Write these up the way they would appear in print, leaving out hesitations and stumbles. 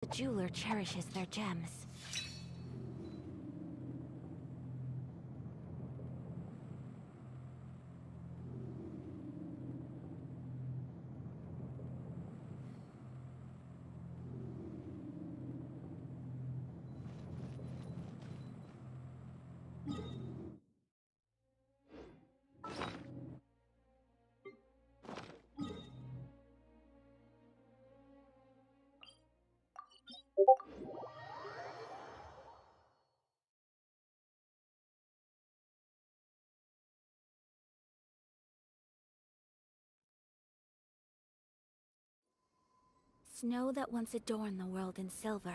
The jeweler cherishes their gems. Snow that once adorned the world in silver,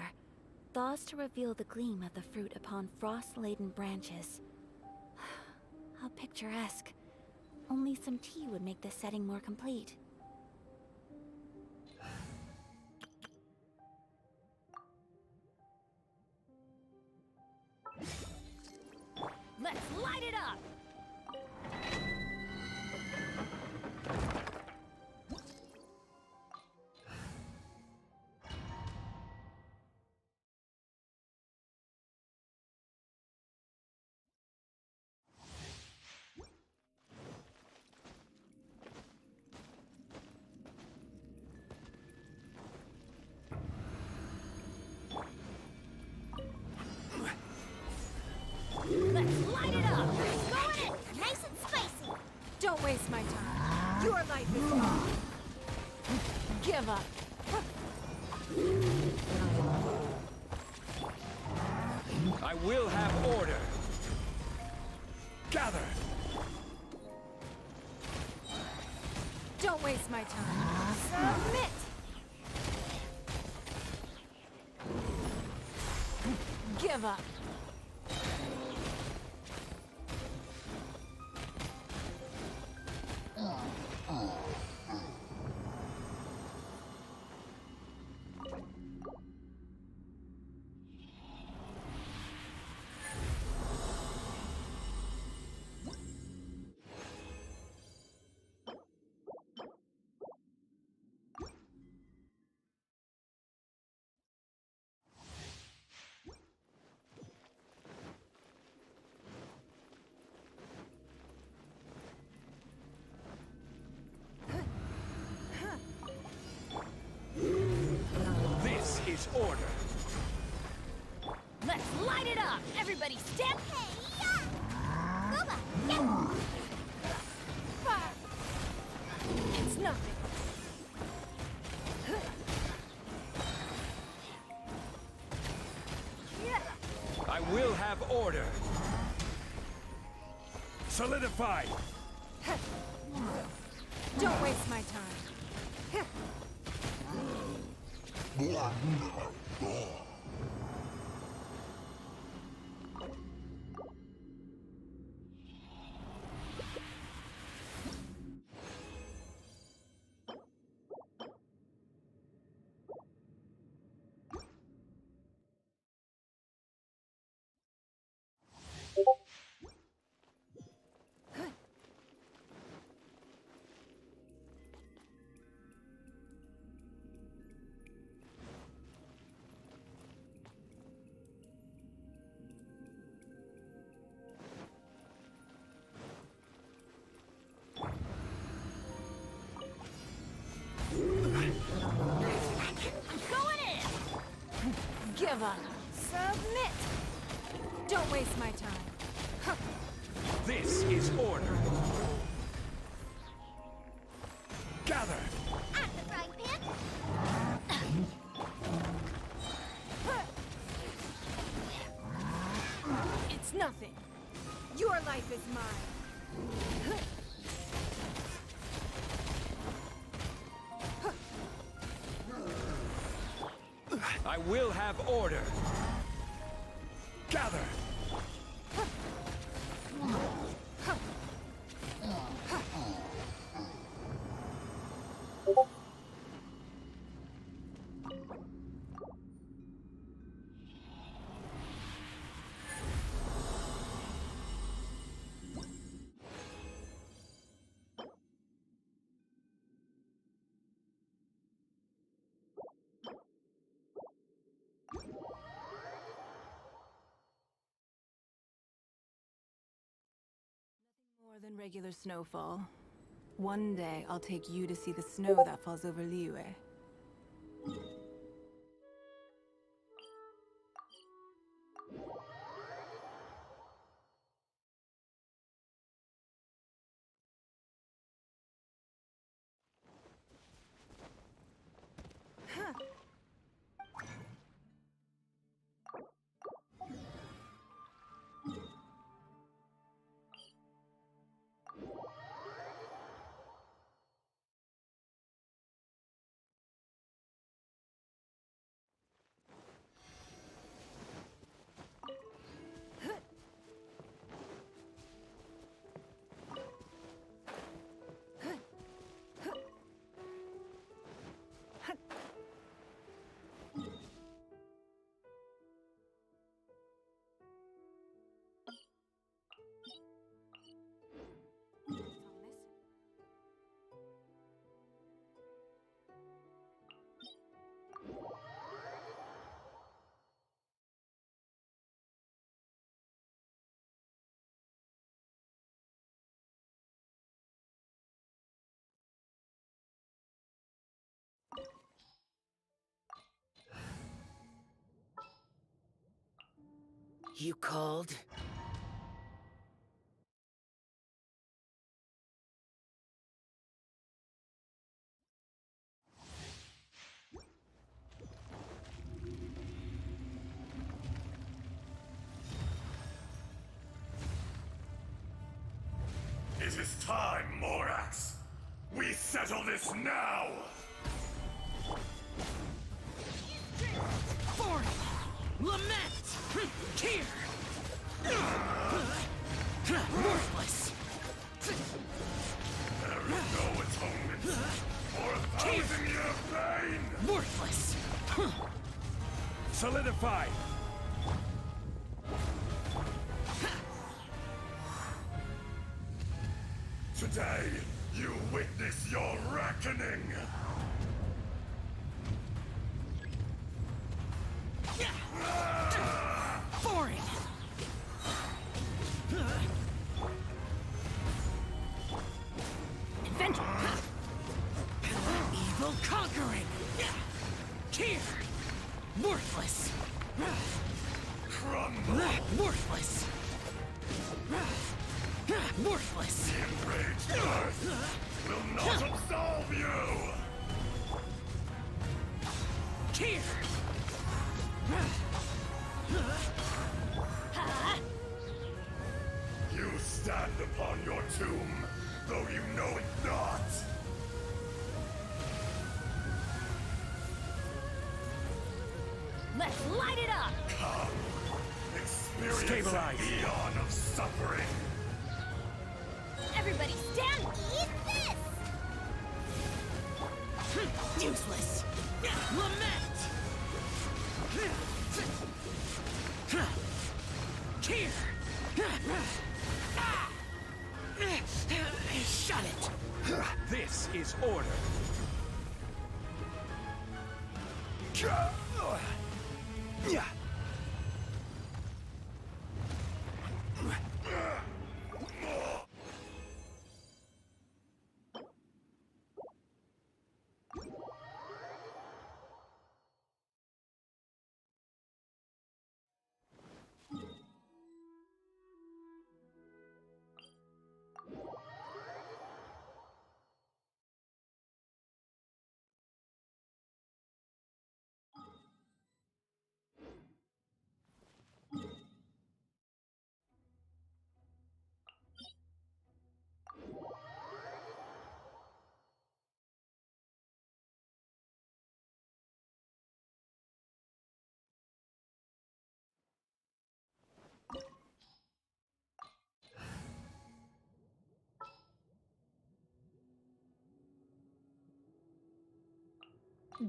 thaws to reveal the gleam of the fruit upon frost-laden branches. How picturesque. Only some tea would make this setting more complete. Let's light it up! Let's light it up! Go in it! Nice and spicy! Don't waste my time. Your life is mine. Give up. I will have order. Gather! Don't waste my time. Submit! Give up. This is order. Let's light it up! Everybody step! Fire! It's nothing. I will have order. Solidify. Don't waste my time. Give up. Submit. Don't waste my time. This is order. Gather. At the frying pan! It's nothing. Your life is mine. I will have order. Gather. than regular snowfall. One day, I'll take you to see the snow that falls over Liyue. You called? It is time, Morax! We settle this now! Forth! Lament! Tear! Worthless! There is no atonement for 1,000-year pain! Worthless! Solidify! Today, you witness your reckoning! Foreign! Inventor! Evil conquering! Tear! Worthless! Crumble! Worthless! Worthless! The enraged earth will not absolve you! Tear! You stand upon your tomb, though you know it not! Let's light it up! Come, experience Stabilize. an eon of suffering! Everybody stand! Eat this! Useless! Lament! Tear! Shut it! This is order.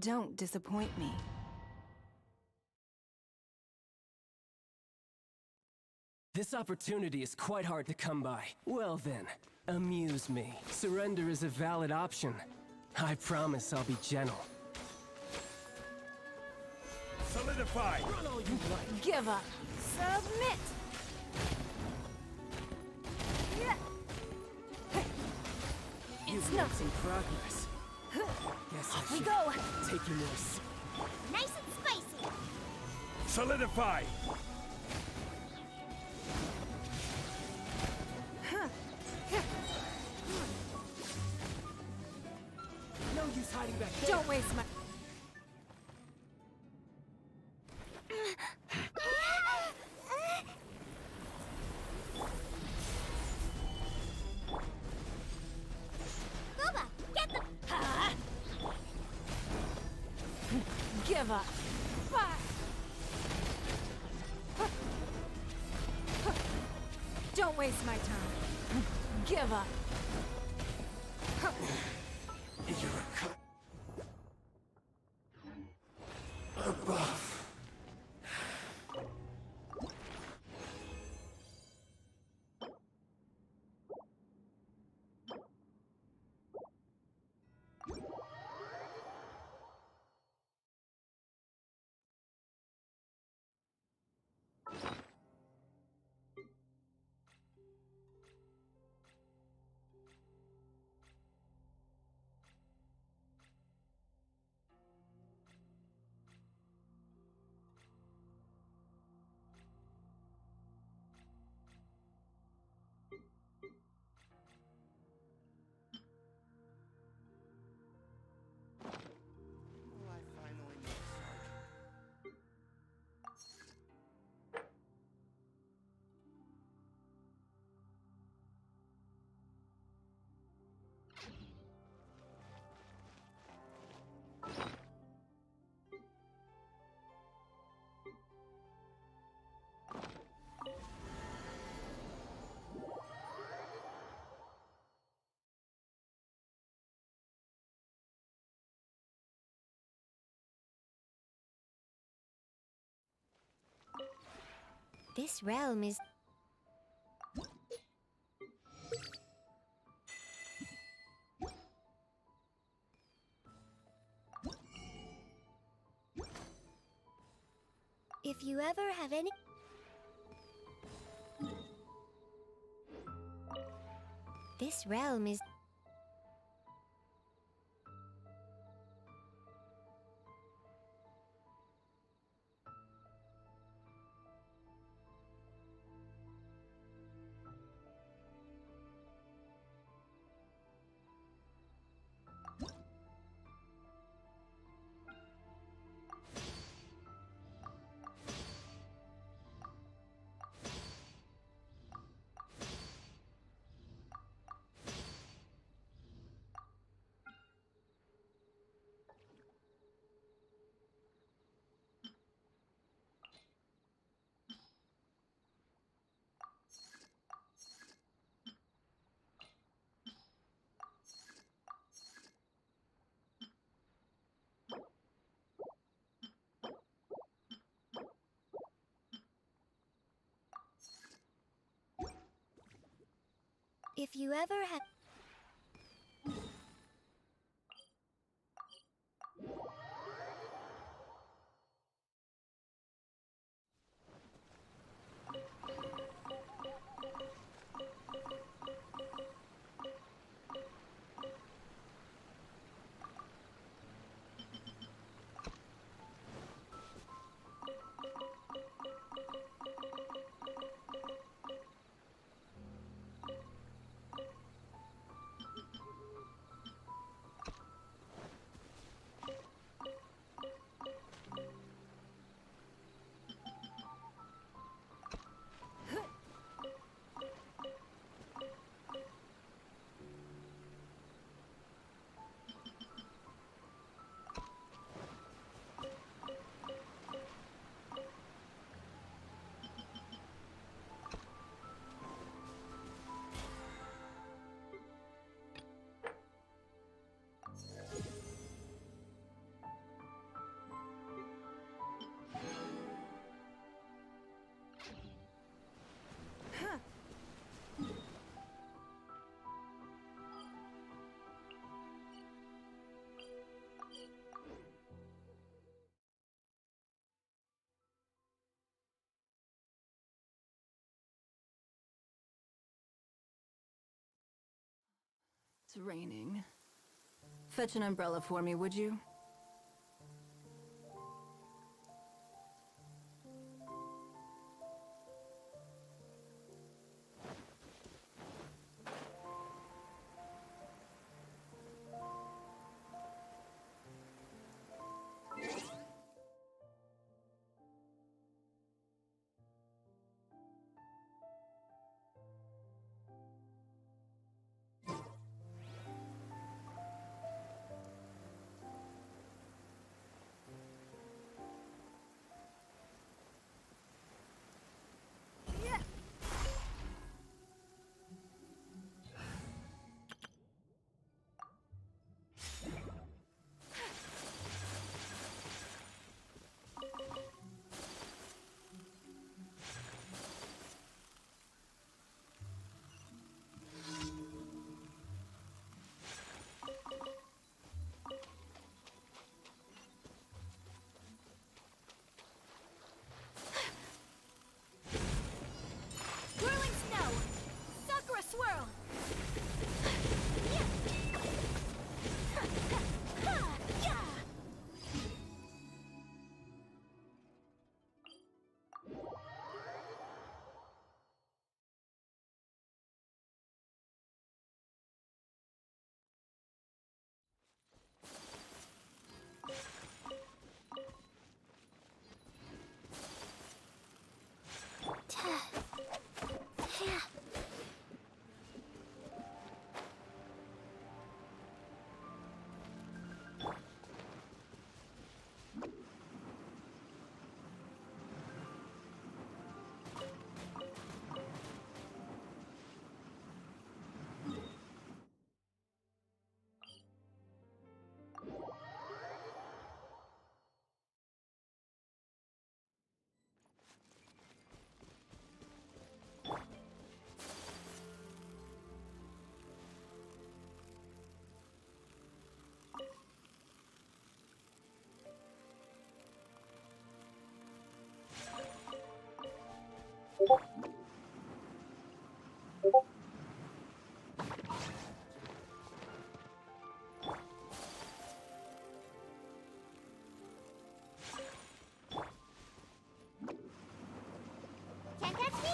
Don't disappoint me. This opportunity is quite hard to come by. Well then, amuse me. Surrender is a valid option. I promise I'll be gentle. Solidify! Run all you like. Give up. Submit! Yeah. Some progress. Guess I We should go! take you more s- Nice and spicy! Solidify! No use hiding back there. Don't waste my... Booba, get the... Give up. Don't waste my time. Give up. You're a cut above. I finally know Sergeant. This realm is... If you ever have any... This realm is... If you ever have... It's raining. Fetch an umbrella for me, would you? Whirling snow! Sakura swirl! Can't catch me!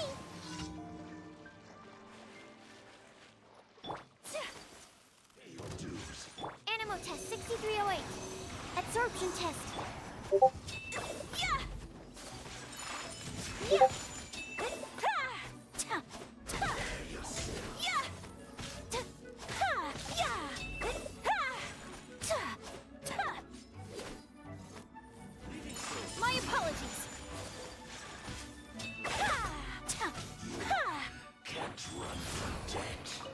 Your dues. Animo test 6308. Absorption test. Yeah! Yeah! Ha! Ta! Ta! Yeah! Ta! Ha! Yeah! Ha! Ta! Ta! My apologies. Ha! Ta! Ha! Can't run from death.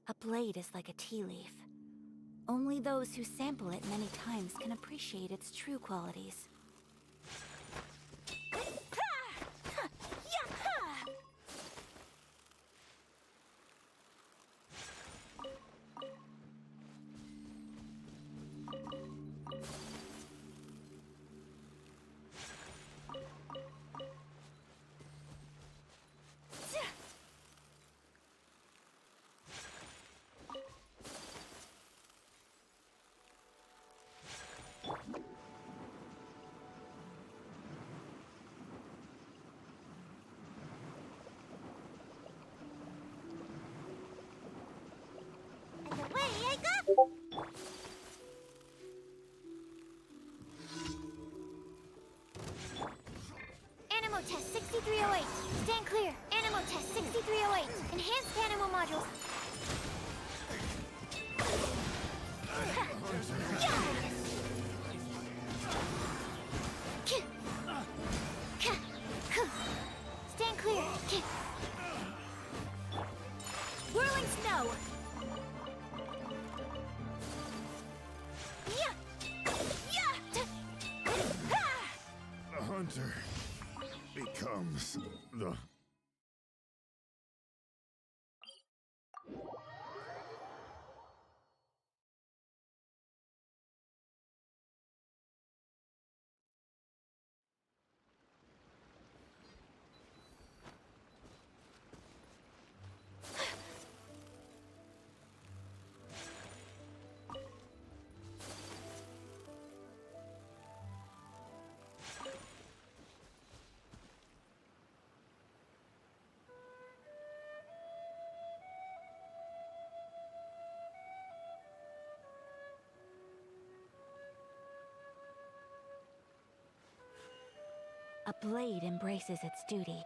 A blade is like a tea leaf. Only those who sample it many times can appreciate its true qualities. A blade embraces its duty.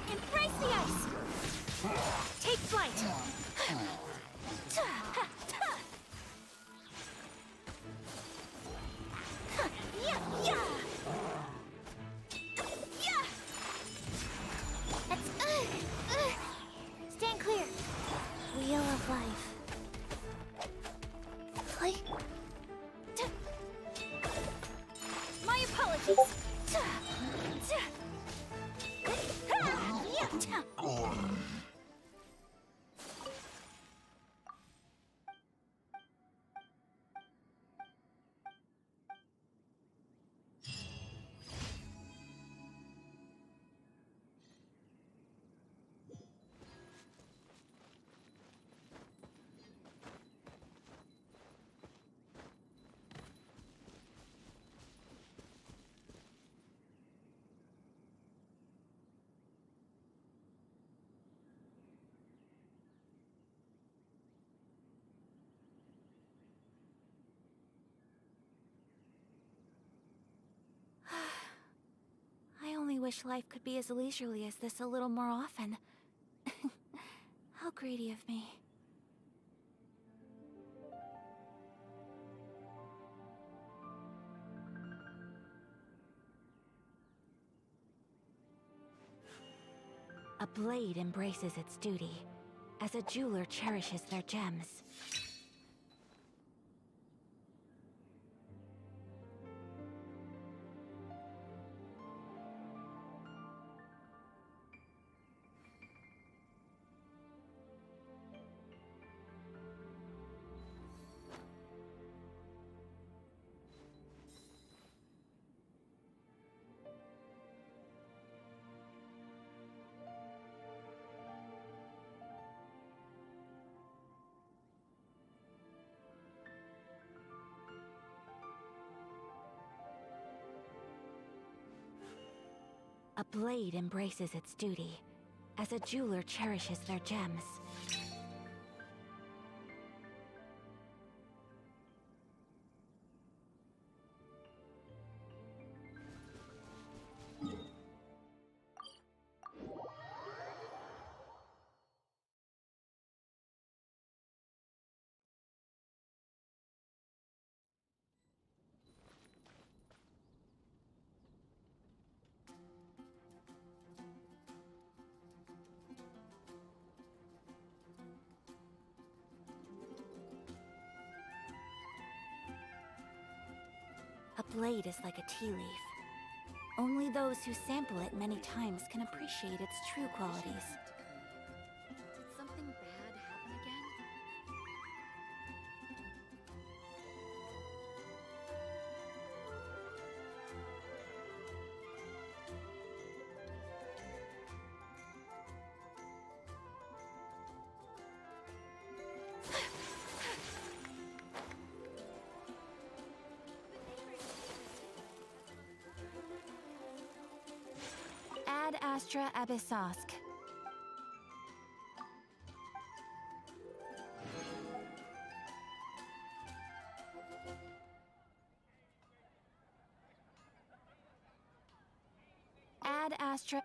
Embrace the ice! Take flight! Stand clear. Wheel of life. Play. My apologies. I only wish life could be as leisurely as this a little more often. How greedy of me. A blade embraces its duty, as a jeweler cherishes their gems. A blade embraces its duty, as a jeweler cherishes their gems. A blade is like a tea leaf. Only those who sample it many times can appreciate its true qualities. Did something bad happen again? Ad Astra Abyssosk. Ad Astra.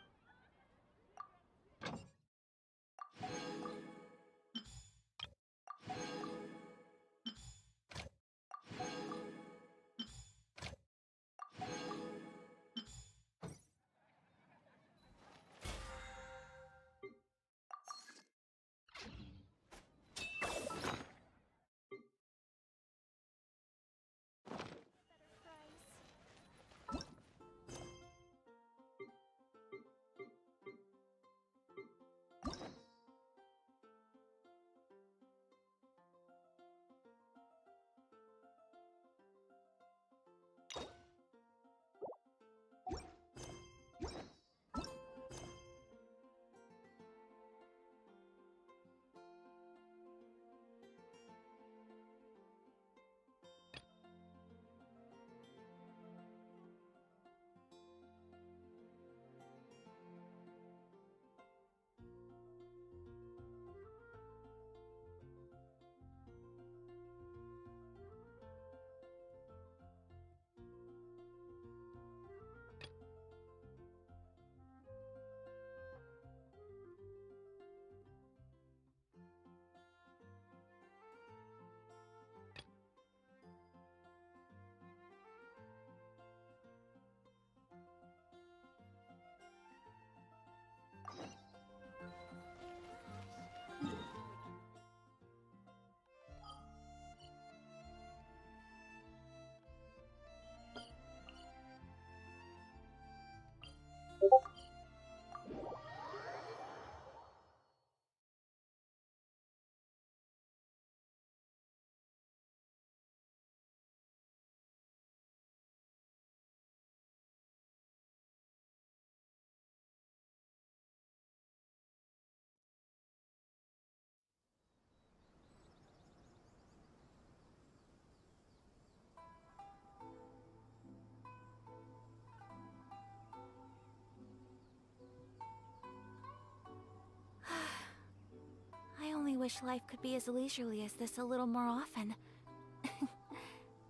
I only wish life could be as leisurely as this a little more often.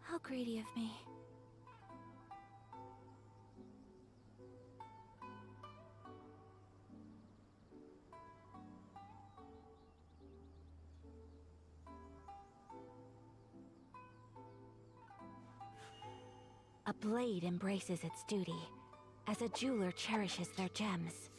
How greedy of me. A blade embraces its duty, as a jeweler cherishes their gems.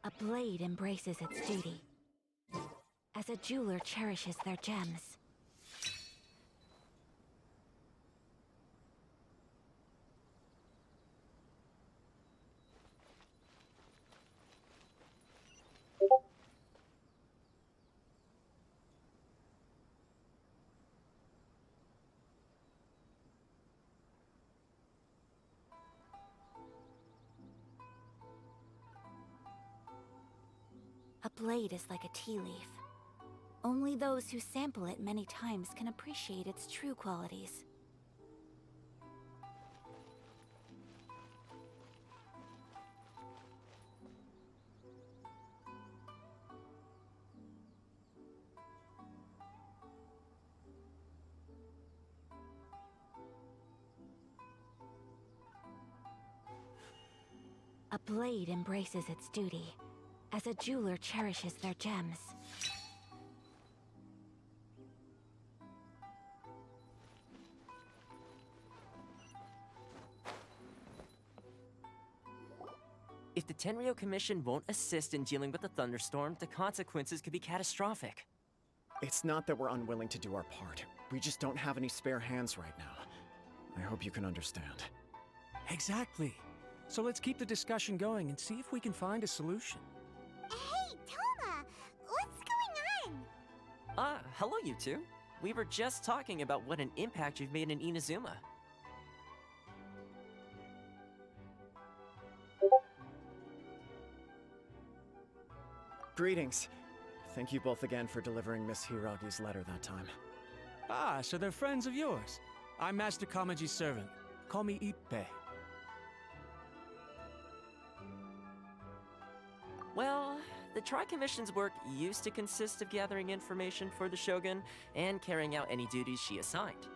A blade embraces its duty, as a jeweler cherishes their gems. A blade is like a tea leaf. Only those who sample it many times can appreciate its true qualities. A blade embraces its duty, as a jeweler cherishes their gems. If the Tenryo Commission won't assist in dealing with the thunderstorm, the consequences could be catastrophic. It's not that we're unwilling to do our part. We just don't have any spare hands right now. I hope you can understand. Exactly. So let's keep the discussion going and see if we can find a solution. Hey, Toma! What's going on? Hello you two. We were just talking about what an impact you've made in Inazuma. Greetings. Thank you both again for delivering Miss Hiragi's letter that time. Ah, so they're friends of yours. I'm Master Kamaji's servant. Call me Ippei. Well, the Tri-Commission's work used to consist of gathering information for the Shogun and carrying out any duties she assigned.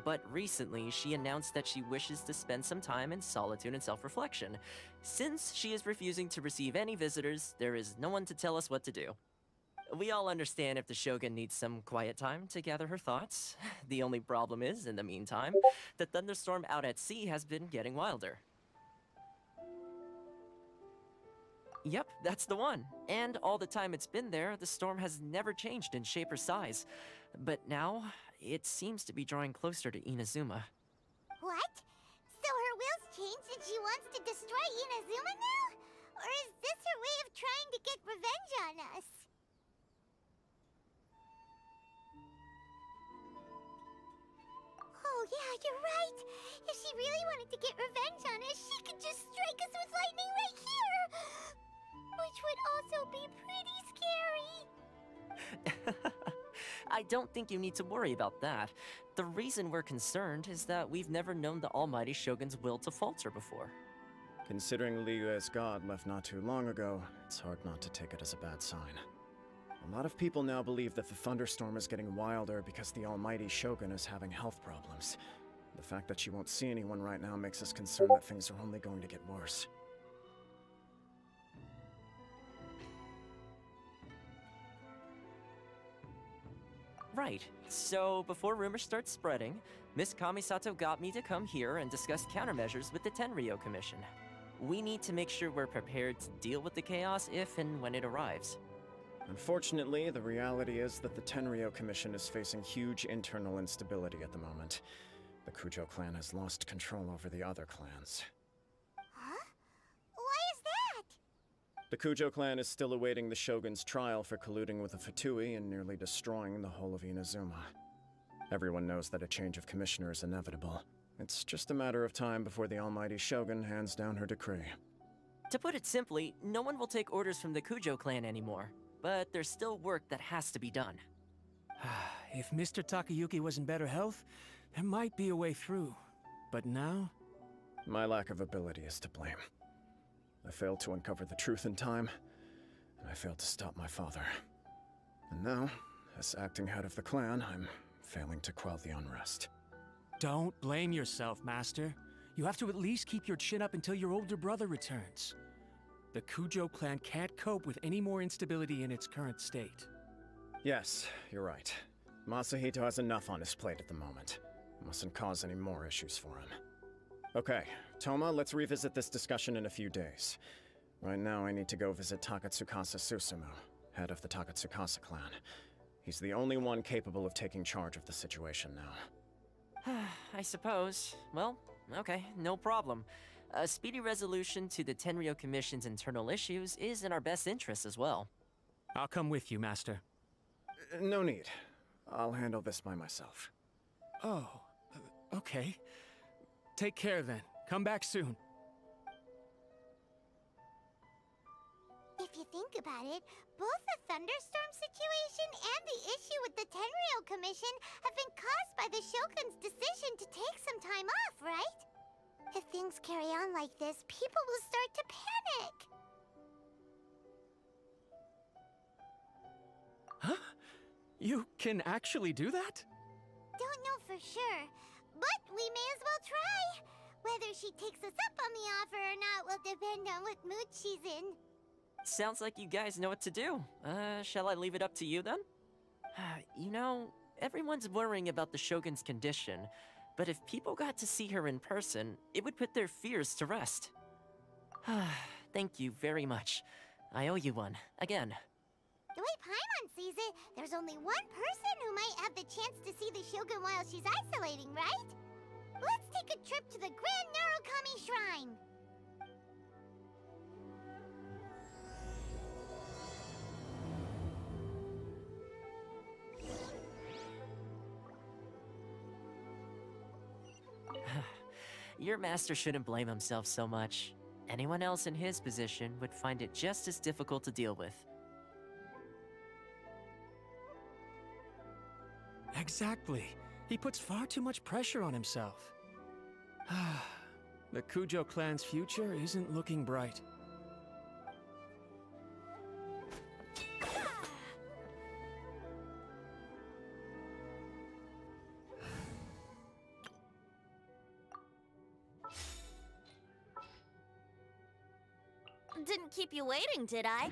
But recently, she announced that she wishes to spend some time in solitude and self-reflection. Since she is refusing to receive any visitors, there is no one to tell us what to do. We all understand if the Shogun needs some quiet time to gather her thoughts. The only problem is, in the meantime, the thunderstorm out at sea has been getting wilder. Yep, that's the one. And all the time it's been there, the storm has never changed in shape or size. But now, it seems to be drawing closer to Inazuma. What? So her will's changed and she wants to destroy Inazuma now? Or is this her way of trying to get revenge on us? Oh yeah, you're right. If she really wanted to get revenge on us, she could just strike us with lightning right here! Which would also be pretty scary. I don't think you need to worry about that. The reason we're concerned is that we've never known the Almighty Shogun's will to falter before. Considering Liyue's god left not too long ago, it's hard not to take it as a bad sign. A lot of people now believe that the thunderstorm is getting wilder because the Almighty Shogun is having health problems. The fact that she won't see anyone right now makes us concerned that things are only going to get worse. Right. So, before rumors start spreading, Miss Kamisato got me to come here and discuss countermeasures with the Tenryo Commission. We need to make sure we're prepared to deal with the chaos if and when it arrives. Unfortunately, the reality is that the Tenryo Commission is facing huge internal instability at the moment. The Kujo clan has lost control over the other clans. Huh? Why is that? The Kujo clan is still awaiting the Shogun's trial for colluding with the Fatui and nearly destroying the whole of Inazuma. Everyone knows that a change of commissioner is inevitable. It's just a matter of time before the Almighty Shogun hands down her decree. To put it simply, no one will take orders from the Kujo clan anymore. But there's still work that has to be done. If Mr. Takayuki was in better health, there might be a way through. But now? My lack of ability is to blame. I failed to uncover the truth in time, and I failed to stop my father. And now, as acting head of the clan, I'm failing to quell the unrest. Don't blame yourself, Master. You have to at least keep your chin up until your older brother returns. The Kujo clan can't cope with any more instability in its current state. Yes, you're right. Masahito has enough on his plate at the moment. Mustn't cause any more issues for him. Okay, Toma, let's revisit this discussion in a few days. Right now, I need to go visit Takatsukasa Susumu, head of the Takatsukasa clan. He's the only one capable of taking charge of the situation now. I suppose. Well, okay, no problem. A speedy resolution to the Tenryo Commission's internal issues is in our best interest as well. I'll come with you, Master. No need. I'll handle this by myself. Oh, okay. Take care then. Come back soon. If you think about it, both the thunderstorm situation and the issue with the Tenryo Commission have been caused by the Shogun's decision to take some time off, right? If things carry on like this, people will start to panic. Huh? You can actually do that? Don't know for sure, but we may as well try. Whether she takes us up on the offer or not will depend on what mood she's in. Sounds like you guys know what to do. Shall I leave it up to you then? You know, everyone's worrying about the Shogun's condition, but if people got to see her in person, it would put their fears to rest. Thank you very much. I owe you one, again. The way Paimon sees it, there's only one person who might have the chance to see the Shogun while she's isolating, right? Let's take a trip to the Grand Narukami Shrine! Your master shouldn't blame himself so much. Anyone else in his position would find it just as difficult to deal with. Exactly. He puts far too much pressure on himself. The Kujo clan's future isn't looking bright. Didn't keep you waiting, did I?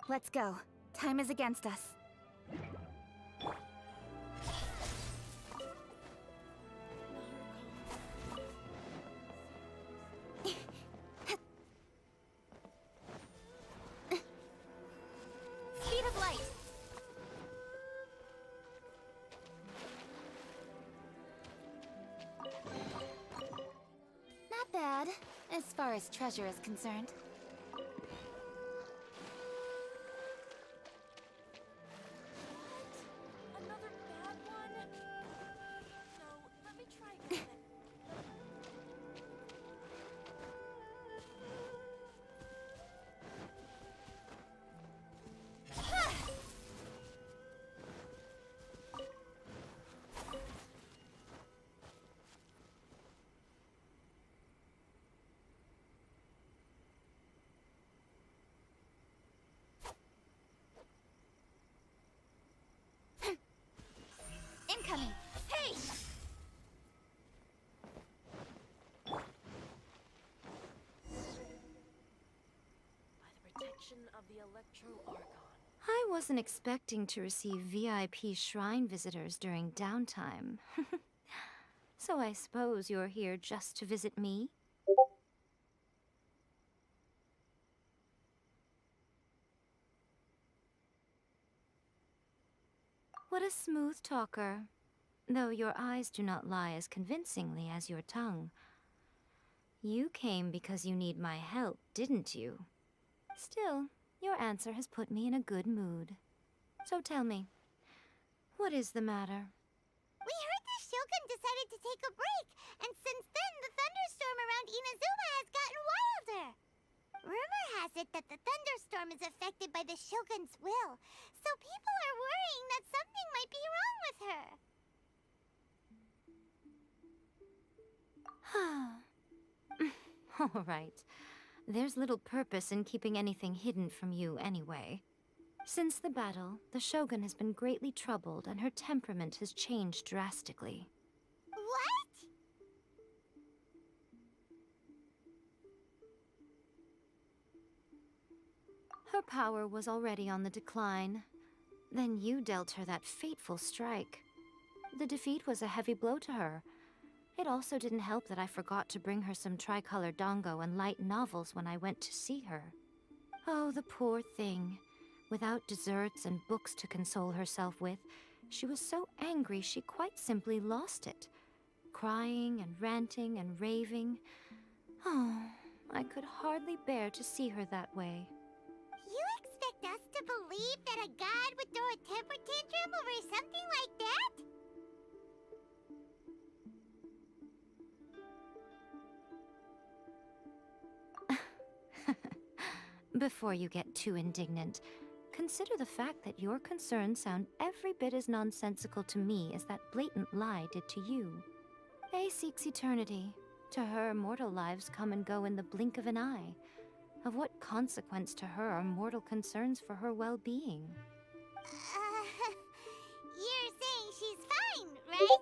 Let's go. Time is against us. Speed of light. Not bad, as far as treasure is concerned. Another bad one? No, let me try again. Incoming! Hey! By the protection of the Electro Archon. I wasn't expecting to receive VIP shrine visitors during downtime. So I suppose you're here just to visit me? What a smooth talker. Though your eyes do not lie as convincingly as your tongue. You came because you need my help, didn't you? Still, your answer has put me in a good mood. So tell me, what is the matter? We heard the Shogun decided to take a break, and since then the thunderstorm around Inazuma has gotten wilder. Rumor has it that the thunderstorm is affected by the Shogun's will, so people are worrying that something might be wrong with her. All right. There's little purpose in keeping anything hidden from you anyway. Since the battle, the Shogun has been greatly troubled and her temperament has changed drastically. What? Her power was already on the decline. Then you dealt her that fateful strike. The defeat was a heavy blow to her. It also didn't help that I forgot to bring her some tricolor dango and light novels when I went to see her. Oh, the poor thing. Without desserts and books to console herself with, she was so angry she quite simply lost it. Crying and ranting and raving. Oh, I could hardly bear to see her that way. You expect us to believe that a god would throw a temper tantrum over something like that? Before you get too indignant, consider the fact that your concerns sound every bit as nonsensical to me as that blatant lie did to you. A seeks eternity. To her, mortal lives come and go in the blink of an eye. Of what consequence to her are mortal concerns for her well-being? You're saying she's fine, right?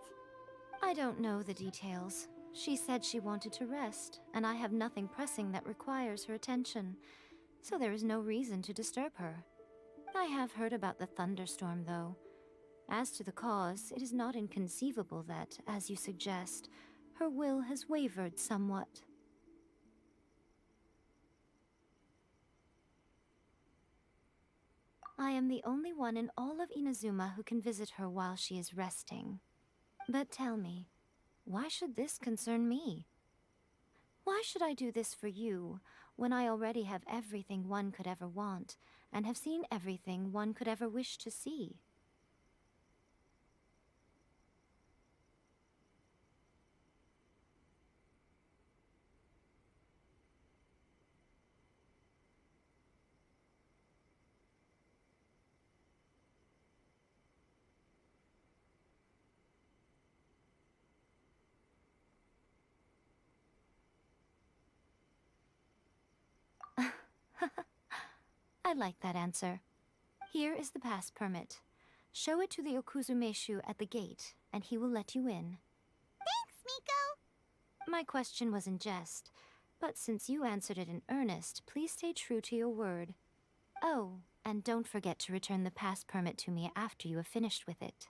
I don't know the details. She said she wanted to rest, and I have nothing pressing that requires her attention. So there is no reason to disturb her. I have heard about the thunderstorm, though. As to the cause, it is not inconceivable that, as you suggest, her will has wavered somewhat. I am the only one in all of Inazuma who can visit her while she is resting. But tell me, why should this concern me? Why should I do this for you, when I already have everything one could ever want, and have seen everything one could ever wish to see? I like that answer. Here is the pass permit. Show it to the Okuzumeshu at the gate, and he will let you in. Thanks, Miko! My question was in jest, but since you answered it in earnest, please stay true to your word. Oh, and don't forget to return the pass permit to me after you have finished with it.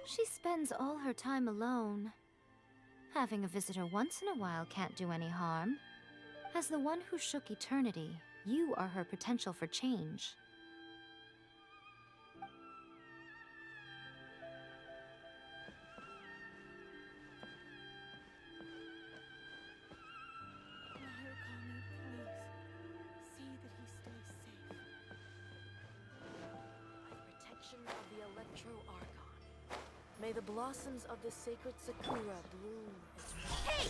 She spends all her time alone. Having a visitor once in a while can't do any harm. As the one who shook eternity, you are her potential for change. Of the Electro-Archon. May the blossoms of the sacred Sakura bloom as well. Hey!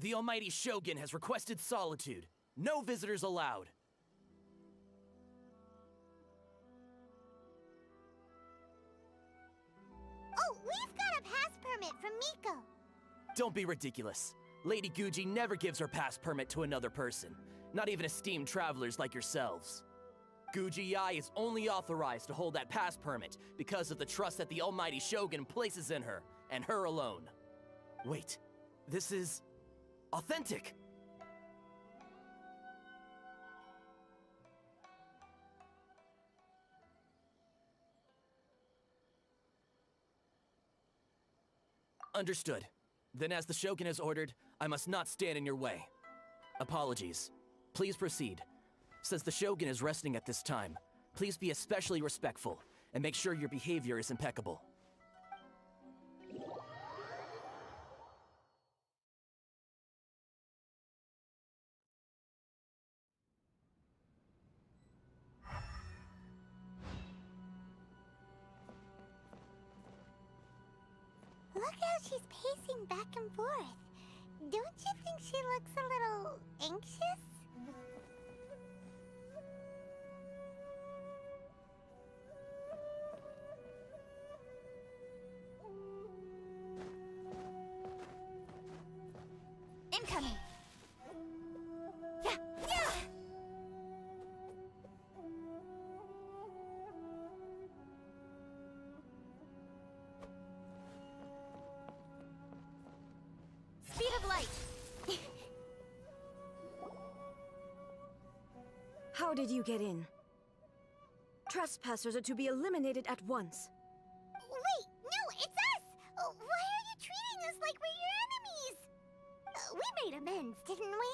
The almighty Shogun has requested solitude. No visitors allowed. Oh, we've got a pass permit from Miko. Don't be ridiculous. Lady Guji never gives her pass permit to another person, not even esteemed travelers like yourselves. Guji Yai is only authorized to hold that pass permit because of the trust that the almighty Shogun places in her, and her alone. Wait, this is authentic. Understood. Then as the Shogun has ordered, I must not stand in your way. Apologies. Please proceed. Since the Shogun is resting at this time, please be especially respectful, and make sure your behavior is impeccable. Look how she's pacing back and forth. Don't you think she looks a little anxious? Incoming! Yeah! Yeah! Speed of light! How did you get in? Trespassers are to be eliminated at once. Wait, no, it's us! Why are you treating us like we're your enemies? We made amends, didn't we?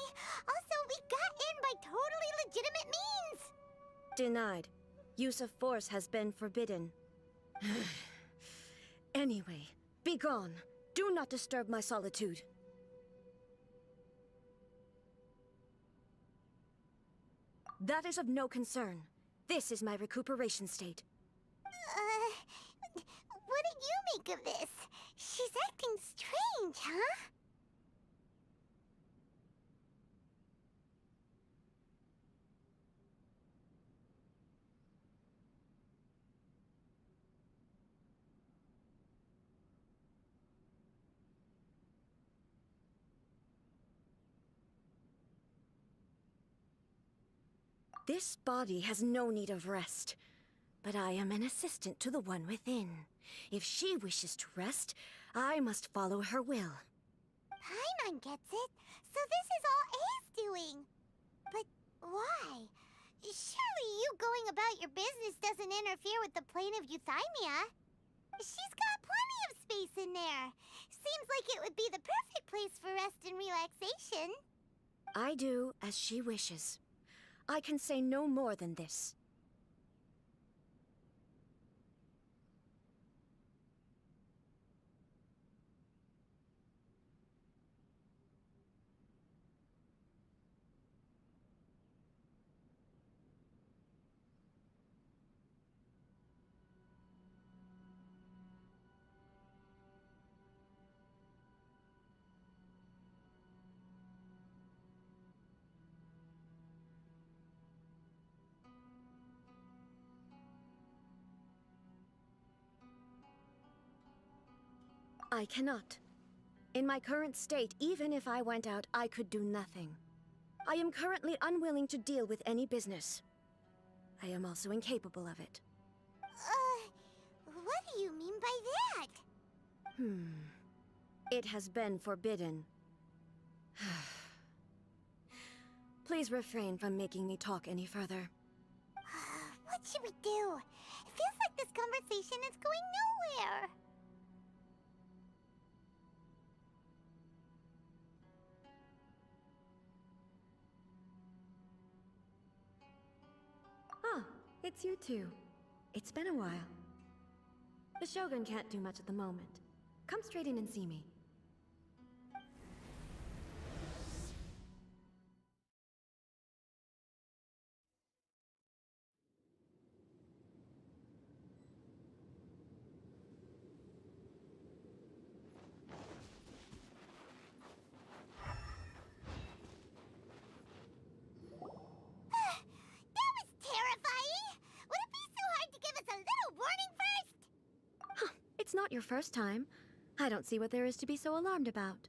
Also, we got in by totally legitimate means! Denied. Use of force has been forbidden. Anyway, be gone. Do not disturb my solitude. That is of no concern. This is my recuperation state. What do you make of this? She's acting strange, huh? This body has no need of rest, but I am an assistant to the one within. If she wishes to rest, I must follow her will. Paimon gets it. So this is all A's doing. But why? Surely you going about your business doesn't interfere with the plane of Euthymia. She's got plenty of space in there. Seems like it would be the perfect place for rest and relaxation. I do as she wishes. I can say no more than this. I cannot. In my current state, even if I went out, I could do nothing. I am currently unwilling to deal with any business. I am also incapable of it. What do you mean by that? It has been forbidden. Please refrain from making me talk any further. What should we do? It feels like this conversation is going nowhere. Ah, it's you two. It's been a while. The Shogun can't do much at the moment. Come straight in and see me. It's not your first time. I don't see what there is to be so alarmed about.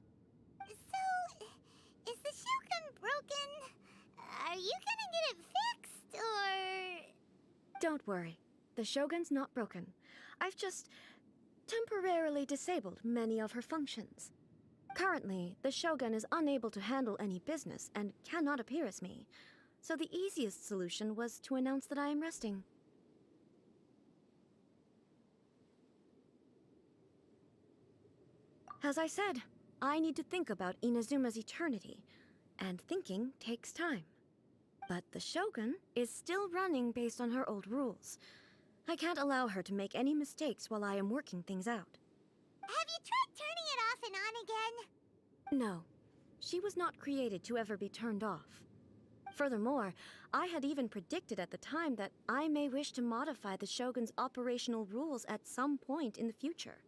So, is the Shogun broken? Are you gonna get it fixed, or...? Don't worry. The Shogun's not broken. I've just temporarily disabled many of her functions. Currently, the Shogun is unable to handle any business and cannot appear as me. So the easiest solution was to announce that I am resting. As I said, I need to think about Inazuma's eternity, and thinking takes time. But the Shogun is still running based on her old rules. I can't allow her to make any mistakes while I am working things out. Have you tried turning it off and on again? No, she was not created to ever be turned off. Furthermore, I had even predicted at the time that I may wish to modify the Shogun's operational rules at some point in the future.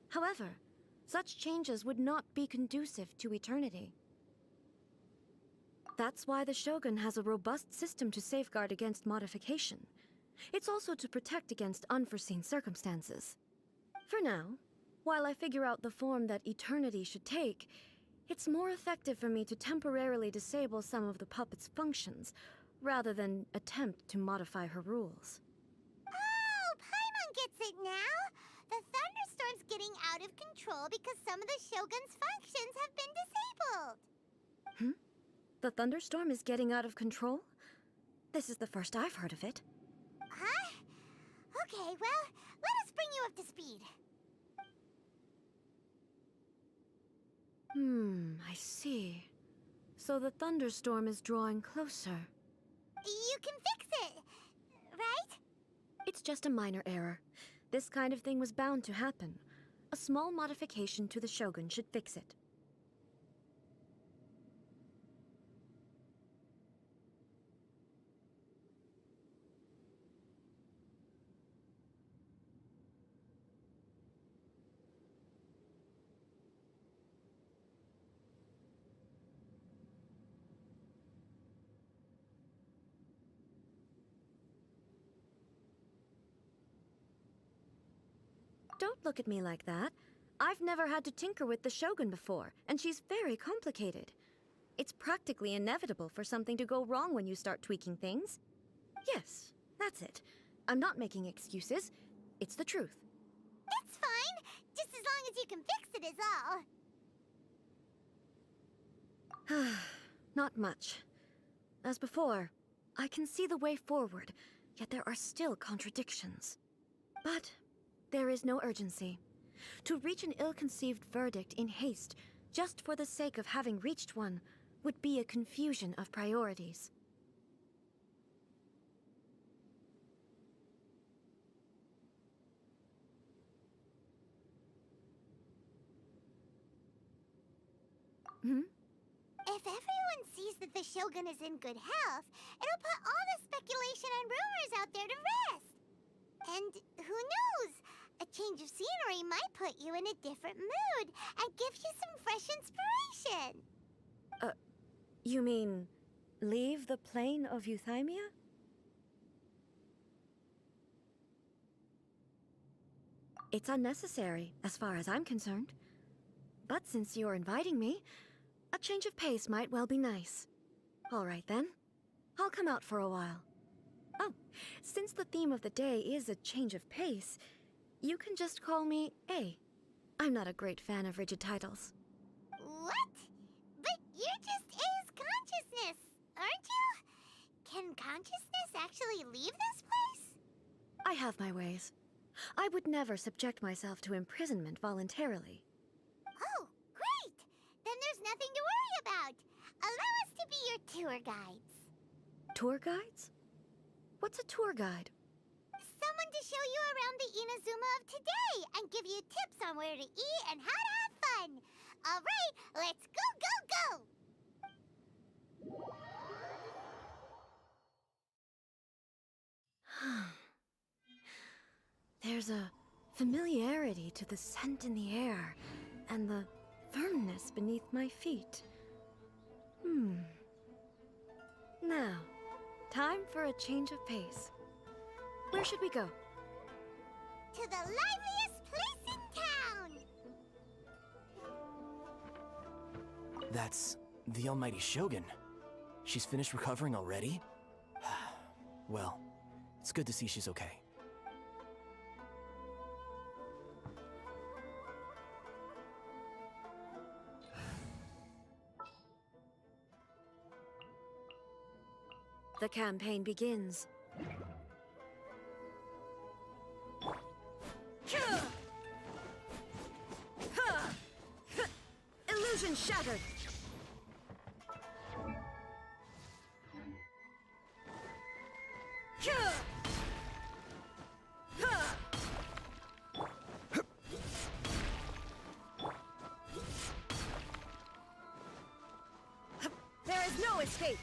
However, such changes would not be conducive to eternity. That's why the Shogun has a robust system to safeguard against modification. It's also to protect against unforeseen circumstances. For now, while I figure out the form that eternity should take, it's more effective for me to temporarily disable some of the puppet's functions, rather than attempt to modify her rules. Oh, Paimon gets it now! The thunderstorm's getting out of control because some of the Shogun's functions have been disabled! The thunderstorm is getting out of control? This is the first I've heard of it. Huh? Okay, well, let us bring you up to speed. I see. So the thunderstorm is drawing closer. You can fix it, right? It's just a minor error. This kind of thing was bound to happen. A small modification to the Shogun should fix it. Don't look at me like that. I've never had to tinker with the Shogun before, and she's very complicated. It's practically inevitable for something to go wrong when you start tweaking things. Yes, that's it. I'm not making excuses. It's the truth. It's fine, just as long as you can fix it is all. Not much. As before, I can see the way forward, yet there are still contradictions. But there is no urgency. To reach an ill-conceived verdict in haste, just for the sake of having reached one, would be a confusion of priorities. If everyone sees that the Shogun is in good health, it'll put all the speculation and rumors out there to rest. And who knows? A change of scenery might put you in a different mood and give you some fresh inspiration. You mean leave the plane of euthymia? It's unnecessary, as far as I'm concerned. But since you're inviting me, a change of pace might well be nice. All right then. I'll come out for a while. Oh, since the theme of the day is a change of pace, you can just call me A. I'm not a great fan of rigid titles. What? But you're just A's consciousness, aren't you? Can consciousness actually leave this place? I have my ways. I would never subject myself to imprisonment voluntarily. Oh, great! Then there's nothing to worry about. Allow us to be your tour guides. Tour guides? What's a tour guide? Someone to show you around the Inazuma of today and give you tips on where to eat and how to have fun. All right, let's go, go, go! There's a familiarity to the scent in the air and the firmness beneath my feet. Now, time for a change of pace. Where should we go? To the liveliest place in That's the Almighty Shogun. She's finished recovering already? Well, it's good to see she's okay. The campaign begins. Illusion shattered! There is no escape!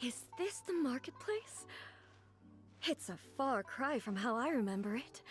Is this the marketplace? It's a far cry from how I remember it.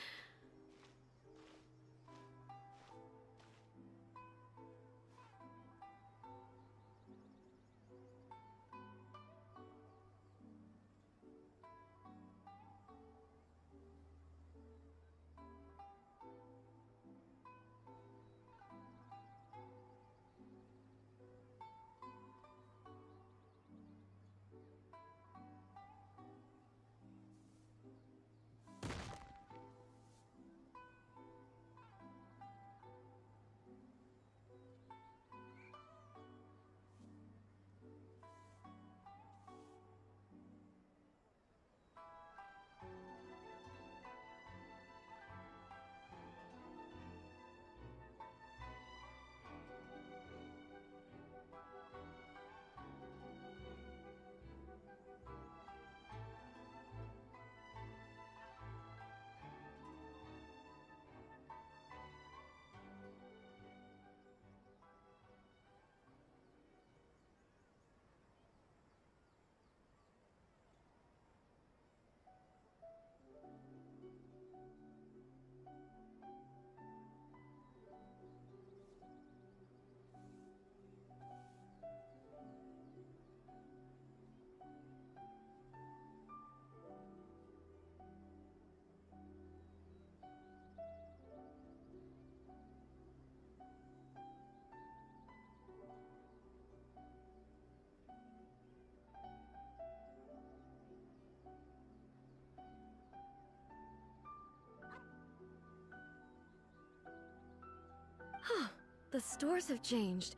The stores have changed,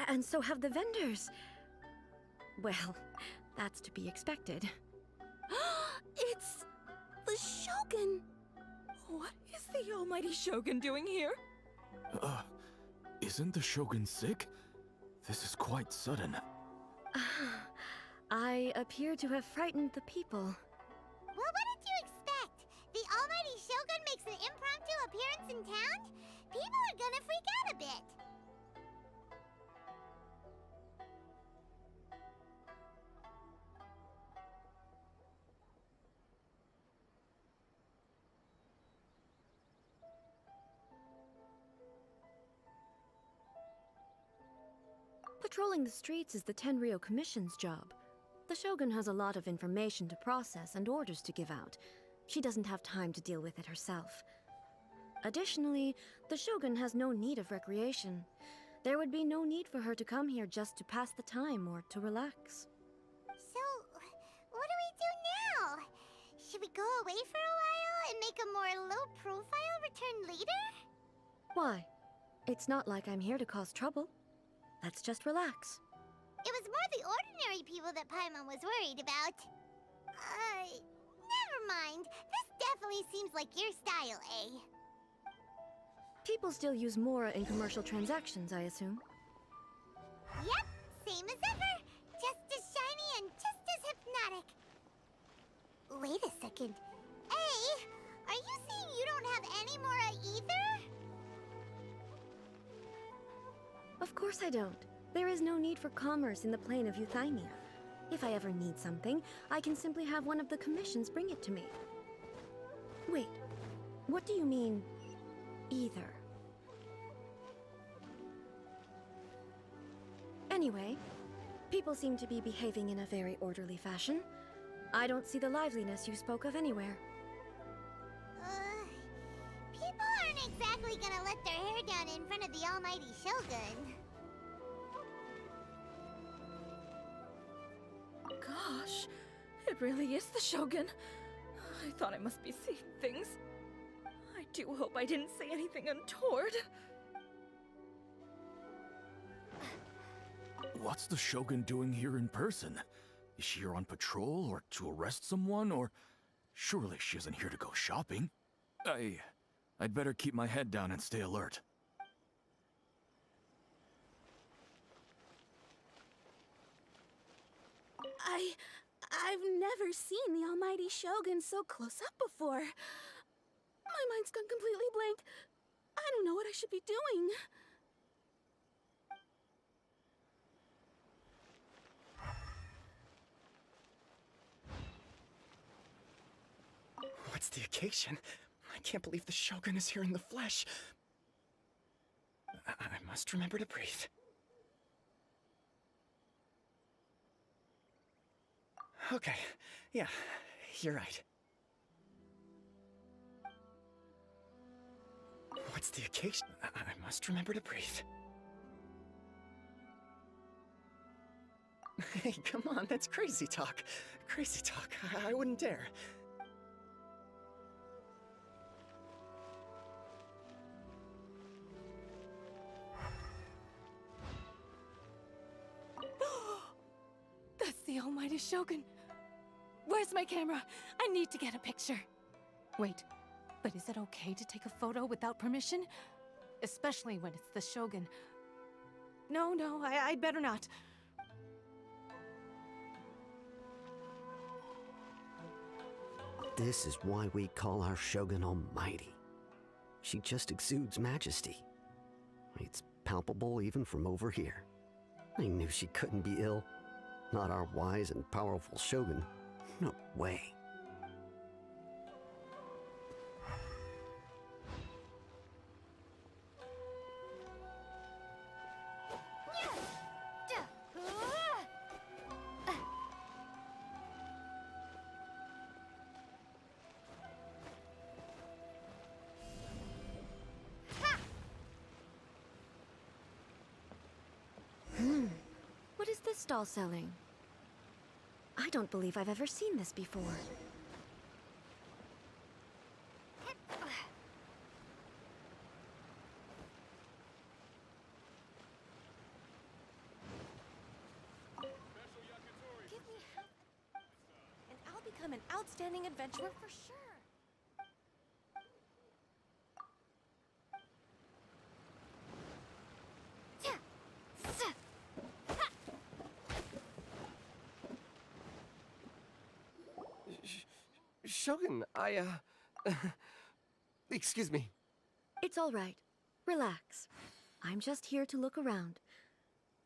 and so have the vendors. Well, that's to be expected. It's the Shogun! What is the Almighty Shogun doing here? Isn't the Shogun sick? This is quite sudden. I appear to have frightened the people. Well, what did you expect? The Almighty Shogun makes an impromptu appearance in town? People are gonna freak out a bit. Patrolling the streets is the Tenryou Commission's job. The Shogun has a lot of information to process and orders to give out. She doesn't have time to deal with it herself. Additionally, the Shogun has no need of recreation. There would be no need for her to come here just to pass the time or to relax. So, what do we do now? Should we go away for a while and make a more low-profile return later? Why? It's not like I'm here to cause trouble. Let's just relax. It was more the ordinary people that Paimon was worried about. Never mind. This definitely seems like your style, eh? People still use Mora in commercial transactions, I assume. Yep, same as ever. Just as shiny and just as hypnotic. Wait a second. Hey, are you saying you don't have any more either? Of course I don't. There is no need for commerce in the plane of Euthymia. If I ever need something, I can simply have one of the commissions bring it to me. Wait, what do you mean, either? Anyway, people seem to be behaving in a very orderly fashion. I don't see the liveliness you spoke of anywhere. People aren't exactly gonna let their hair down in front of the almighty Shogun. Gosh, it really is the Shogun. I thought I must be seeing things. I do hope I didn't say anything untoward. What's the Shogun doing here in person? Is she here on patrol, or to arrest someone, or... Surely she isn't here to go shopping. I'd better keep my head down and stay alert. I've never seen the almighty Shogun so close up before. My mind's gone completely blank. I don't know what I should be doing. What's the occasion? I can't believe the Shogun is here in the flesh. I must remember to breathe. Okay, yeah, you're right. What's the occasion? I must remember to breathe. Hey, come on, that's crazy talk. Crazy talk. I wouldn't dare. That's the almighty Shogun. Where's my camera? I need to get a picture. Wait, but is it okay to take a photo without permission? Especially when it's the Shogun. No, I'd better not. This is why we call our Shogun Almighty. She just exudes majesty. It's palpable even from over here. I knew she couldn't be ill. Not our wise and powerful Shogun. No way. What is this doll selling? I don't believe I've ever seen this before. Give me help, and I'll become an outstanding adventurer for sure. Shogun, excuse me. It's all right. Relax. I'm just here to look around.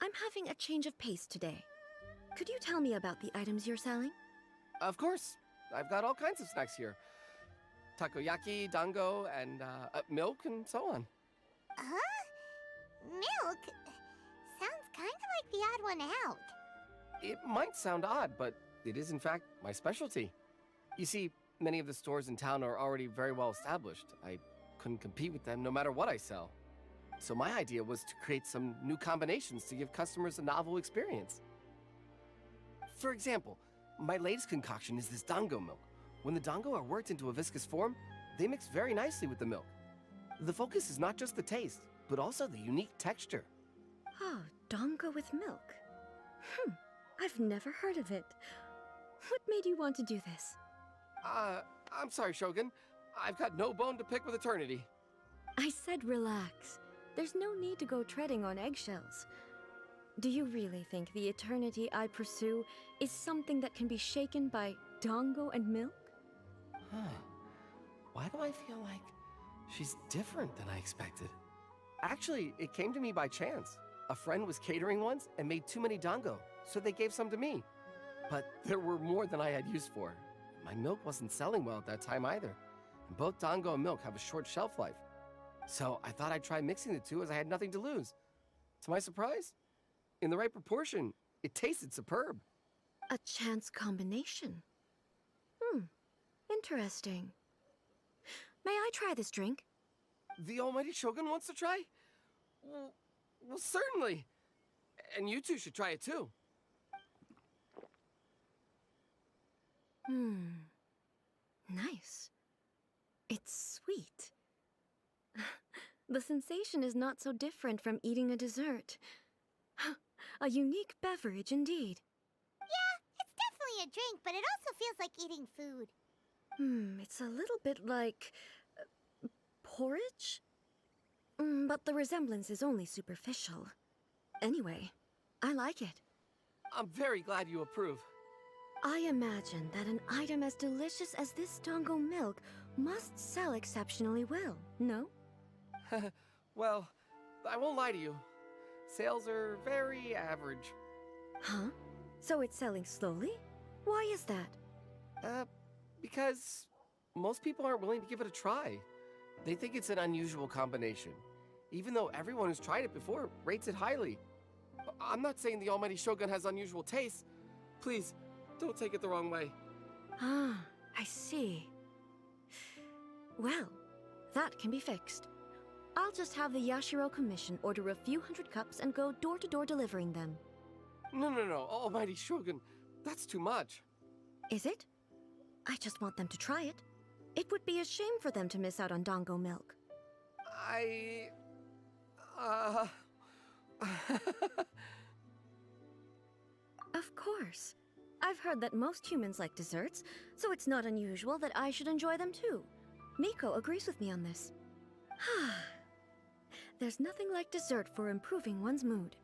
I'm having a change of pace today. Could you tell me about the items you're selling? Of course. I've got all kinds of snacks here. Takoyaki, dango, and milk, and so on. Huh? Milk? Sounds kind of like the odd one out. It might sound odd, but it is in fact my specialty. You see, many of the stores in town are already very well established. I couldn't compete with them no matter what I sell. So my idea was to create some new combinations to give customers a novel experience. For example, my latest concoction is this dango milk. When the dango are worked into a viscous form, they mix very nicely with the milk. The focus is not just the taste, but also the unique texture. Oh, dango with milk. I've never heard of it. What made you want to do this? I'm sorry, Shogun. I've got no bone to pick with eternity. I said relax. There's no need to go treading on eggshells. Do you really think the eternity I pursue is something that can be shaken by Dango and milk? Huh. Why do I feel like she's different than I expected? Actually, it came to me by chance. A friend was catering once and made too many dango, so they gave some to me. But there were more than I had use for. My milk wasn't selling well at that time either. And both dango and milk have a short shelf life. So I thought I'd try mixing the two as I had nothing to lose. To my surprise, in the right proportion, it tasted superb. A chance combination. Interesting. May I try this drink? The almighty Shogun wants to try? Well, certainly. And you two should try it too. Nice. It's sweet. The sensation is not so different from eating a dessert. A unique beverage indeed. Yeah, it's definitely a drink, but it also feels like eating food. It's a little bit like... porridge? But the resemblance is only superficial. Anyway, I like it. I'm very glad you approve. I imagine that an item as delicious as this dango milk must sell exceptionally well, no? Well, I won't lie to you. Sales are very average. Huh? So it's selling slowly? Why is that? Because most people aren't willing to give it a try. They think it's an unusual combination, even though everyone who's tried it before rates it highly. I'm not saying the almighty Shogun has unusual tastes. Please, don't take it the wrong way. Ah, I see. Well, that can be fixed. I'll just have the Yashiro Commission order a few hundred cups and go door-to-door delivering them. No, almighty Shogun, that's too much. Is it? I just want them to try it. It would be a shame for them to miss out on dango milk. Of course. I've heard that most humans like desserts, so it's not unusual that I should enjoy them too. Miko agrees with me on this. There's nothing like dessert for improving one's mood.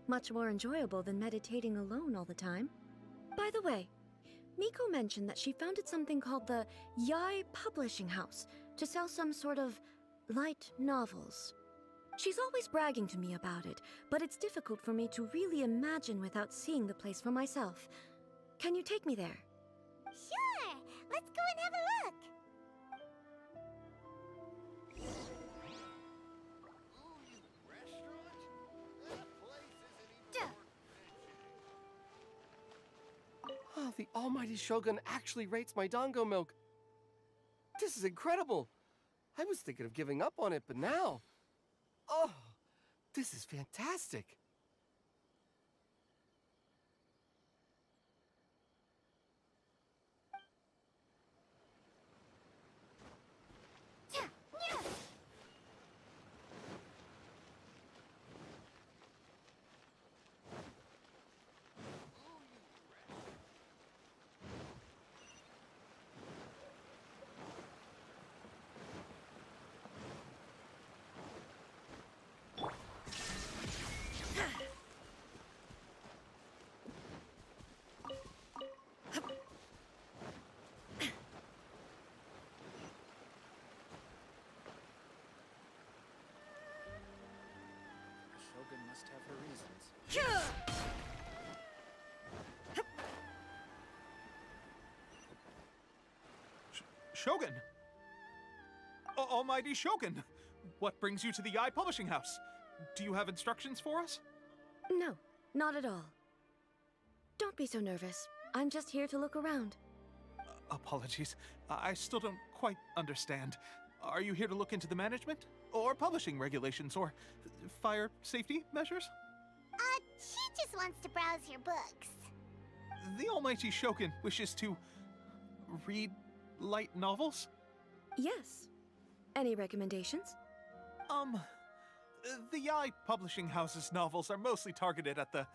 Much more enjoyable than meditating alone all the time. By the way, Miko mentioned that she founded something called the Yai Publishing House to sell some sort of light novels. She's always bragging to me about it, but it's difficult for me to really imagine without seeing the place for myself. Can you take me there? Sure! Let's go and have a look! Oh, the almighty Shogun actually rates my dango milk. This is incredible. I was thinking of giving up on it, but now... Oh, this is fantastic. Shogun must have her reasons. Shogun! Almighty Shogun! What brings you to the Yai Publishing House? Do you have instructions for us? No, not at all. Don't be so nervous. I'm just here to look around. Apologies. I still don't quite understand. Are you here to look into the management? Or publishing regulations? Or fire safety measures? She just wants to browse your books. The Almighty Shogun wishes to... read light novels? Yes. Any recommendations? The Yai Publishing House's novels are mostly targeted at the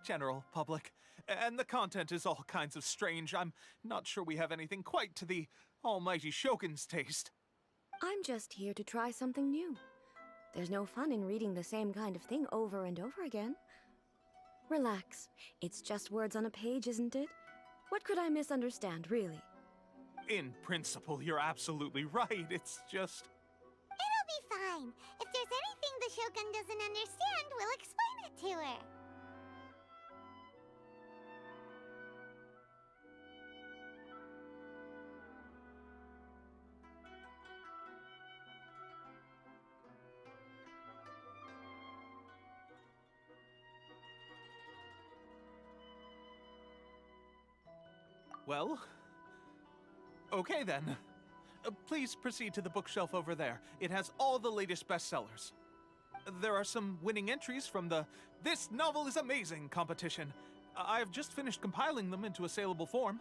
general public, and the content is all kinds of strange. I'm not sure we have anything quite to the Almighty Shogun's taste. I'm just here to try something new. There's no fun in reading the same kind of thing over and over again. Relax. It's just words on a page, isn't it? What could I misunderstand, really? In principle, you're absolutely right. It's just... It'll be fine. If there's anything the Shogun doesn't understand, we'll explain it to her. Well... Okay then. Please proceed to the bookshelf over there. It has all the latest bestsellers. There are some winning entries from the This Novel is Amazing competition. I've just finished compiling them into a saleable form.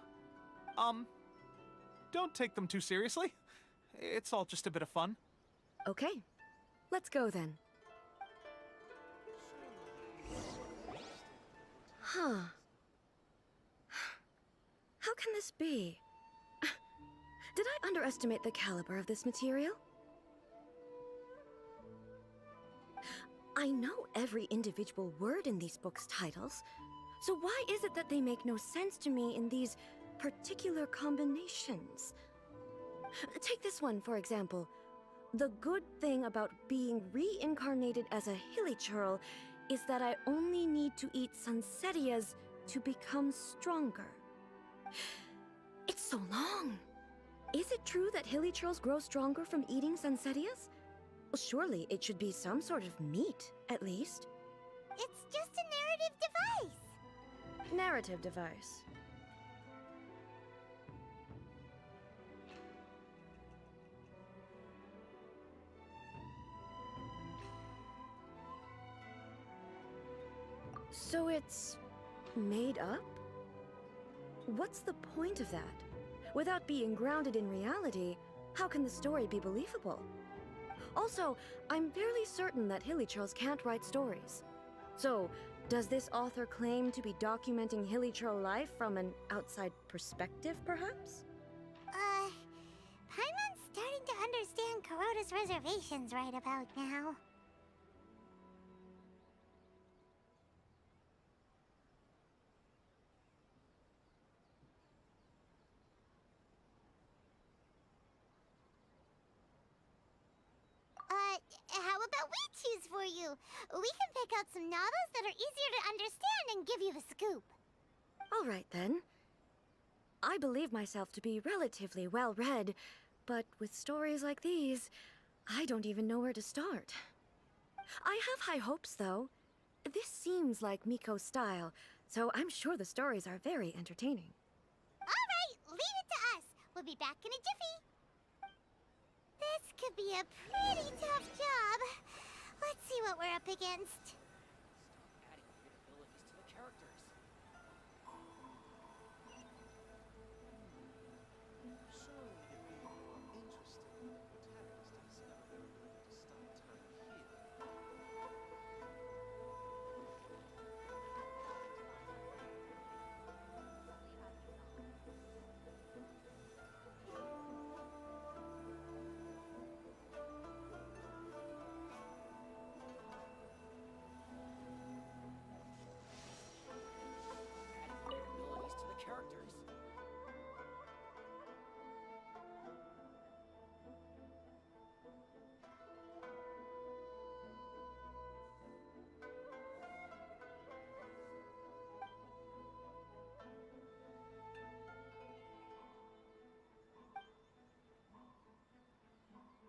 Don't take them too seriously. It's all just a bit of fun. Okay. Let's go then. Huh. How can this be? Did I underestimate the caliber of this material? I know every individual word in these books' titles, so why is it that they make no sense to me in these particular combinations? Take this one, for example. The good thing about being reincarnated as a hilichurl is that I only need to eat sunsettias to become stronger. It's so long. Is it true that hilichurls grow stronger from eating sunsettias? Well, surely it should be some sort of meat, at least. It's just a narrative device. Narrative device. So it's made up? What's the point of that? Without being grounded in reality, how can the story be believable? Also, I'm fairly certain that hilichurls can't write stories. So, does this author claim to be documenting hilichurl life from an outside perspective, perhaps? Paimon's starting to understand Kuroda's reservations right about now. How about we choose for you? We can pick out some novels that are easier to understand and give you the scoop. All right, then. I believe myself to be relatively well-read, but with stories like these, I don't even know where to start. I have high hopes, though. This seems like Miko's style, so I'm sure the stories are very entertaining. All right, leave it to us. We'll be back in a jiffy. This could be a pretty tough job. Let's see what we're up against. Adding weird abilities to the characters. Surely it'd be interesting if the protagonist discovered to start time here. Adding weird abilities to the characters.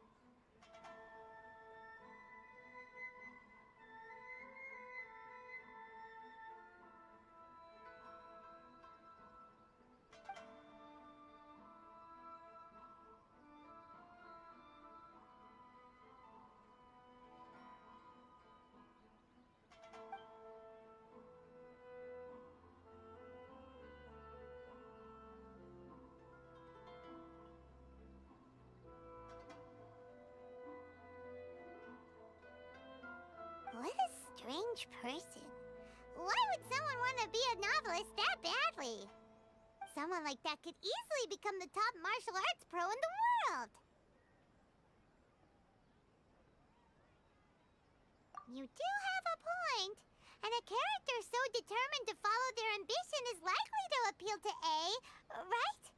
What a strange person. Why would someone want to be a novelist that badly? Someone like that could easily become the top martial arts pro in the world. You do have a point. And a character so determined to follow their ambition is likely to appeal to A, right?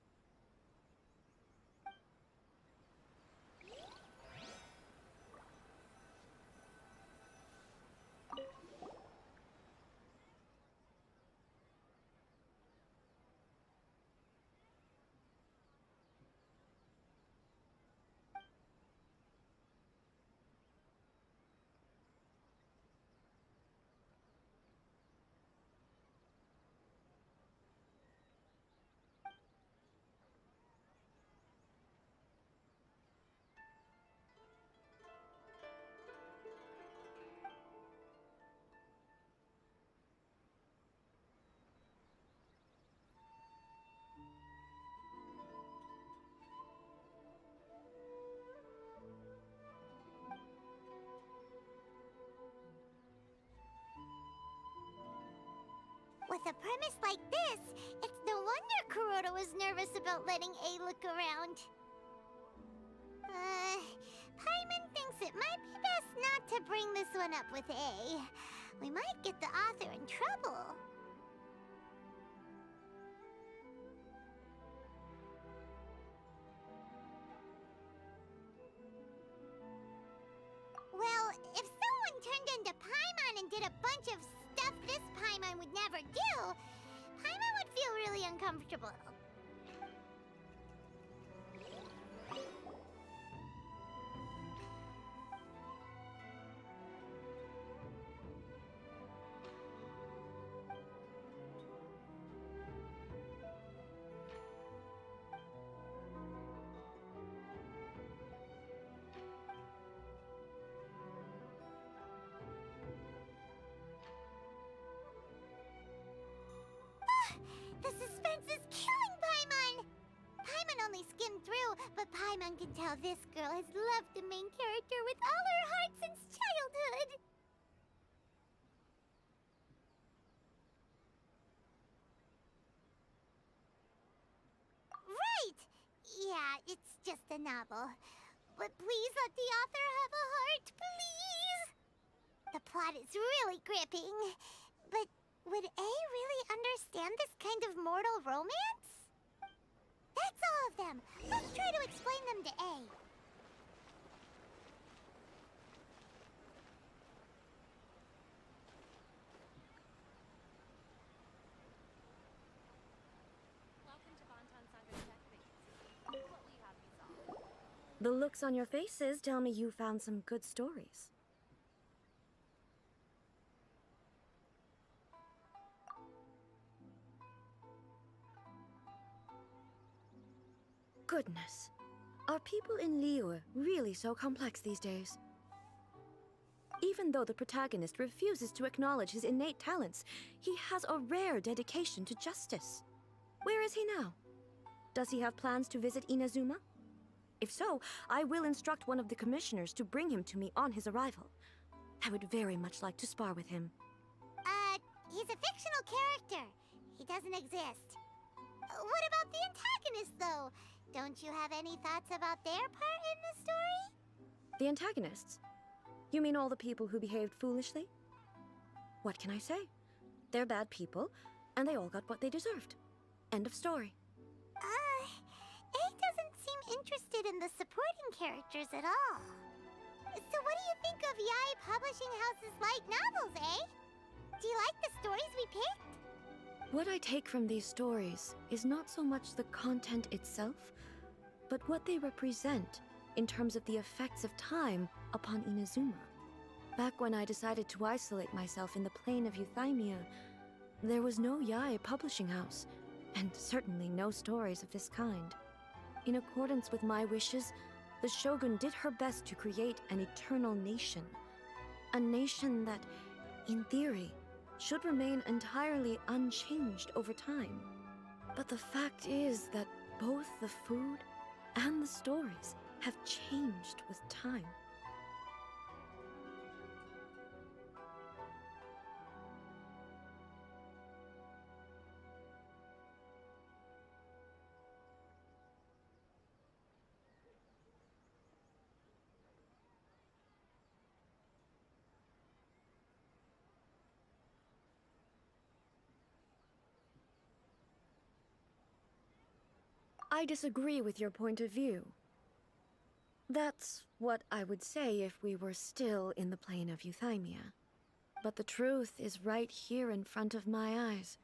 With a premise like this, it's no wonder Kuroda was nervous about letting A look around. Paimon thinks it might be best not to bring this one up with A. We might get the author in trouble. Well, if someone turned into Paimon and did a bunch of stuff this Paimon would never do, Paimon would feel really uncomfortable. The suspense is killing Paimon! Paimon only skimmed through, but Paimon can tell this girl has loved the main character with all her heart since childhood. Right! Yeah, it's just a novel. But please let the author have a heart, please! The plot is really gripping, but would A really understand this kind of mortal romance? That's all of them. Let's try to explain them to A. The looks on your faces tell me you found some good stories. Goodness. Are people in Liyue really so complex these days? Even though the protagonist refuses to acknowledge his innate talents, he has a rare dedication to justice. Where is he now? Does he have plans to visit Inazuma? If so, I will instruct one of the commissioners to bring him to me on his arrival. I would very much like to spar with him. He's a fictional character. He doesn't exist. What about the antagonist, though? Don't you have any thoughts about their part in the story? The antagonists? You mean all the people who behaved foolishly? What can I say? They're bad people, and they all got what they deserved. End of story. A doesn't seem interested in the supporting characters at all. So what do you think of Yae Publishing House's light novels, eh? Do you like the stories we picked? What I take from these stories is not so much the content itself, but what they represent in terms of the effects of time upon Inazuma. Back when I decided to isolate myself in the plain of Euthymia, there was no Yae Publishing House, and certainly no stories of this kind. In accordance with my wishes, the Shogun did her best to create an eternal nation. A nation that, in theory, should remain entirely unchanged over time. But the fact is that both the food and the stories have changed with time. I disagree with your point of view. That's what I would say if we were still in the plane of euthymia. But the truth is right here in front of my eyes,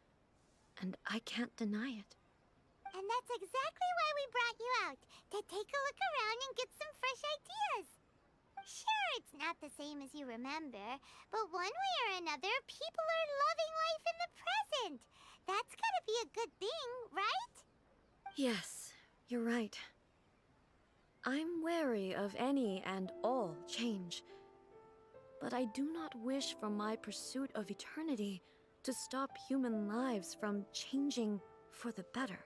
and I can't deny it. And that's exactly why we brought you out, to take a look around and get some fresh ideas. Sure, it's not the same as you remember, but one way or another, people are loving life in the present. That's gotta be a good thing, right? Yes, you're right. I'm wary of any and all change. But I do not wish for my pursuit of eternity to stop human lives from changing for the better.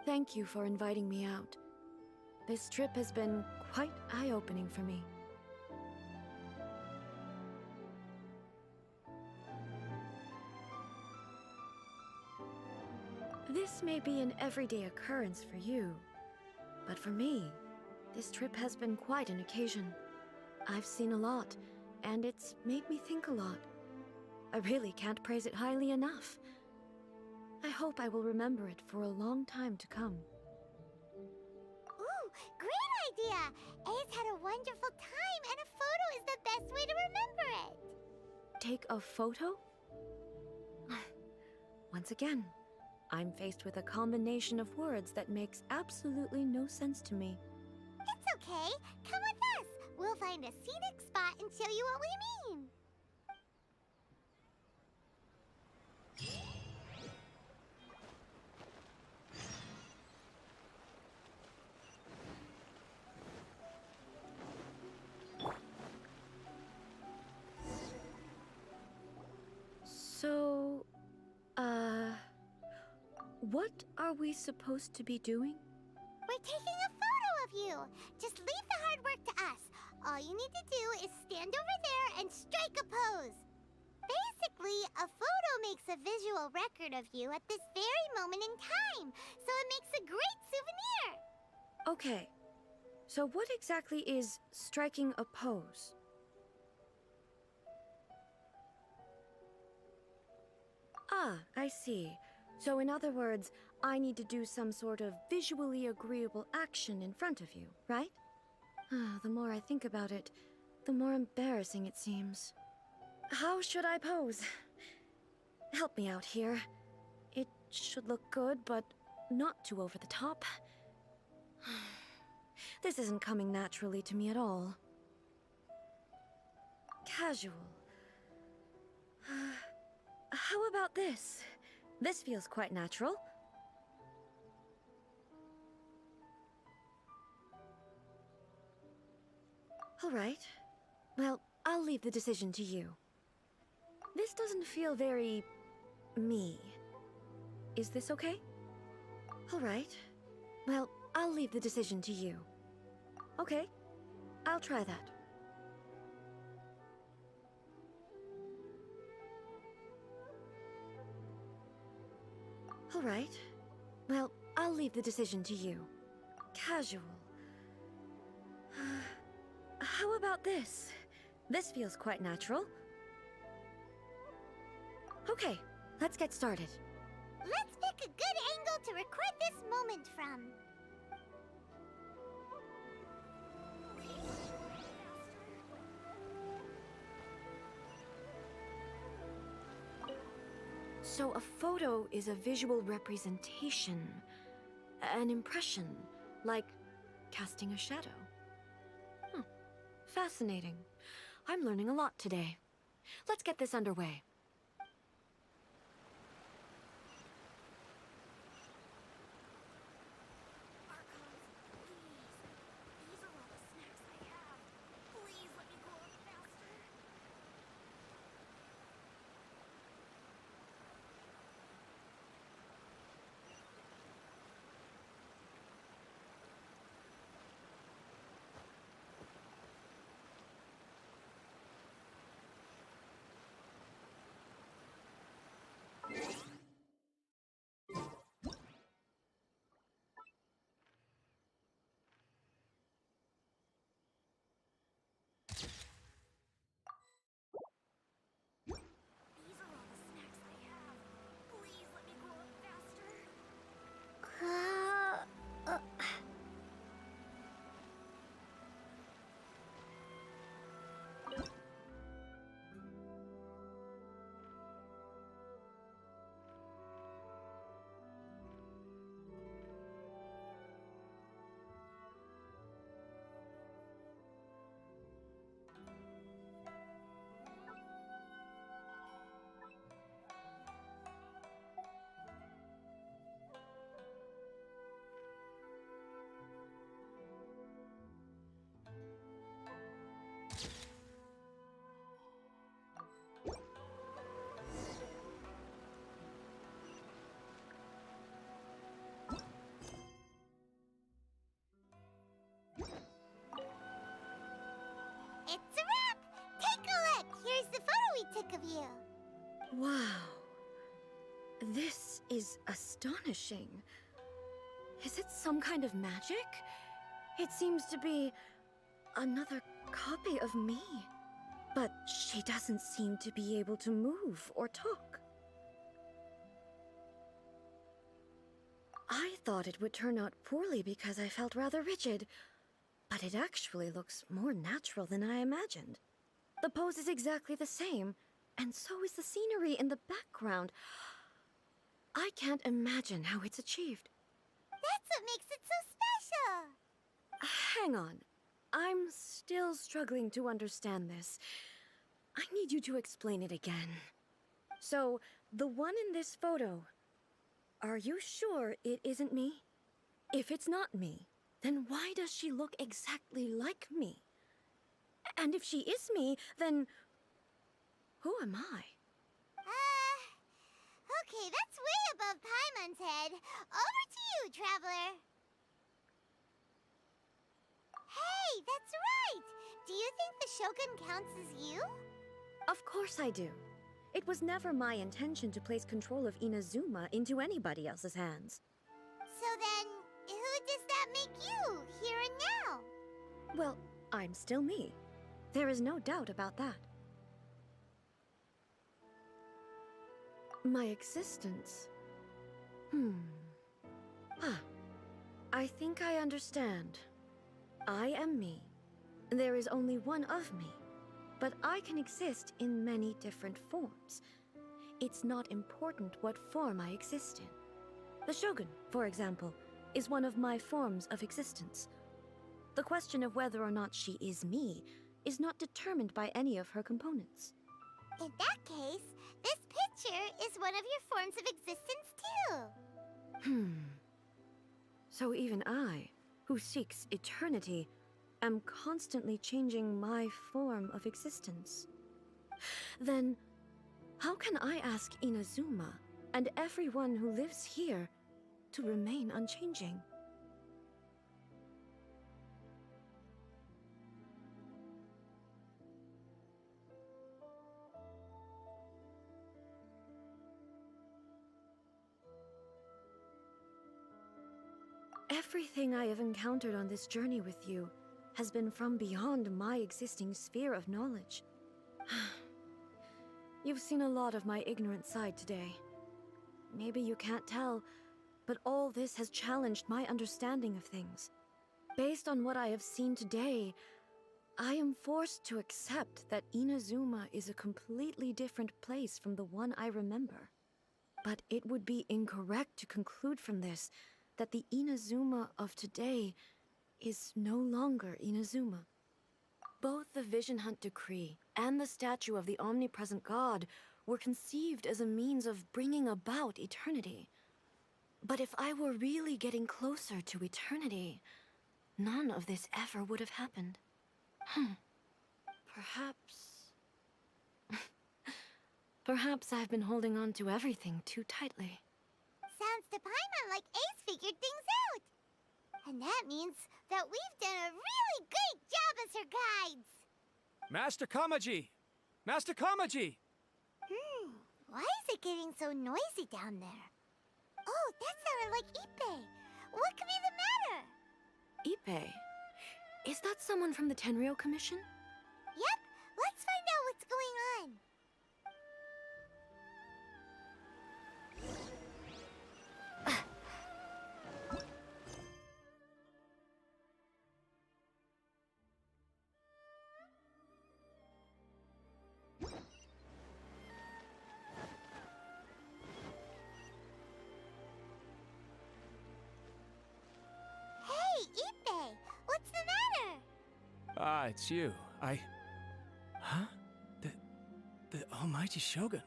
Thank you for inviting me out. This trip has been quite eye-opening for me. This may be an everyday occurrence for you, but for me, this trip has been quite an occasion. I've seen a lot, and it's made me think a lot. I really can't praise it highly enough. I hope I will remember it for a long time to come. Ooh, great idea! A's had a wonderful time, and a photo is the best way to remember it. Take a photo? Once again, I'm faced with a combination of words that makes absolutely no sense to me. It's okay. Come with us. We'll find a scenic spot and show you what we mean. So, what are we supposed to be doing? We're taking a photo of you. Just leave the hard work to us. All you need to do is stand over there and strike a pose. Basically, a photo makes a visual record of you at this very moment in time, so it makes a great souvenir. Okay, so what exactly is striking a pose? Ah, I see. So in other words, I need to do some sort of visually agreeable action in front of you, right? The more I think about it, the more embarrassing it seems. How should I pose? Help me out here. It should look good, but not too over the top. This isn't coming naturally to me at all. Casual. How about this? This feels quite natural. All right. Well, I'll leave the decision to you. This doesn't feel very... me. Is this okay? All right. Well, I'll leave the decision to you. Okay. I'll try that. All right. Well, I'll leave the decision to you. Casual. How about this? This feels quite natural. Okay, let's get started. Let's pick a good angle to record this moment from. So a photo is a visual representation, an impression, like casting a shadow. Fascinating. I'm learning a lot today. Let's get this underway. Wow. This is astonishing. Is it some kind of magic? It seems to be another copy of me. But she doesn't seem to be able to move or talk. I thought it would turn out poorly because I felt rather rigid, but it actually looks more natural than I imagined. The pose is exactly the same, and so is the scenery in the background. I can't imagine how it's achieved. That's what makes it so special! Hang on. I'm still struggling to understand this. I need you to explain it again. So, the one in this photo, are you sure it isn't me? If it's not me, then why does she look exactly like me? And if she is me, then who am I? Okay, that's way above Paimon's head. Over to you, Traveler. Hey, that's right! Do you think the Shogun counts as you? Of course I do. It was never my intention to place control of Inazuma into anybody else's hands. So then, who does that make you, here and now? Well, I'm still me. There is no doubt about that. My existence? I think I understand. I am me. There is only one of me. But I can exist in many different forms. It's not important what form I exist in. The Shogun, for example, is one of my forms of existence. The question of whether or not she is me is not determined by any of her components. In that case, this picture is one of your forms of existence too. So even I, who seeks eternity, am constantly changing my form of existence. Then, how can I ask Inazuma and everyone who lives here to remain unchanging? Everything I have encountered on this journey with you has been from beyond my existing sphere of knowledge. You've seen a lot of my ignorant side today. Maybe you can't tell, but all this has challenged my understanding of things. Based on what I have seen today, I am forced to accept that Inazuma is a completely different place from the one I remember. But it would be incorrect to conclude from this that the Inazuma of today is no longer Inazuma. Both the Vision Hunt Decree and the statue of the omnipresent god were conceived as a means of bringing about eternity. But if I were really getting closer to eternity, none of this ever would have happened. Perhaps I've been holding on to everything too tightly. Sounds to Paimon like Ace figured things out. And that means that we've done a really great job as her guides. Master Kamaji! Master Kamaji! Why is it getting so noisy down there? Oh, that sounded like Ippei. What could be the matter? Ippei? Is that someone from the Tenryou Commission? Yep, let's find out what's going on. Hey, Ippei, what's the matter? Ah, it's you. Huh? The Almighty Shogun.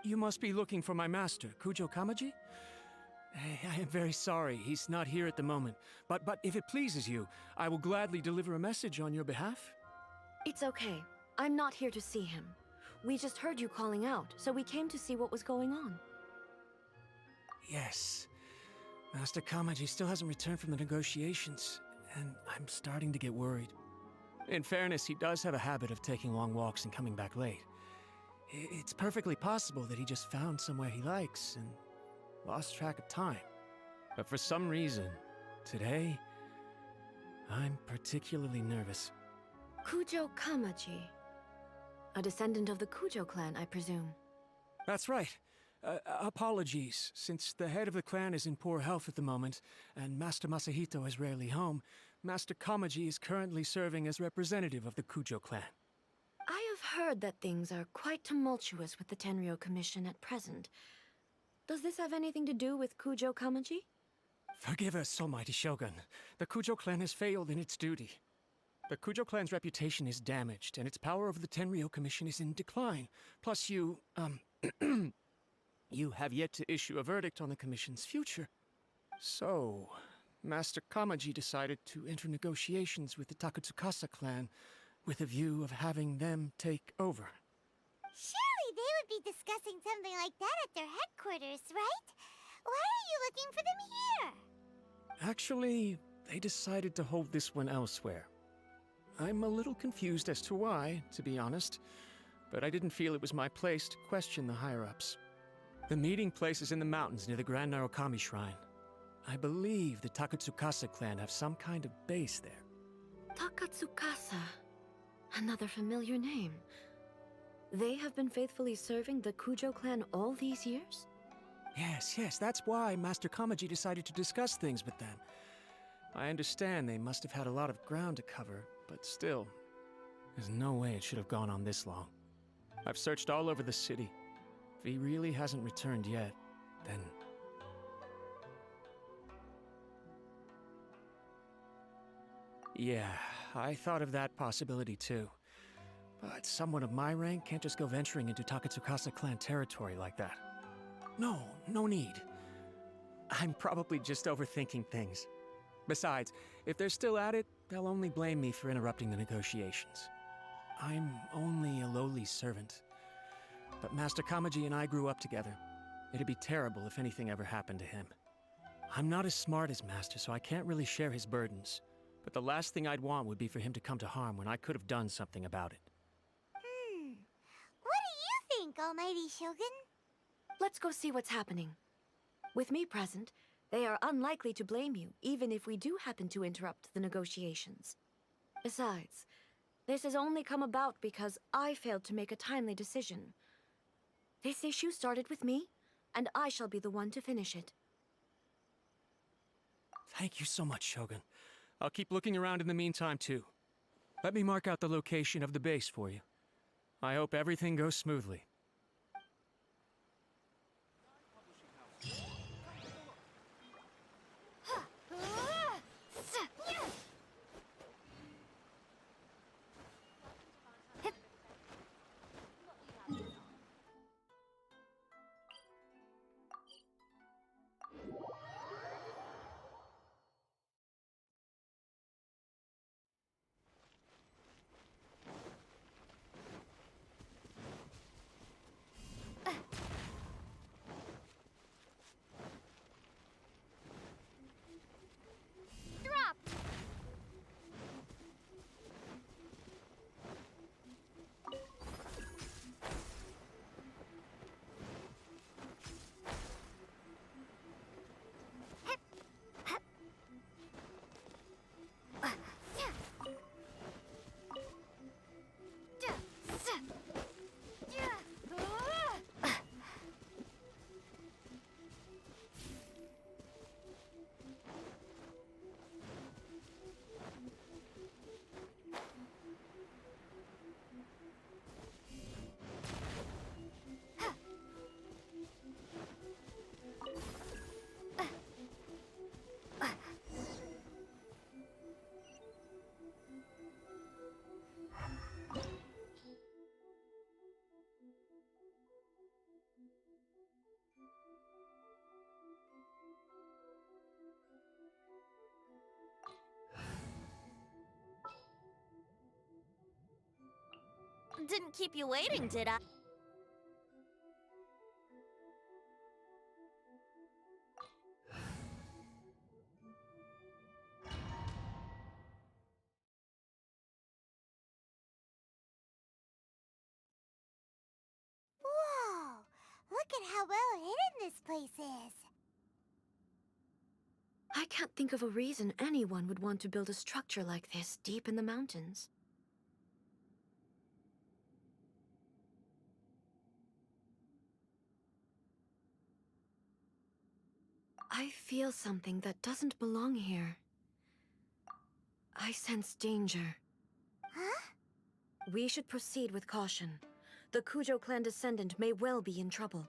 You must be looking for my master, Kujo Kamaji? I am very sorry, he's not here at the moment. But if it pleases you, I will gladly deliver a message on your behalf. It's okay. I'm not here to see him. We just heard you calling out, so we came to see what was going on. Yes. Master Kamaji still hasn't returned from the negotiations, and I'm starting to get worried. In fairness, he does have a habit of taking long walks and coming back late. It's perfectly possible that he just found somewhere he likes and lost track of time. But for some reason, today, I'm particularly nervous. Kujo Kamaji. A descendant of the Kujo clan, I presume. That's right. Apologies, since the head of the clan is in poor health at the moment, and Master Masahito is rarely home, Master Kamaji is currently serving as representative of the Kujo clan. I have heard that things are quite tumultuous with the Tenryo Commission at present. Does this have anything to do with Kujo Kamaji? Forgive us, Almighty Shogun. The Kujo clan has failed in its duty. The Kujo clan's reputation is damaged, and its power over the Tenryo Commission is in decline. Plus you, you have yet to issue a verdict on the Commission's future. So, Master Kamaji decided to enter negotiations with the Takatsukasa clan with a view of having them take over. Surely they would be discussing something like that at their headquarters, right? Why are you looking for them here? Actually, they decided to hold this one elsewhere. I'm a little confused as to why, to be honest, but I didn't feel it was my place to question the higher-ups. The meeting place is in the mountains near the Grand Narukami Shrine. I believe the Takatsukasa clan have some kind of base there. Takatsukasa. Another familiar name. They have been faithfully serving the Kujo clan all these years? Yes, that's why Master Kamaji decided to discuss things with them. I understand they must have had a lot of ground to cover, but still, there's no way it should have gone on this long. I've searched all over the city. If he really hasn't returned yet, then... Yeah, I thought of that possibility too. But someone of my rank can't just go venturing into Takatsukasa clan territory like that. No need. I'm probably just overthinking things. Besides, if they're still at it, they'll only blame me for interrupting the negotiations. I'm only a lowly servant. But Master Kamaji and I grew up together. It'd be terrible if anything ever happened to him. I'm not as smart as Master, so I can't really share his burdens. But the last thing I'd want would be for him to come to harm when I could have done something about it. What do you think, Almighty Shogun? Let's go see what's happening. With me present, they are unlikely to blame you, even if we do happen to interrupt the negotiations. Besides, this has only come about because I failed to make a timely decision. This issue started with me, and I shall be the one to finish it. Thank you so much, Shogun. I'll keep looking around in the meantime, too. Let me mark out the location of the base for you. I hope everything goes smoothly. Didn't keep you waiting, did I? Look at how well hidden this place is. I can't think of a reason anyone would want to build a structure like this deep in the mountains. I feel something that doesn't belong here. I sense danger. Huh? We should proceed with caution. The Kujo clan descendant may well be in trouble.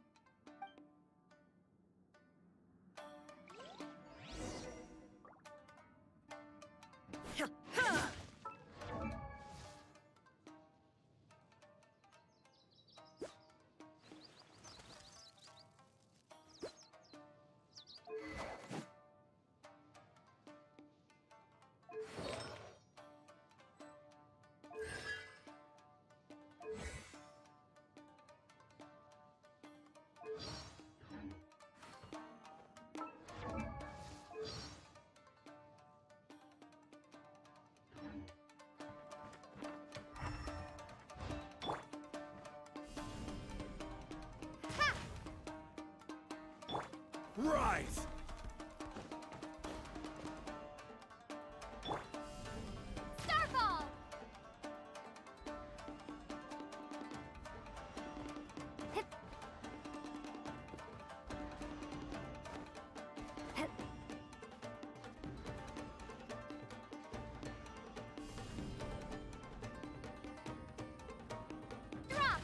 Rise! Starfall! Drop!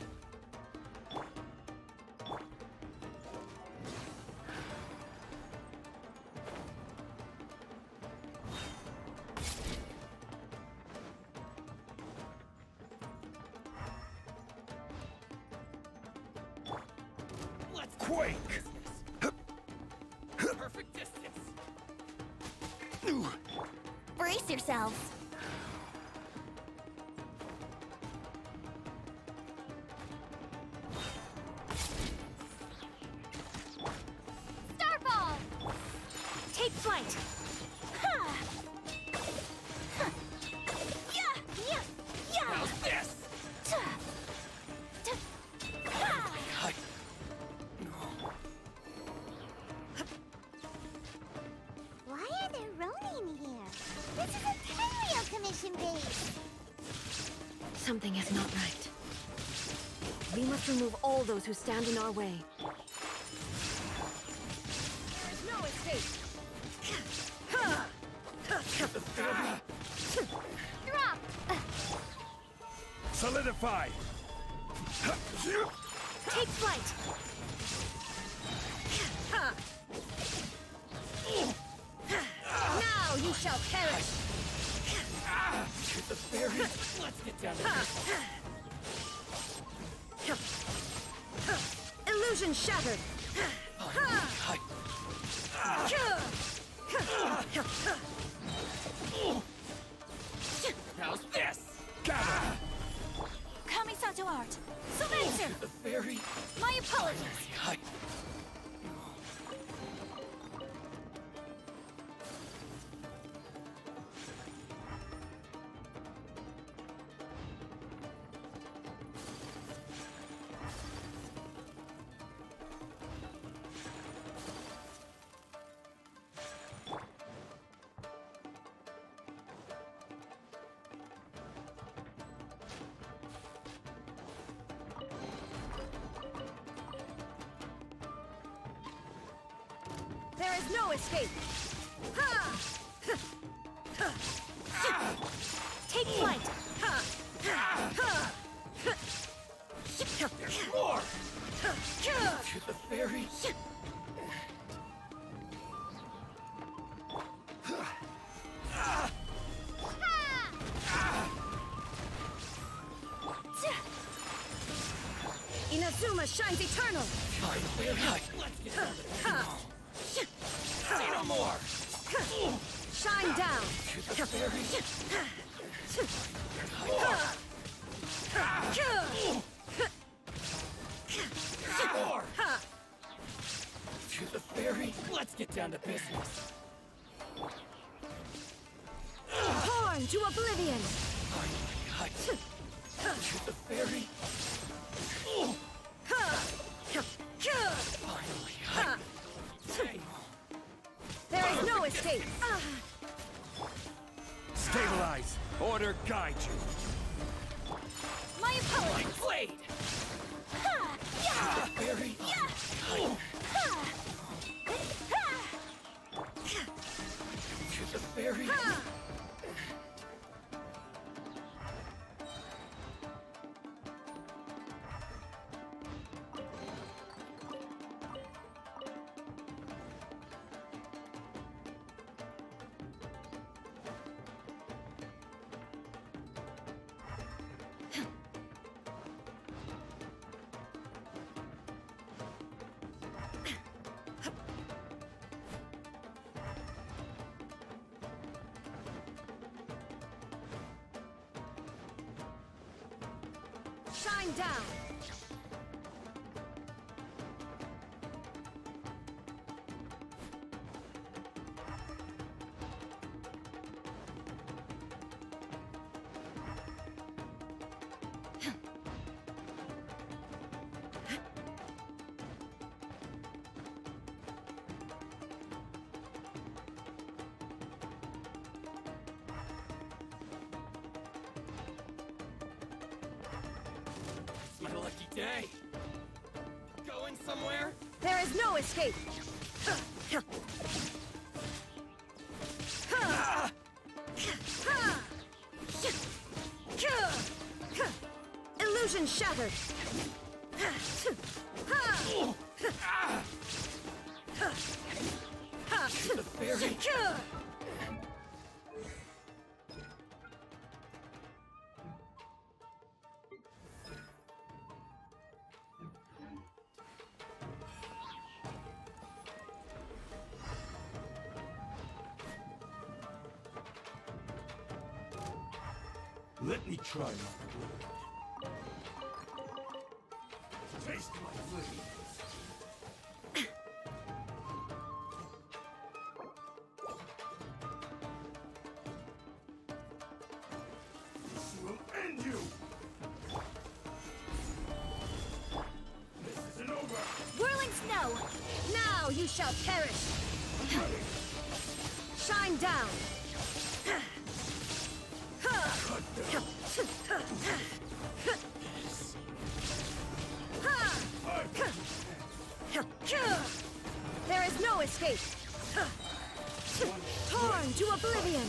Let's quake! Perfect distance. Brace yourselves. Starfall! Take flight! How's this? Why are there Ronin here? This is a Tenryou Commission base! Something is not right. We must remove all those who stand in our way. There is no escape! Drop! Solidify! Take flight! Now you shall perish! The fairy. Let's get down to Illusion shattered! How's this? Gather! Kamisato art. Sylvancer! The fairy. My apologies. Hi. There is no escape! Take flight! More! To the fairy. Inazuma shines eternal! Let's get down to say no more! Shine down! To the fairy. More! To the fairy. Let's get down to business. Torn to oblivion! To the fairy. escape! Stabilize. Order guide you. My opponent! My blade! Ha! Yeah! Very Yeah! Ha! Ha! to the very... Shine down! It's my lucky day. Going somewhere? There is no escape! Illusion shattered! The fairy. Let me try my blade. Taste my blade. This will end you. This isn't over. Whirling snow! Now you shall perish! Shine down! There is no escape! Torn to oblivion!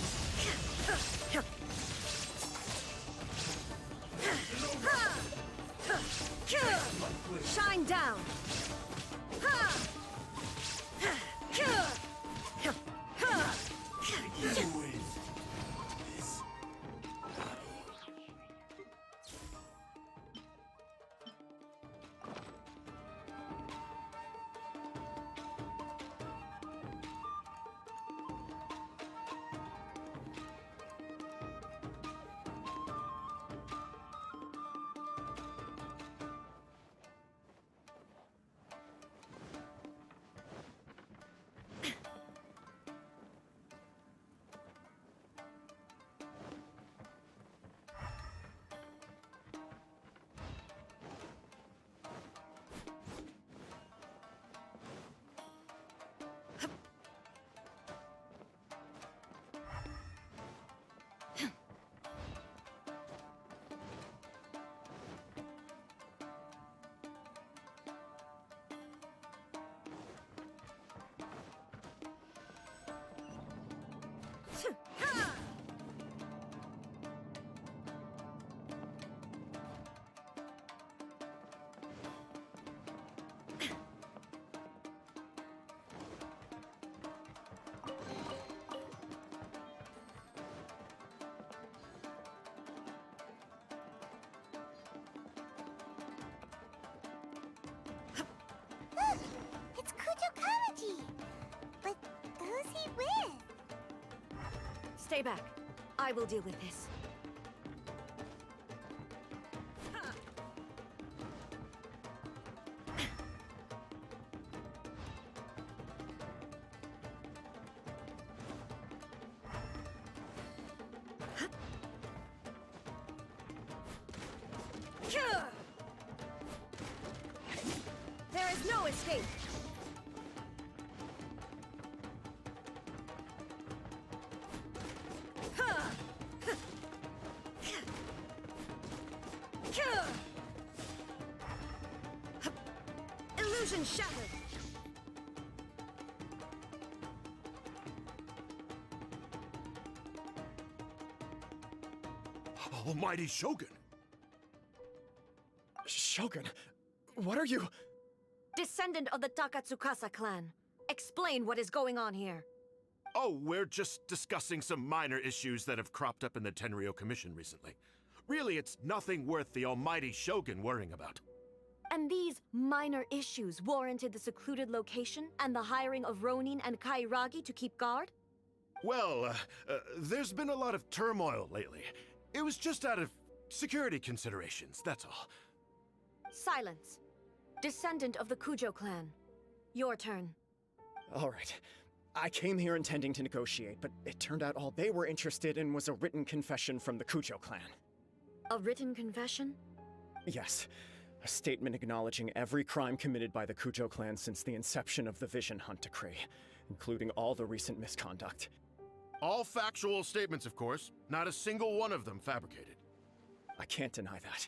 Shine down! Look! It's Kujo Kamaji! But who's he with? Stay back. I will deal with this. There is no escape. Illusion shattered! Almighty Shogun! Shogun, what are you? Descendant of the Takatsukasa clan. Explain what is going on here. Oh, we're just discussing some minor issues that have cropped up in the Tenryou Commission recently. Really, it's nothing worth the almighty Shogun worrying about. And these minor issues warranted the secluded location and the hiring of Ronin and Kairagi to keep guard? Well, there's been a lot of turmoil lately. It was just out of security considerations, that's all. Silence. Descendant of the Kujo clan. Your turn. All right. I came here intending to negotiate, but it turned out all they were interested in was a written confession from the Kujo clan. A written confession? Yes. A statement acknowledging every crime committed by the Kujo clan since the inception of the Vision Hunt Decree, including all the recent misconduct. All factual statements, of course. Not a single one of them fabricated. I can't deny that.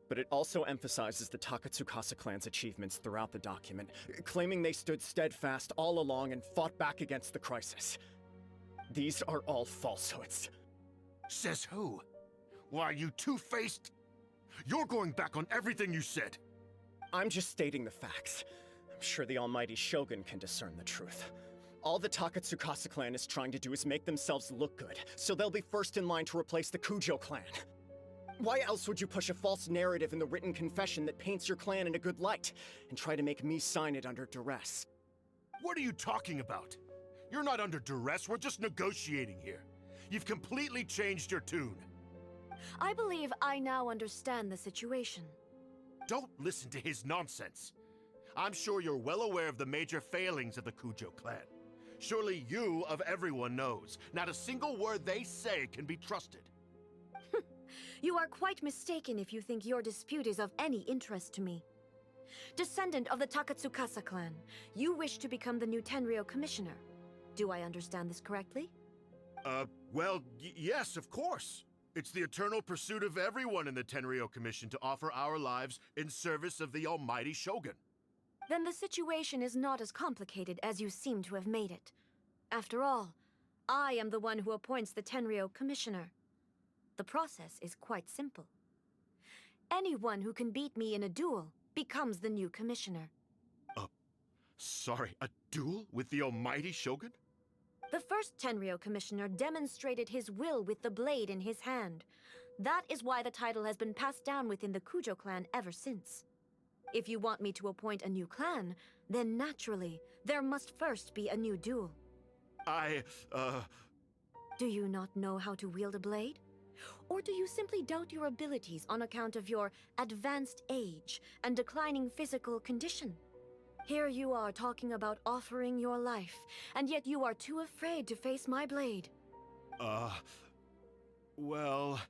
But it also emphasizes the Takatsukasa clan's achievements throughout the document, claiming they stood steadfast all along and fought back against the crisis. These are all falsehoods. Says who? Why, you two-faced... You're going back on everything you said. I'm just stating the facts. I'm sure the almighty Shogun can discern the truth. All the Takatsukasa clan is trying to do is make themselves look good, so they'll be first in line to replace the Kujo clan. Why else would you push a false narrative in the written confession that paints your clan in a good light, and try to make me sign it under duress? What are you talking about? You're not under duress, we're just negotiating here. You've completely changed your tune. I believe I now understand the situation. Don't listen to his nonsense. I'm sure you're well aware of the major failings of the Kujo clan. Surely you, of everyone, knows. Not a single word they say can be trusted. You are quite mistaken if you think your dispute is of any interest to me. Descendant of the Takatsukasa clan, you wish to become the new Tenryou commissioner. Do I understand this correctly? Well, yes, of course. It's the eternal pursuit of everyone in the Tenryou Commission to offer our lives in service of the almighty Shogun. Then the situation is not as complicated as you seem to have made it. After all, I am the one who appoints the Tenryou commissioner. The process is quite simple. Anyone who can beat me in a duel becomes the new commissioner. Sorry, a duel with the almighty Shogun? The first Tenryou commissioner demonstrated his will with the blade in his hand. That is why the title has been passed down within the Kujo clan ever since. If you want me to appoint a new clan, then naturally, there must first be a new duel. Do you not know how to wield a blade? Or do you simply doubt your abilities on account of your advanced age and declining physical condition? Here you are talking about offering your life, and yet you are too afraid to face my blade. Well...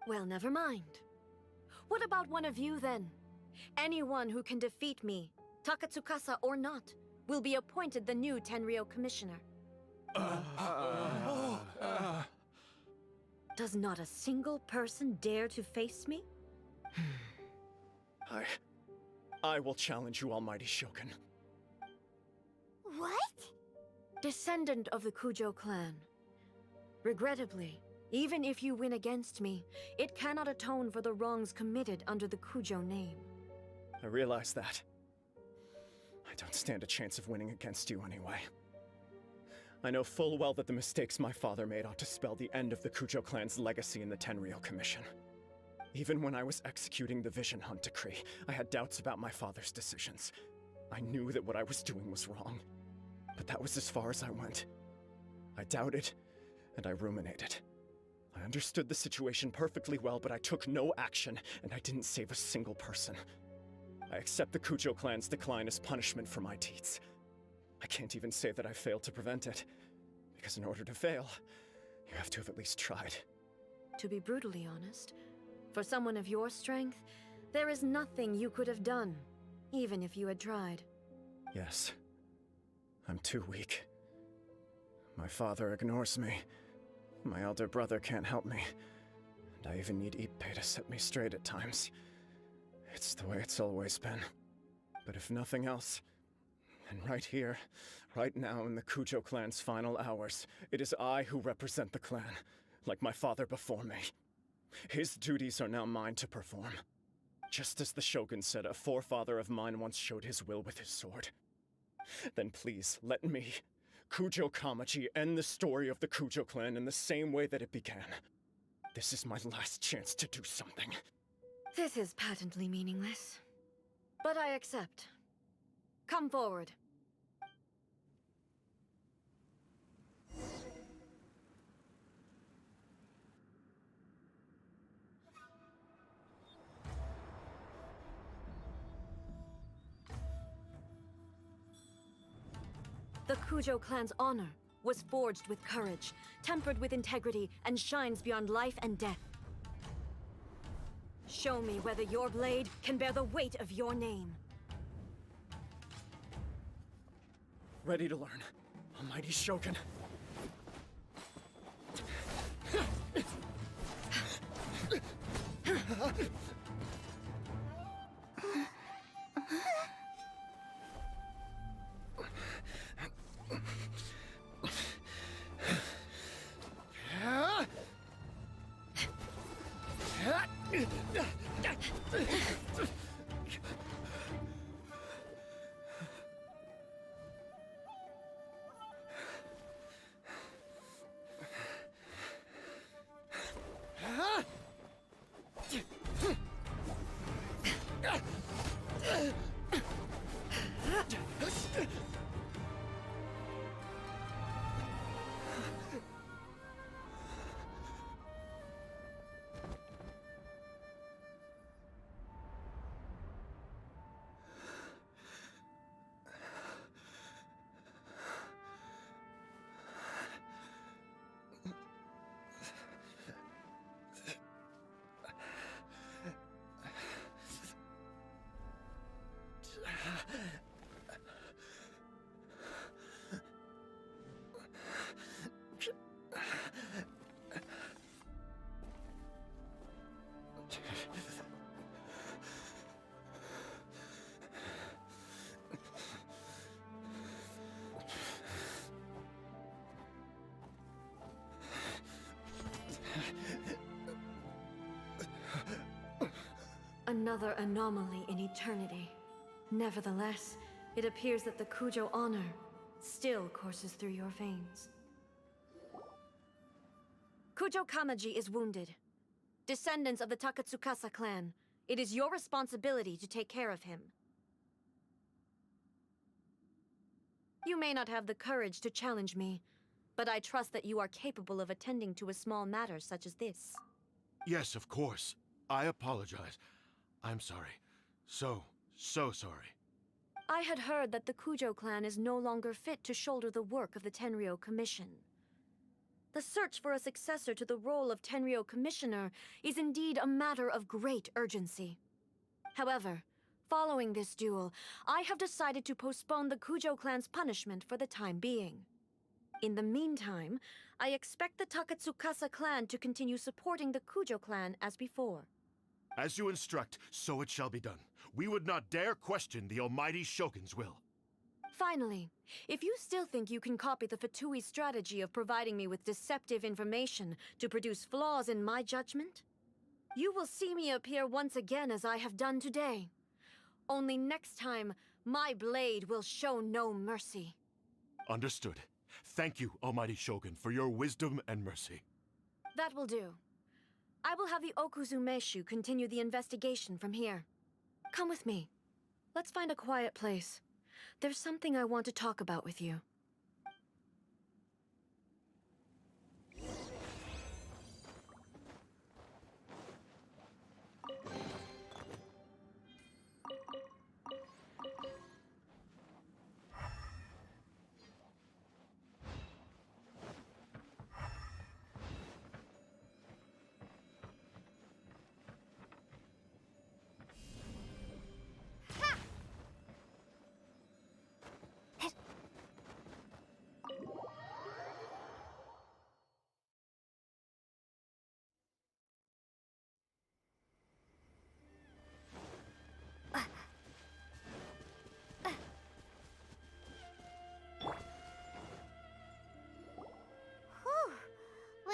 Well, never mind. What about one of you, then? Anyone who can defeat me, Takatsukasa or not, will be appointed the new Tenryou commissioner. Does not a single person dare to face me? I will challenge you, almighty Shogun. What? Descendant of the Kujo clan. Regrettably, even if you win against me, it cannot atone for the wrongs committed under the Kujo name. I realize that. I don't stand a chance of winning against you anyway. I know full well that the mistakes my father made ought to spell the end of the Kujo clan's legacy in the Tenryou Commission. Even when I was executing the Vision Hunt Decree, I had doubts about my father's decisions. I knew that what I was doing was wrong, but that was as far as I went. I doubted, and I ruminated. I understood the situation perfectly well, but I took no action, and I didn't save a single person. I accept the Kujo clan's decline as punishment for my deeds. I can't even say that I failed to prevent it, because in order to fail, you have to have at least tried. To be brutally honest, for someone of your strength, there is nothing you could have done, even if you had tried. Yes. I'm too weak. My father ignores me. My elder brother can't help me. And I even need Ippei to set me straight at times. It's the way it's always been. But if nothing else, then right here, right now in the Kujo clan's final hours, it is I who represent the clan, like my father before me. His duties are now mine to perform. Just as the Shogun said a forefather of mine once showed his will with his sword. Then please, let me, Kujo Kamaji, end the story of the Kujo clan in the same way that it began. This is my last chance to do something. This is patently meaningless. But I accept. Come forward. The Kujo clan's honor was forged with courage, tempered with integrity, and shines beyond life and death. Show me whether your blade can bear the weight of your name. Ready to learn, Almighty Shogun. Another anomaly in eternity. Nevertheless, it appears that the Kujo honor still courses through your veins. Kujo Kamaji is wounded. Descendants of the Takatsukasa clan, it is your responsibility to take care of him. You may not have the courage to challenge me, but I trust that you are capable of attending to a small matter such as this. Yes, of course. I apologize. I'm sorry. So sorry. I had heard that the Kujo clan is no longer fit to shoulder the work of the Tenryou Commission. The search for a successor to the role of Tenryou Commissioner is indeed a matter of great urgency. However, following this duel, I have decided to postpone the Kujo clan's punishment for the time being. In the meantime, I expect the Takatsukasa clan to continue supporting the Kujo clan as before. As you instruct, so it shall be done. We would not dare question the Almighty Shogun's will. Finally, if you still think you can copy the Fatui strategy of providing me with deceptive information to produce flaws in my judgment, you will see me appear once again as I have done today. Only next time, my blade will show no mercy. Understood. Thank you, Almighty Shogun, for your wisdom and mercy. That will do. I will have the Okuzumeshu continue the investigation from here. Come with me. Let's find a quiet place. There's something I want to talk about with you.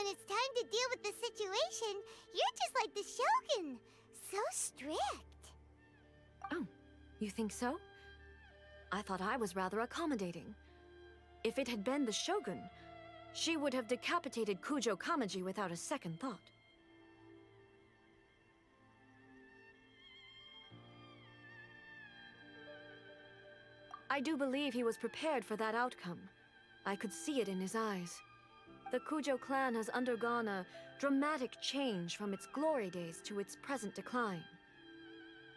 when it's time to deal with the situation, you're just like the Shogun. So strict. Oh, you think so? I thought I was rather accommodating. If it had been the Shogun, she would have decapitated Kujo Kamaji without a second thought. I do believe he was prepared for that outcome. I could see it in his eyes. The Kujo clan has undergone a dramatic change from its glory days to its present decline.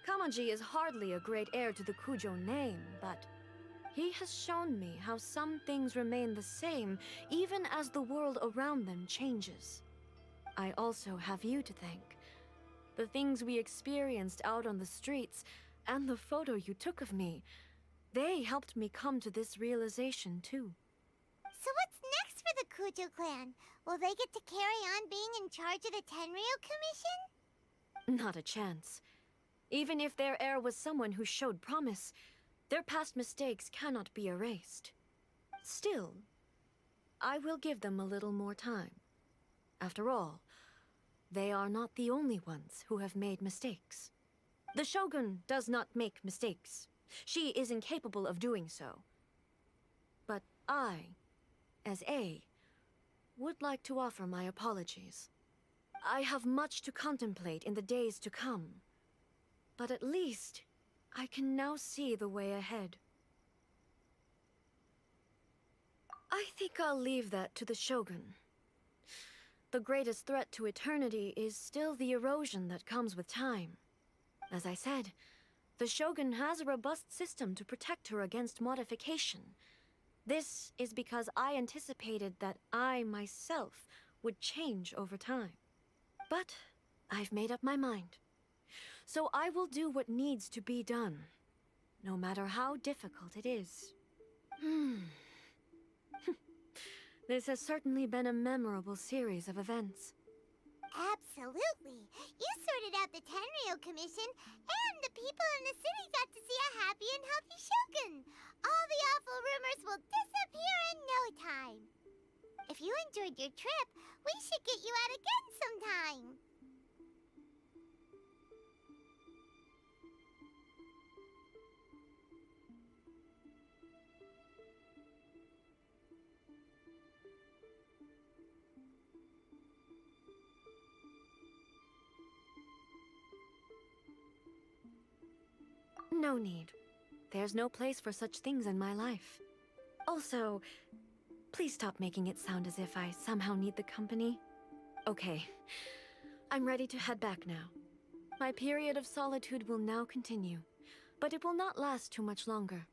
Kamaji is hardly a great heir to the Kujo name, but he has shown me how some things remain the same even as the world around them changes. I also have you to thank. The things we experienced out on the streets and the photo you took of me, they helped me come to this realization too. So what's next for the Kujo clan? Will they get to carry on being in charge of the Tenryu Commission? Not a chance. Even if their heir was someone who showed promise, their past mistakes cannot be erased. Still, I will give them a little more time. After all, they are not the only ones who have made mistakes. The Shogun does not make mistakes. She is incapable of doing so. But I, as A, would like to offer my apologies. I have much to contemplate in the days to come, but at least I can now see the way ahead. I think I'll leave that to the Shogun. The greatest threat to eternity is still the erosion that comes with time. As I said, the Shogun has a robust system to protect her against modification. This is because I anticipated that I myself would change over time. But I've made up my mind. So I will do what needs to be done, no matter how difficult it is. This has certainly been a memorable series of events. Absolutely. You sorted out the Tenryu Commission, and the people in the city got to see a happy and healthy Shogun. All the awful rumors will disappear in no time. If you enjoyed your trip, we should get you out again sometime. No need. There's no place for such things in my life. Also, please stop making it sound as if I somehow need the company. Okay, I'm ready to head back now. My period of solitude will now continue, but it will not last too much longer.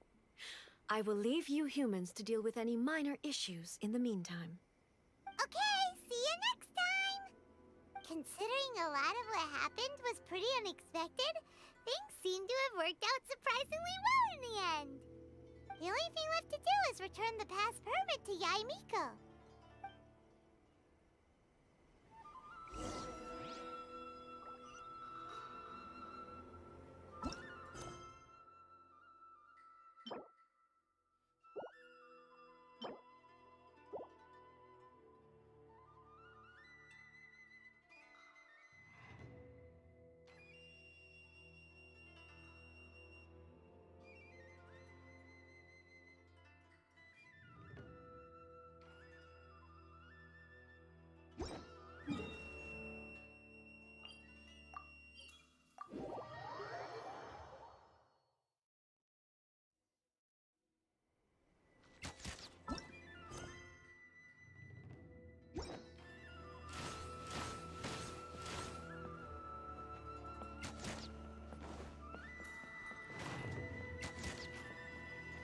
I will leave you humans to deal with any minor issues in the meantime. Okay, see you next time! Considering a lot of what happened was pretty unexpected, things seem to have worked out surprisingly well in the end. The only thing left to do is return the pass permit to Yae Miko.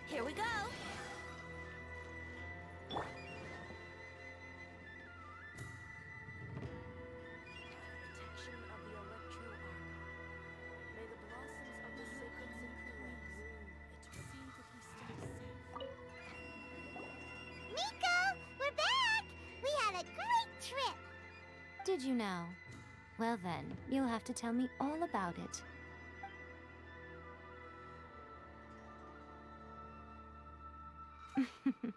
Here we go! Protection of the Electro Archon. May the blossoms of the sacred Sakura bloom eternally. Miko, we're back! We had a great trip! Did you now? Well then, you'll have to tell me all about it.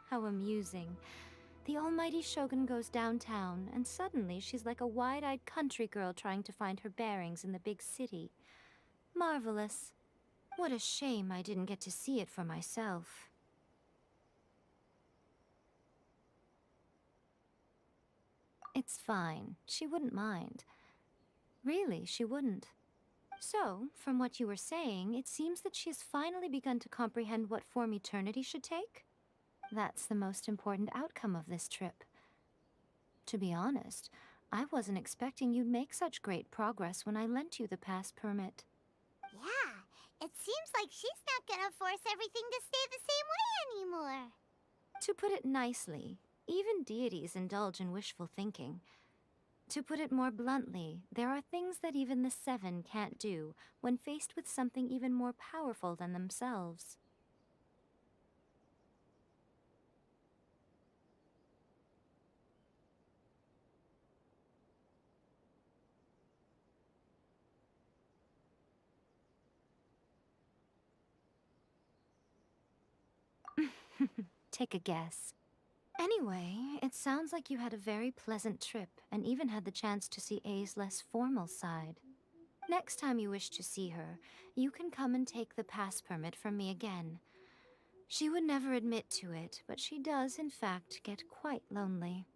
How amusing. The almighty Shogun goes downtown, and suddenly she's like a wide-eyed country girl trying to find her bearings in the big city. Marvelous. What a shame I didn't get to see it for myself. It's fine. She wouldn't mind. Really, she wouldn't. So, from what you were saying, it seems that she has finally begun to comprehend what form eternity should take? That's the most important outcome of this trip. To be honest, I wasn't expecting you'd make such great progress when I lent you the pass permit. Yeah, it seems like she's not gonna force everything to stay the same way anymore. To put it nicely, even deities indulge in wishful thinking. To put it more bluntly, there are things that even the Seven can't do when faced with something even more powerful than themselves. Take a guess. Anyway, it sounds like you had a very pleasant trip and even had the chance to see A's less formal side. Next time you wish to see her, you can come and take the pass permit from me again. She would never admit to it, but she does, in fact, get quite lonely.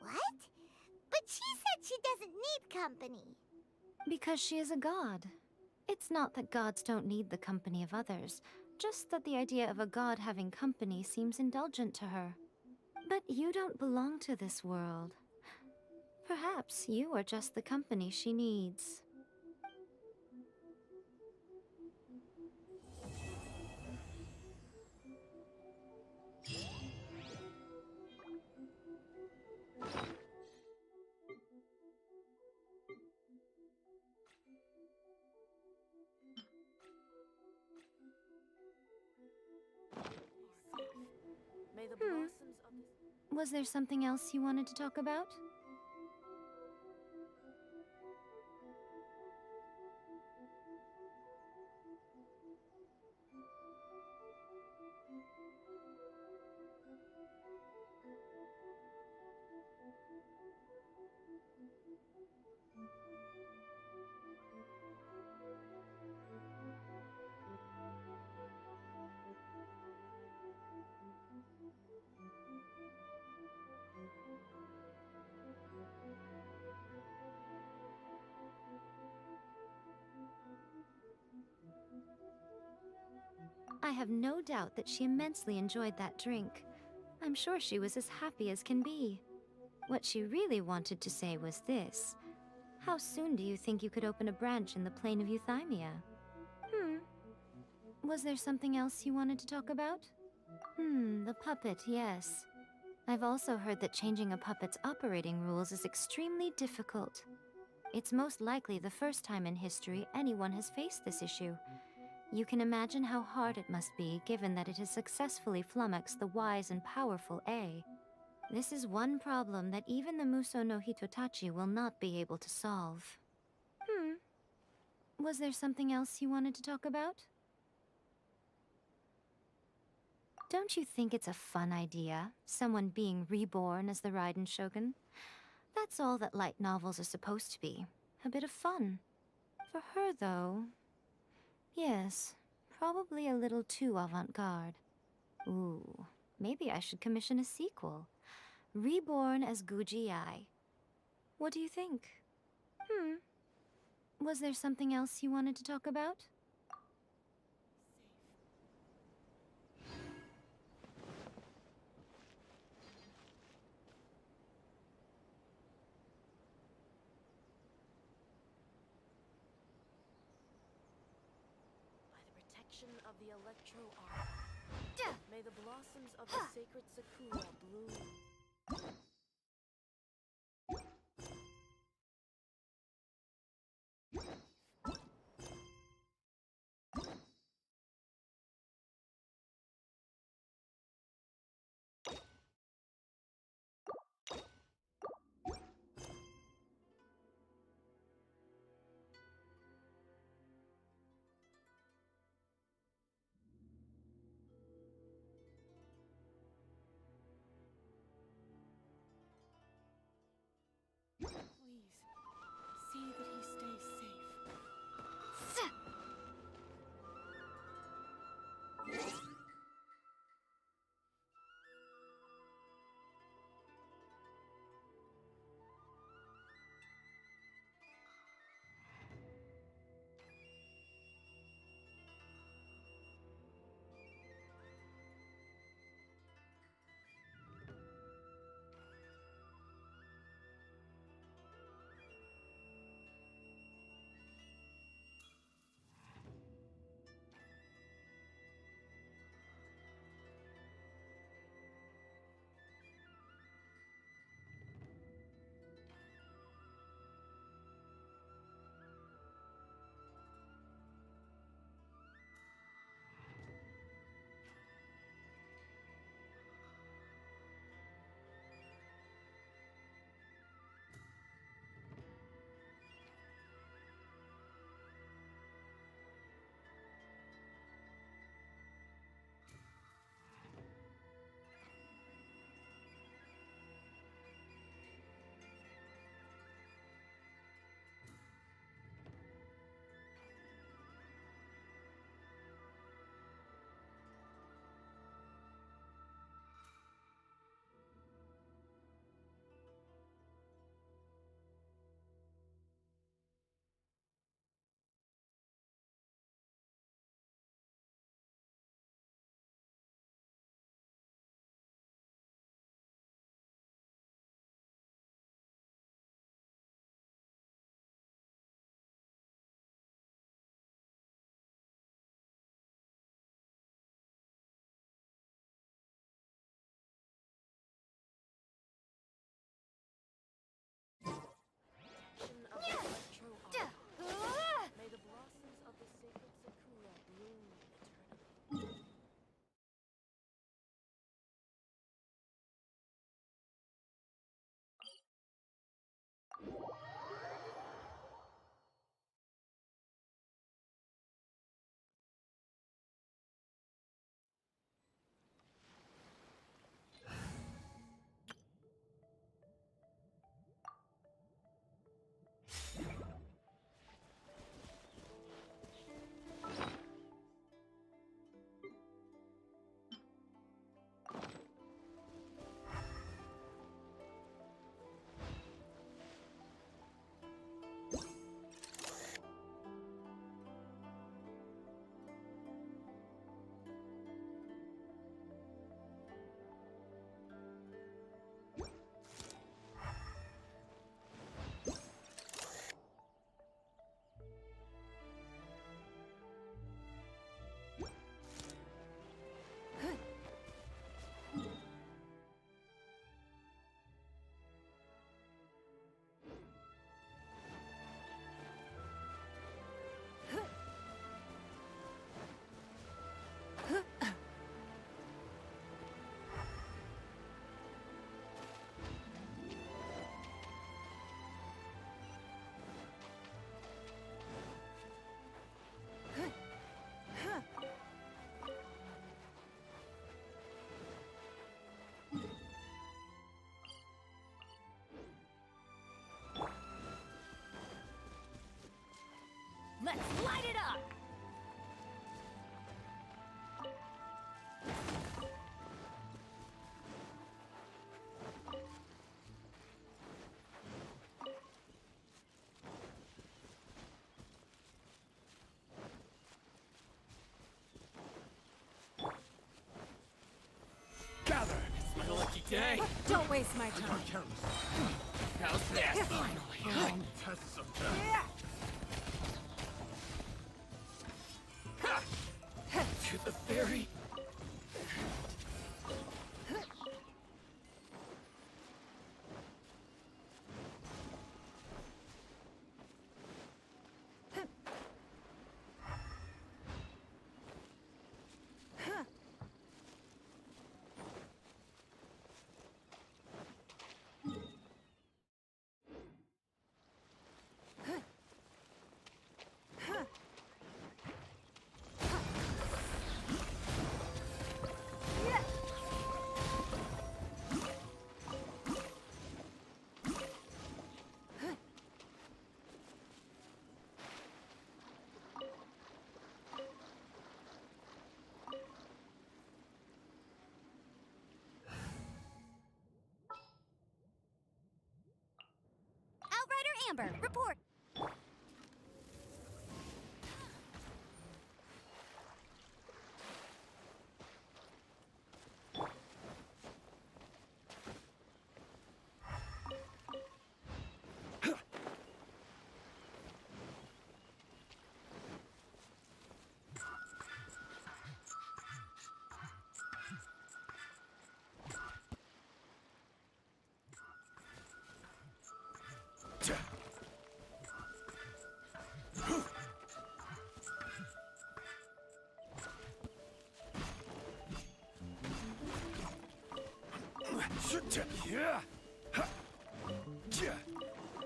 What? But she said she doesn't need company. Because she is a god. It's not that gods don't need the company of others, just that the idea of a god having company seems indulgent to her. But you don't belong to this world. Perhaps you are just the company she needs. May the blossoms of this... Was there something else you wanted to talk about? I have no doubt that she immensely enjoyed that drink. I'm sure she was as happy as can be. What she really wanted to say was this. How soon do you think you could open a branch in the plain of Euthymia? Was there something else you wanted to talk about? The puppet, yes. I've also heard that changing a puppet's operating rules is extremely difficult. It's most likely the first time in history anyone has faced this issue. You can imagine how hard it must be, given that it has successfully flummoxed the wise and powerful A. This is one problem that even the Muso no Hitotachi will not be able to solve. Was there something else you wanted to talk about? Don't you think it's a fun idea, someone being reborn as the Raiden Shogun? That's all that light novels are supposed to be. A bit of fun. For her, though... Yes, probably a little too avant-garde. Ooh, maybe I should commission a sequel. Reborn as Guji Ai. What do you think? Was there something else you wanted to talk about? Of the Electro Arc. May the blossoms of the sacred Sakura bloom. Let's light it up! Gather! It's my lucky day! Don't waste my time. How's this? Finally. Tests of death. To the ferry! Outrider Amber, report. Yeah.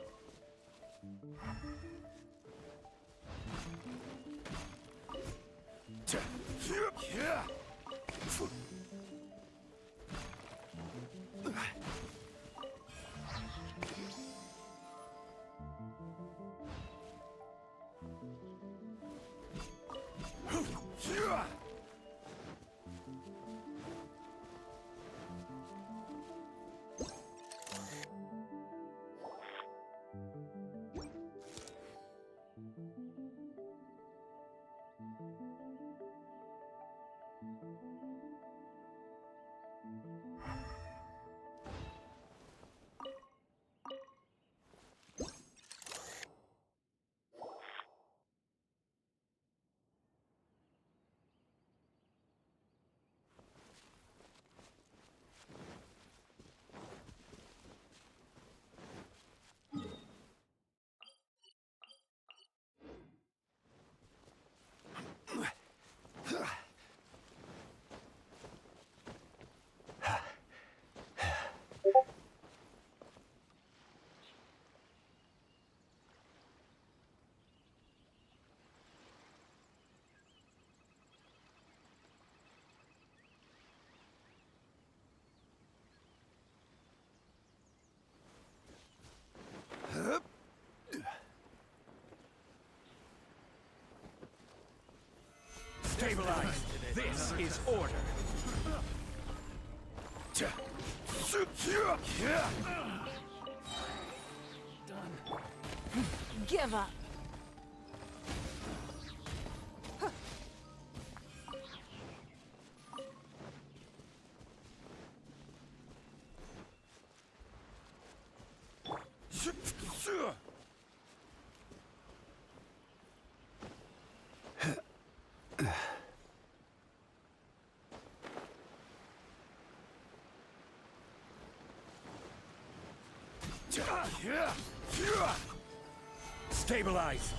Stabilize! This is order! Give up. Stabilize!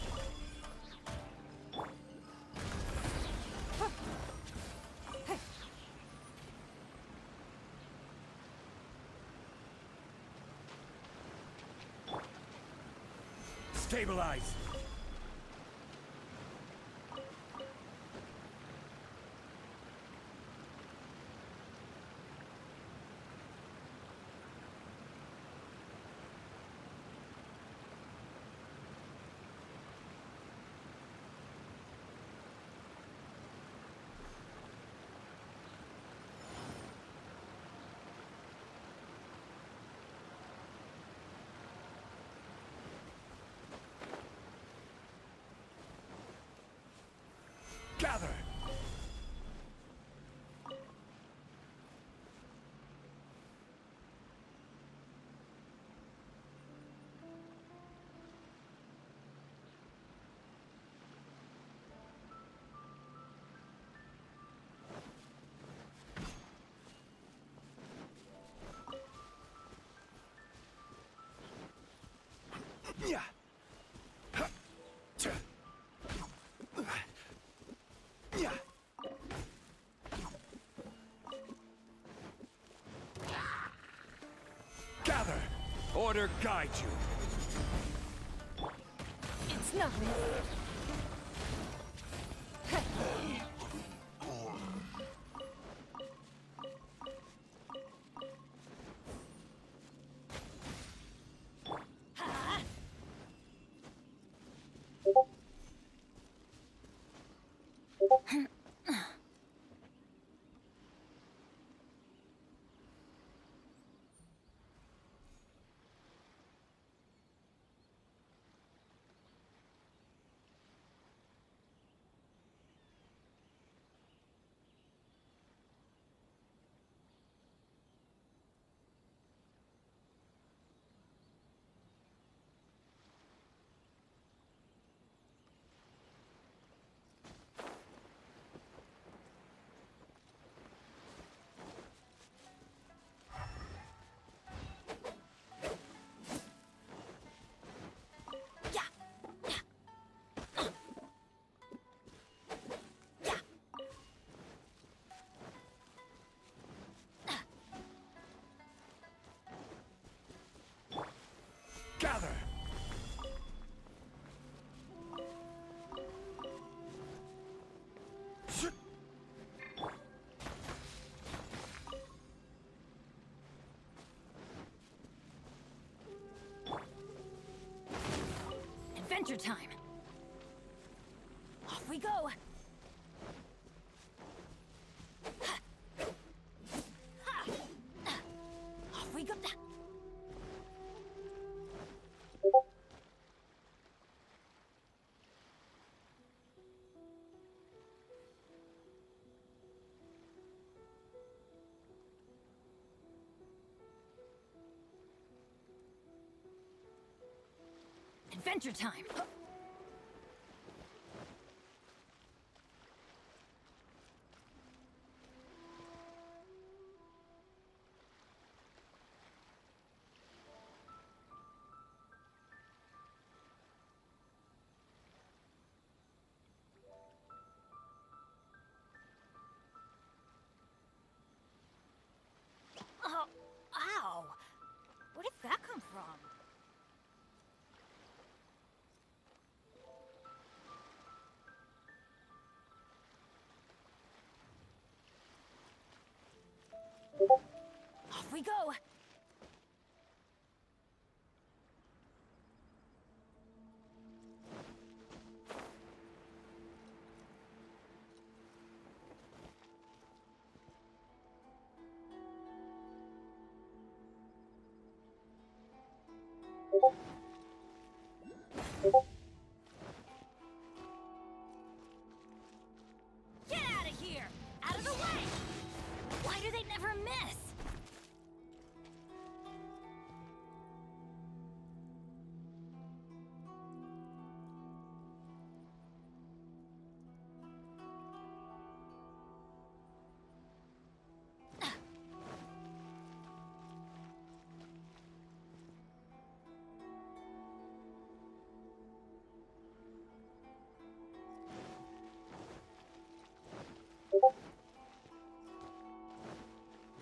Stabilize! Gather! Yeah. Yeah. Gather! Order guide you. It's nothing. Gather! Adventure time. Off we go. Off we go. Adventure time. Oh, ow! Where did that come from? Off we go! Get out of here! Out of the way! Why do they never miss?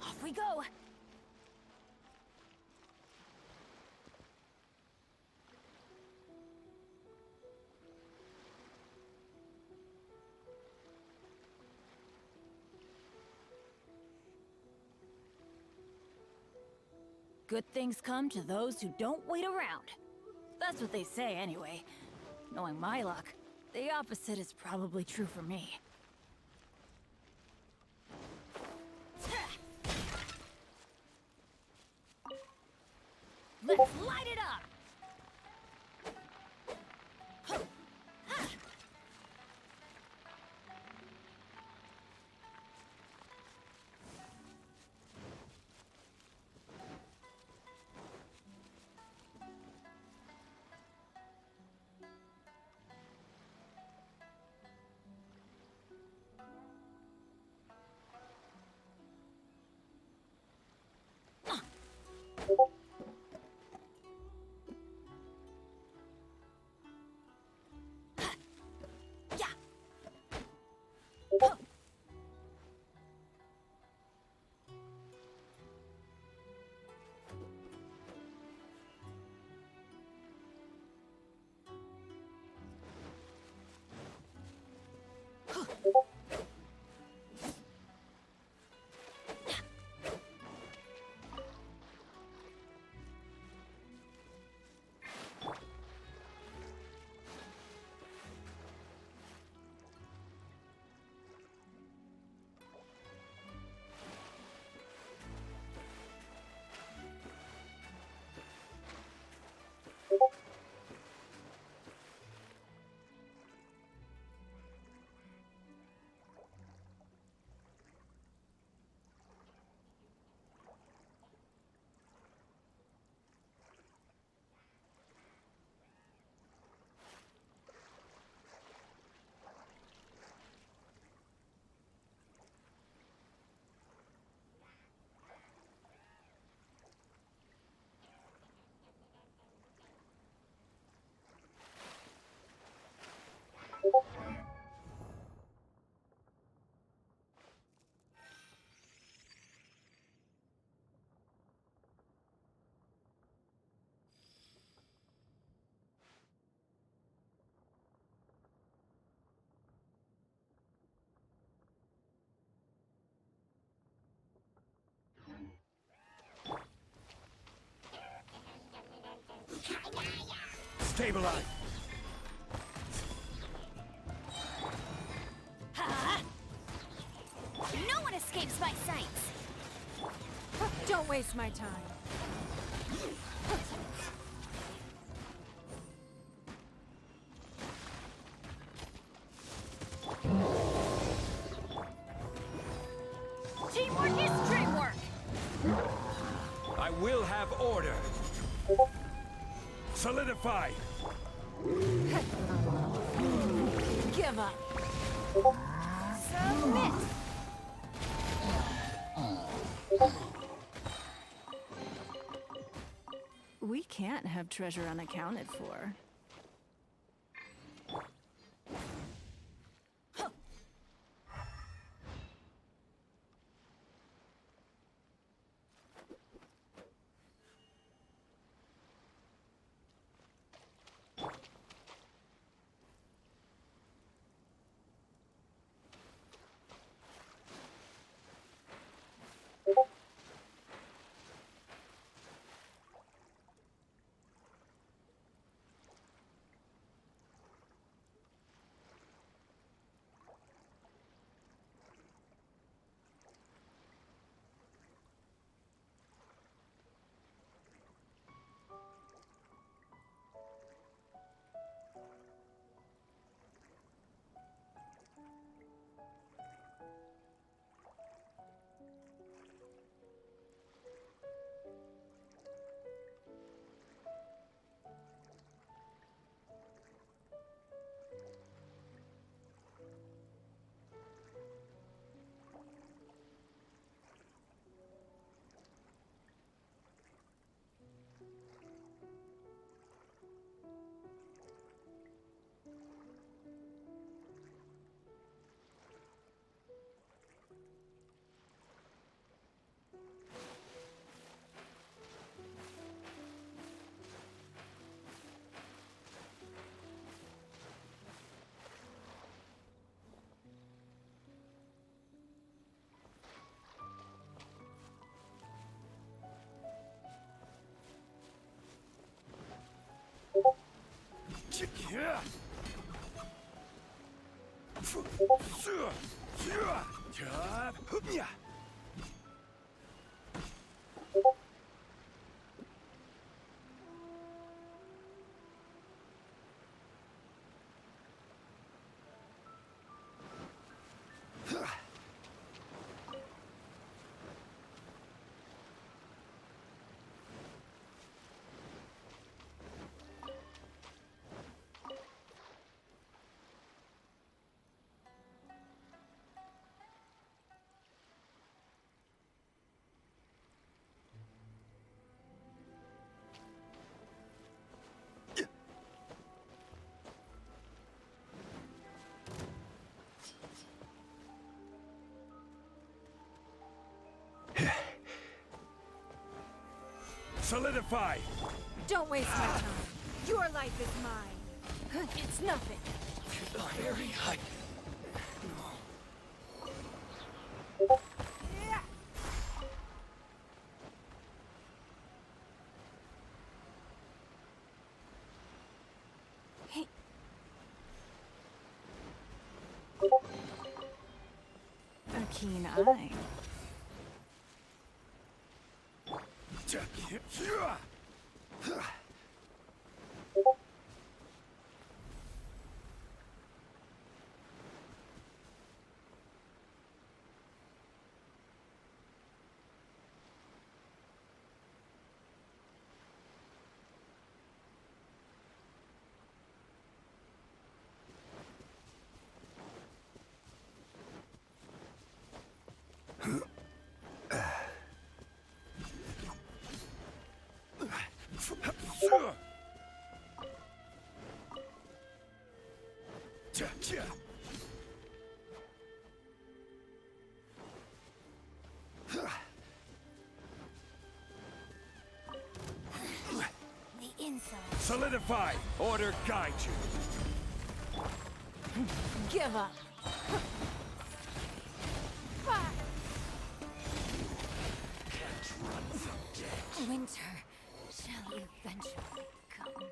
Off we go! Good things come to those who don't wait around. That's what they say anyway. Knowing my luck, the opposite is probably true for me. Let's light it up! Stabilize! Ha! No one escapes my sights! Don't waste my time. Teamwork is dreamwork! I will have order! Solidify! Give up. Submit! We can't have treasure unaccounted for. Solidify! Don't waste my time. Your life is mine. It's nothing. Very high. Hey. A keen eye. The inside. Solidify! Order guide you! Give up. Winter shall eventually come.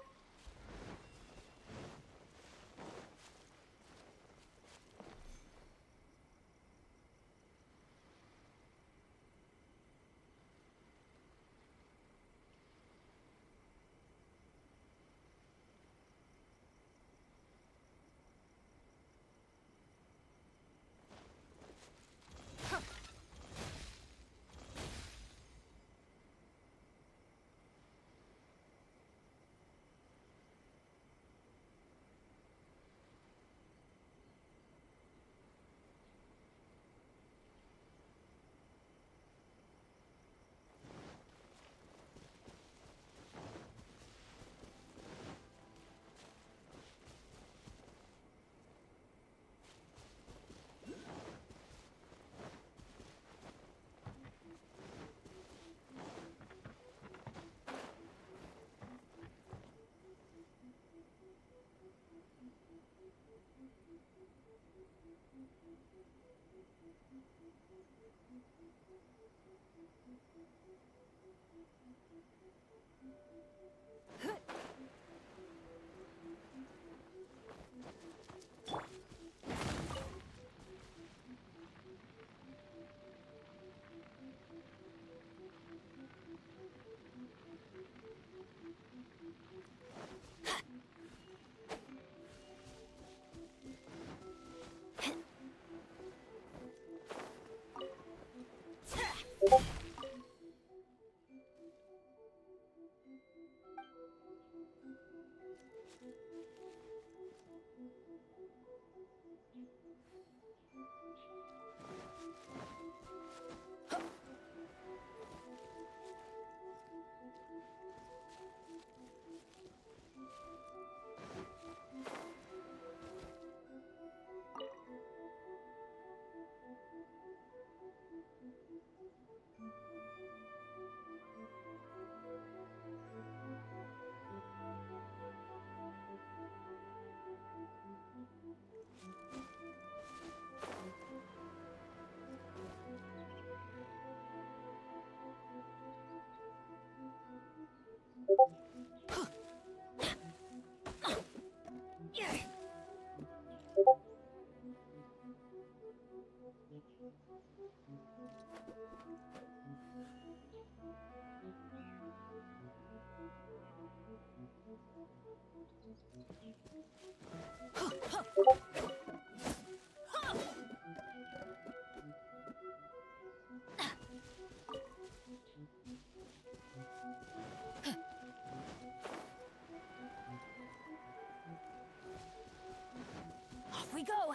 Off we go!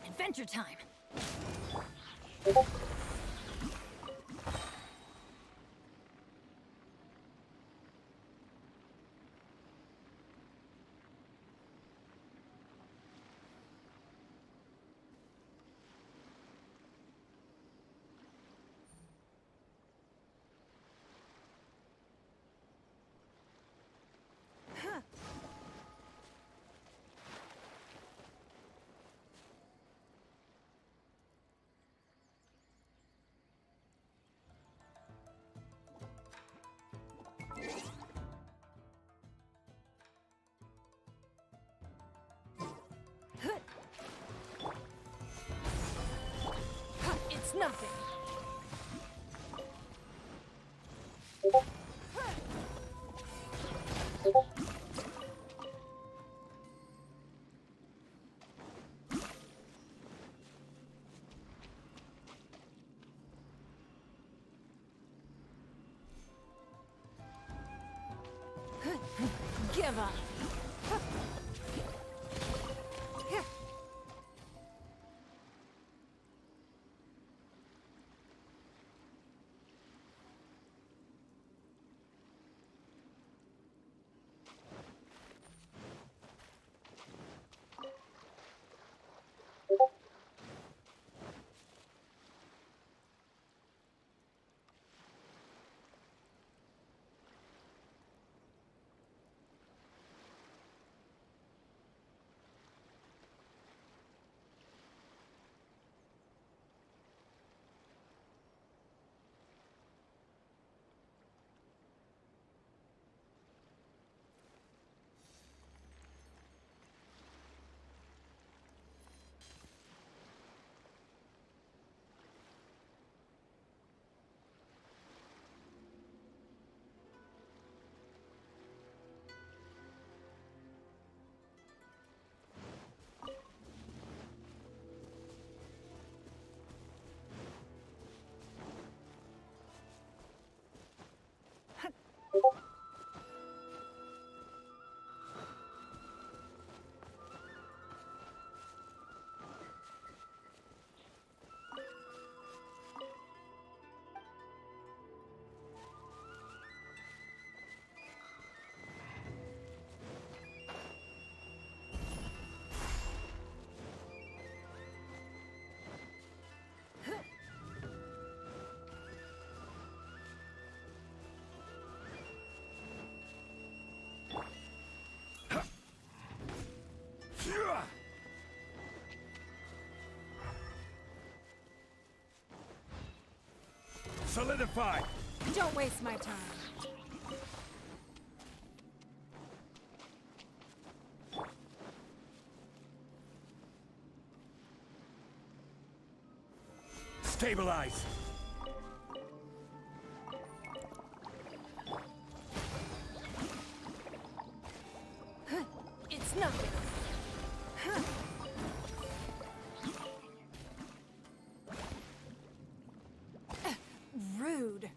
Adventure time! It's nothing. Give up. Solidify! Don't waste my time. Stabilize! It's nothing. Rude.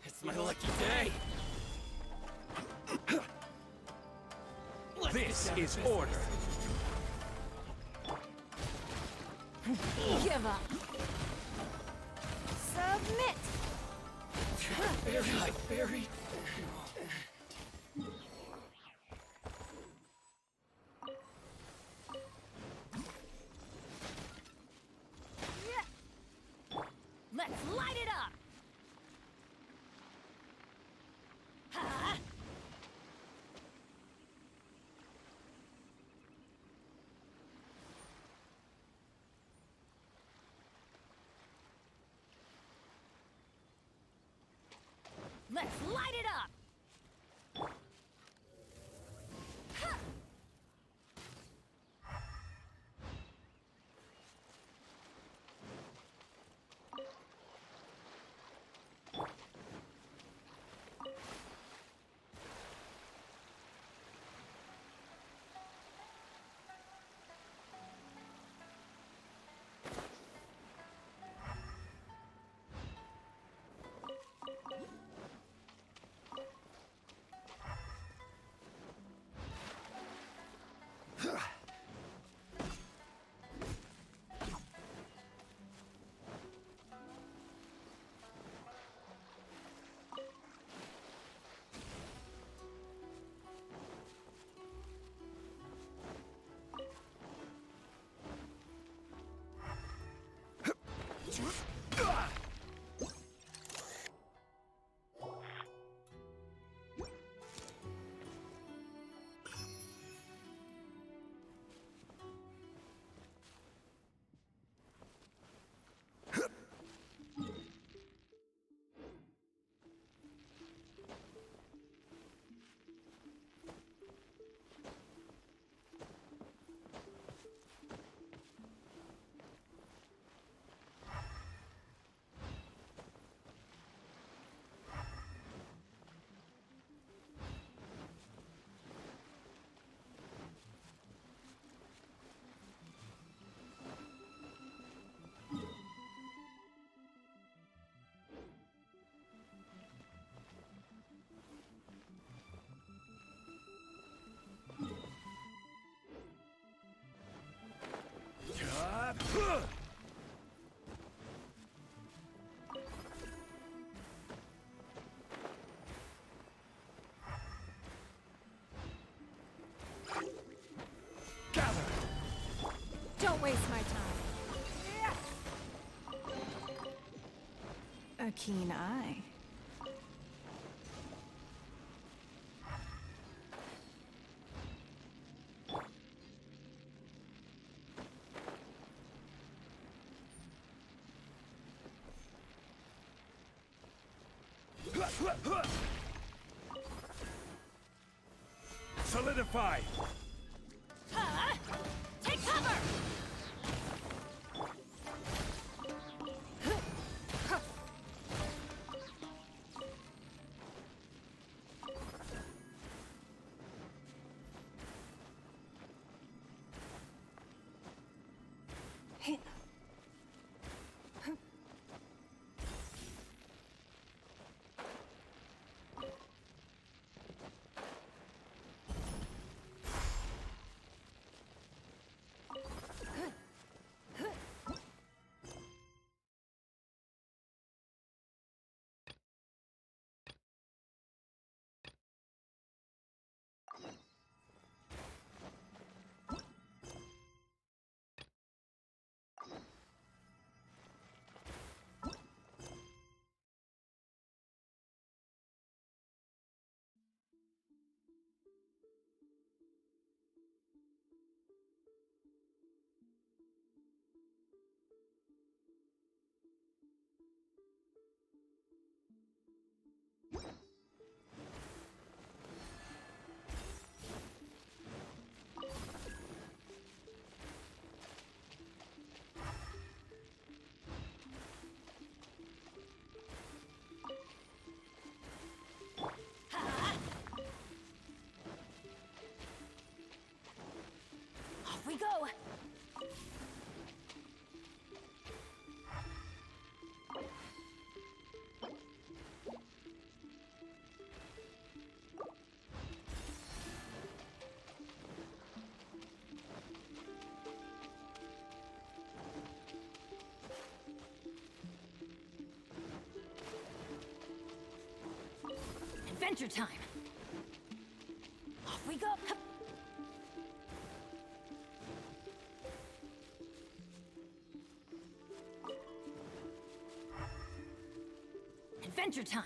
It's my lucky day. This is order. Give up. Submit. Buried. Let's light it up. Ha! Let's light it up. Ha! Don't waste my time. A keen eye. Solidify! Take cover! Adventure time! Off we go! Hup. Adventure time!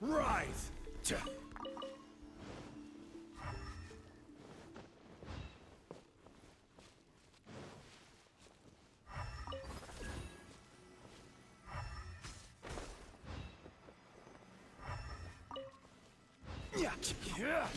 Rise! Yeah.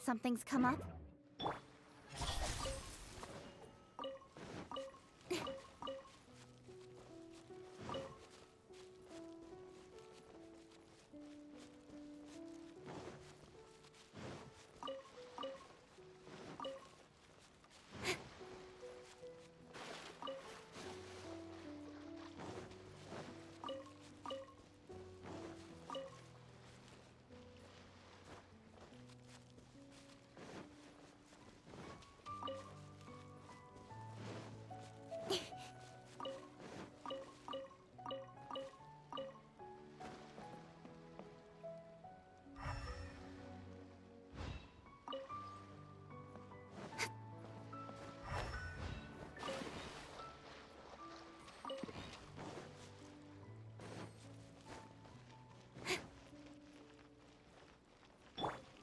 Something's come up?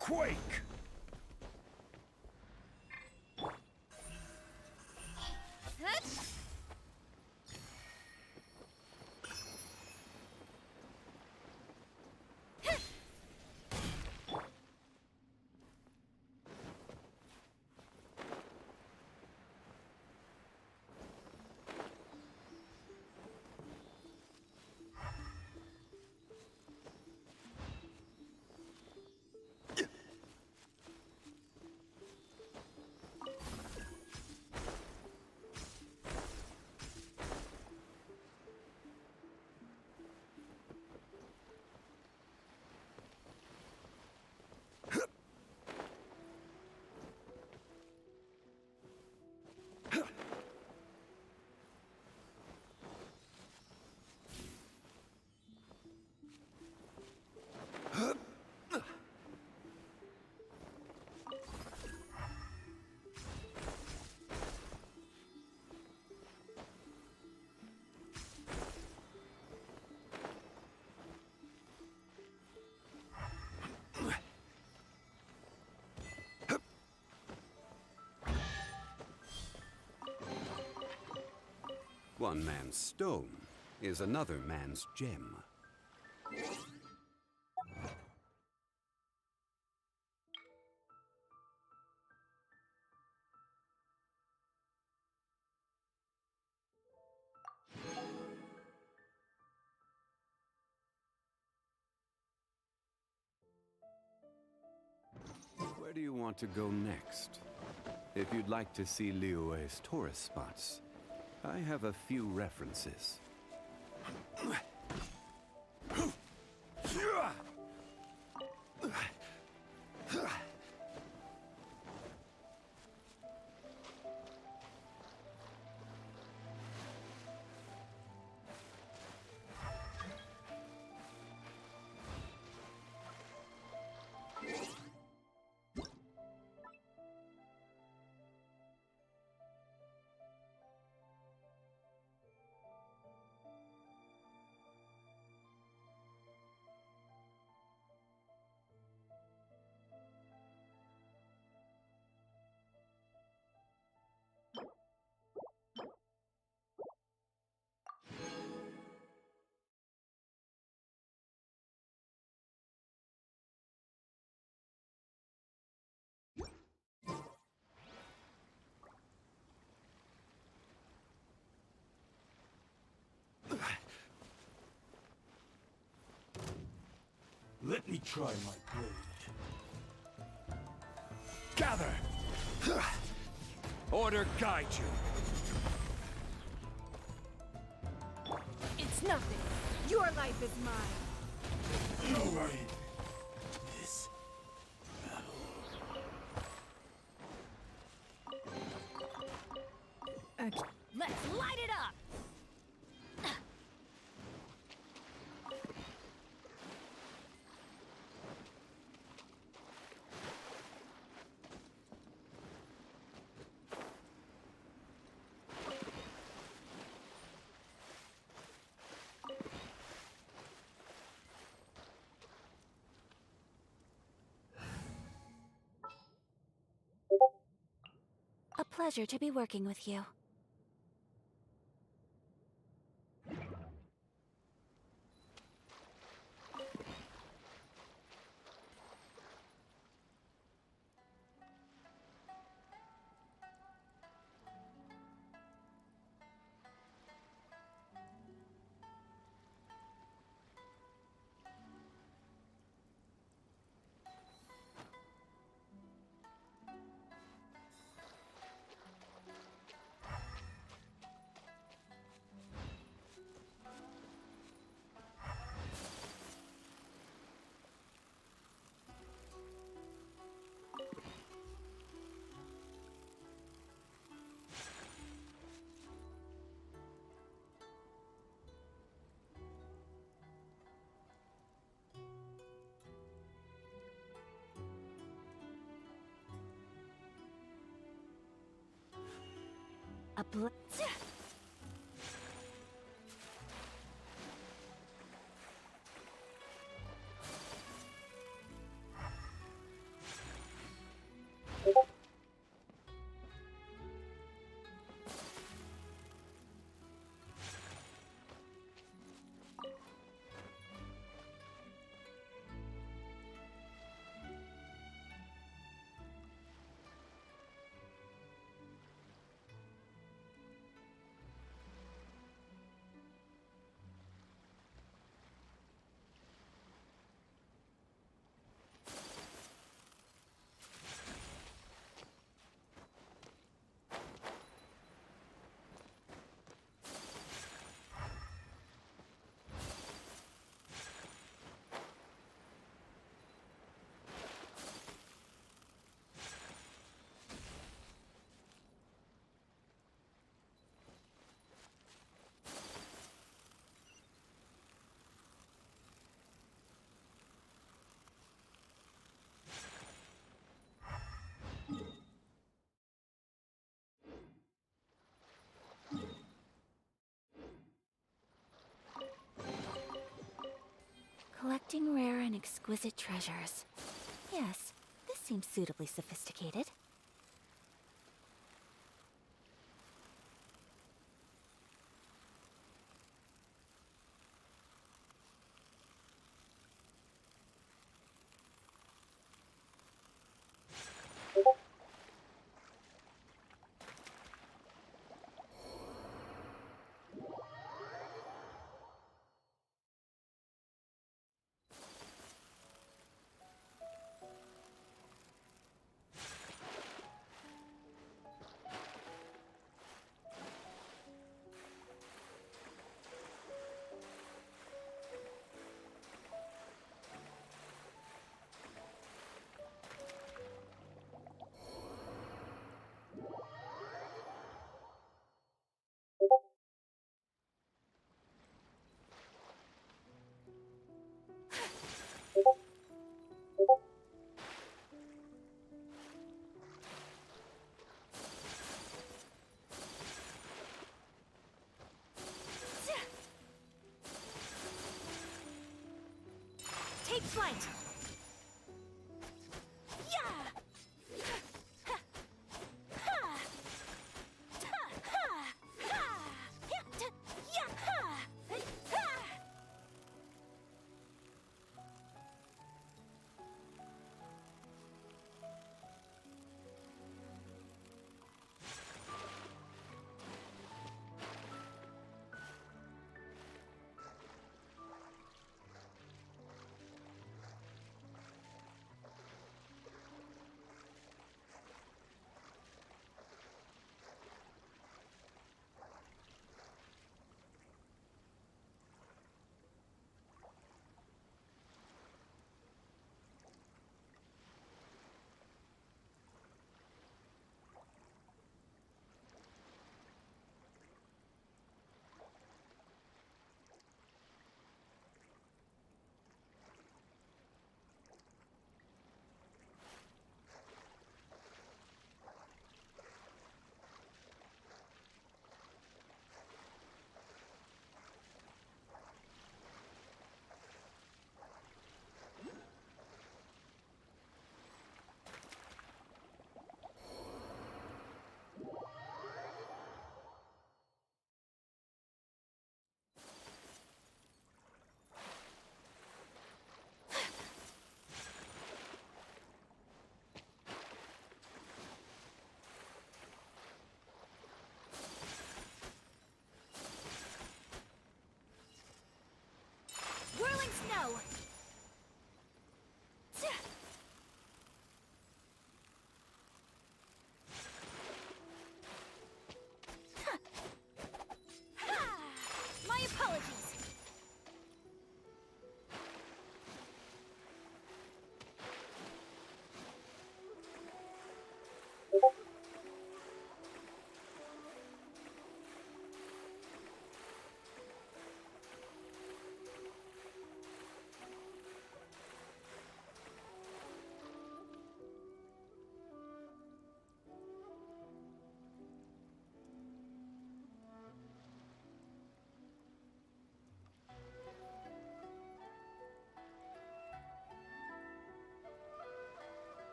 Quake! One man's stone is another man's gem. Where do you want to go next? If you'd like to see Liyue's tourist spots, I have a few references. Let me try my blade. Gather! Order guide you. It's nothing. Your life is mine. You are in this battle. Let's light it up! A pleasure to be working with you. A Collecting rare and exquisite treasures. Yes, this seems suitably sophisticated. Take flight!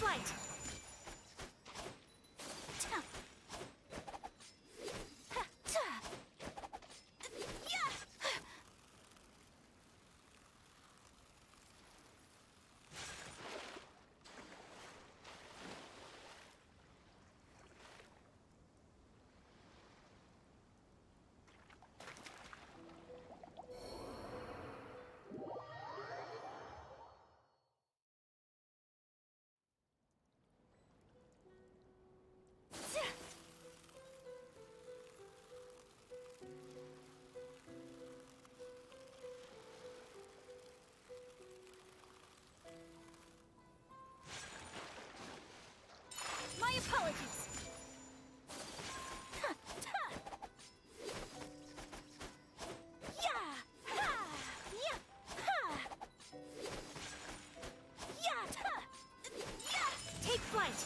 flight! My apologies! Take flight!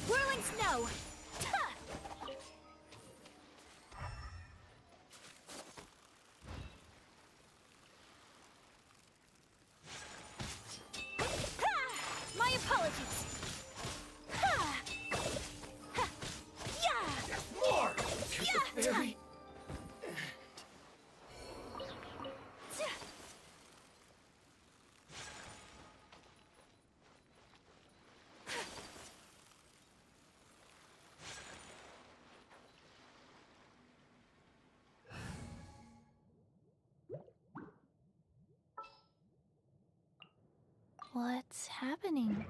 Whirling snow! My apologies! More! Shoot the fairy! What's happening?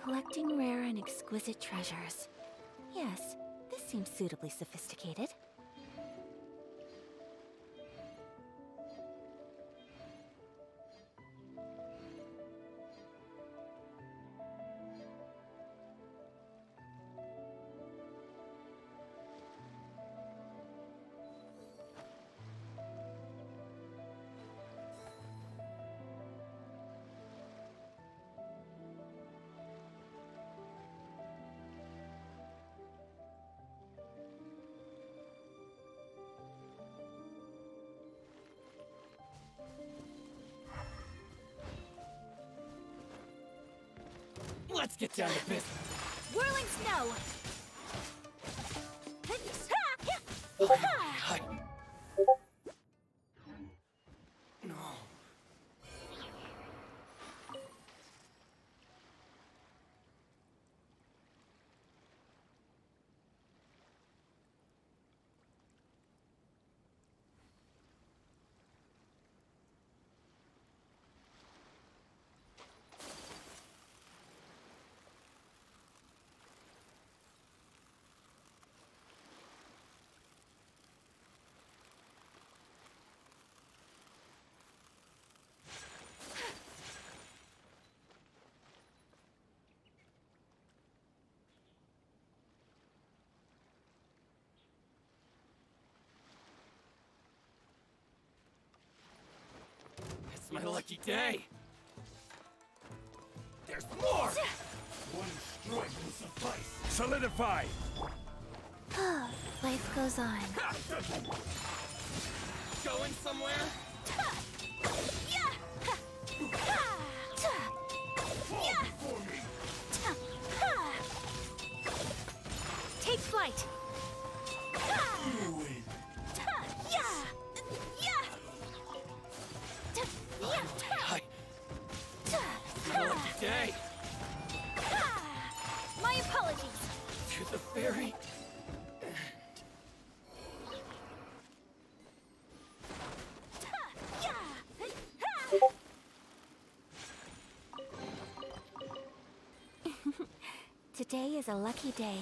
Collecting rare and exquisite treasures. Yes, this seems suitably sophisticated. Let's get down to business. Whirling snow! Hi. No. It's my lucky day. There's more! One strike will suffice. Solidify! Life goes on. Going somewhere? Take flight! Hi. My lucky day. My apologies! To the fairy. Today is a lucky day.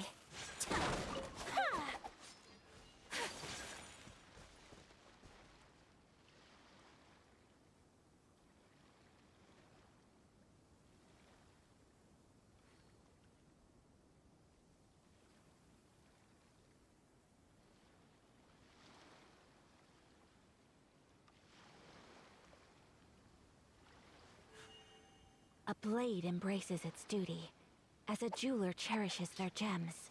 A blade embraces its duty, as a jeweler cherishes their gems.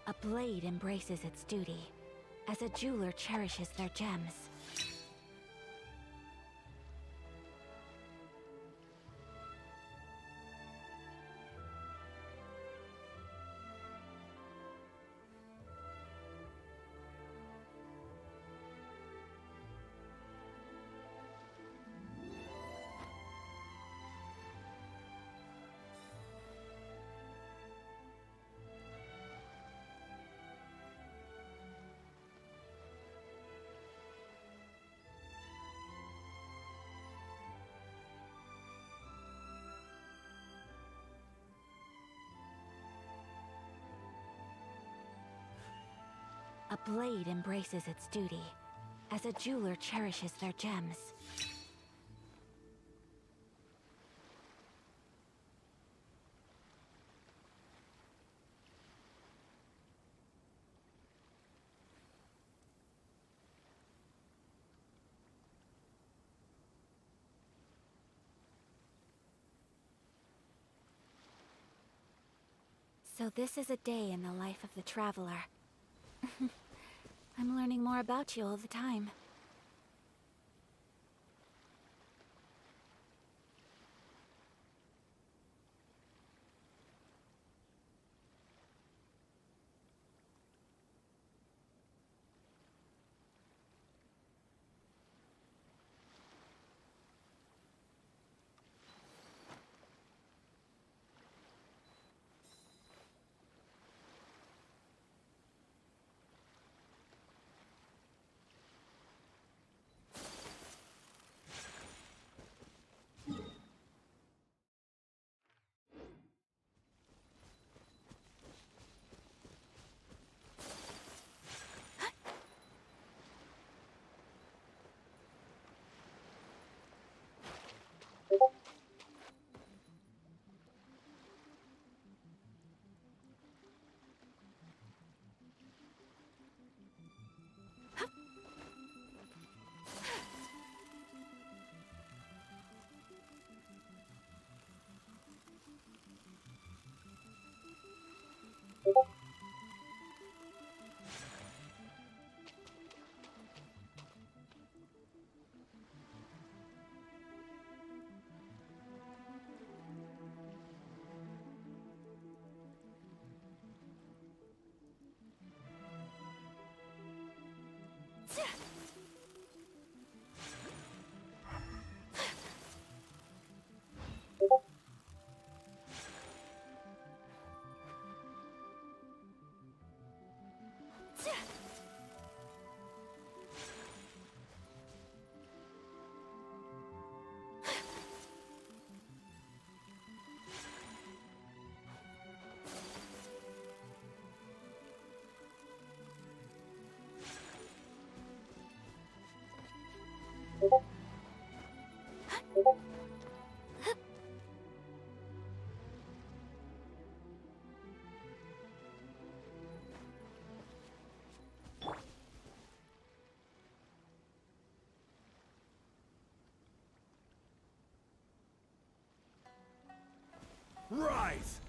A blade embraces its duty, as a jeweler cherishes their gems. A blade embraces its duty, as a jeweler cherishes their gems. So this is a day in the life of the traveler. I'm learning more about you all the time. Rise!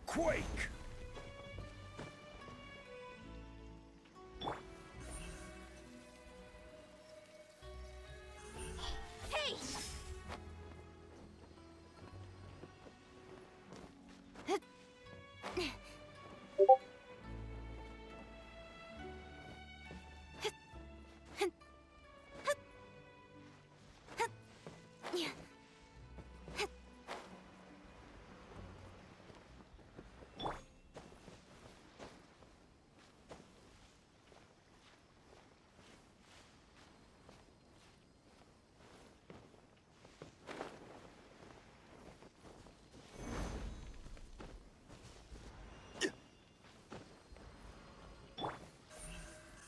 Quake! Hey!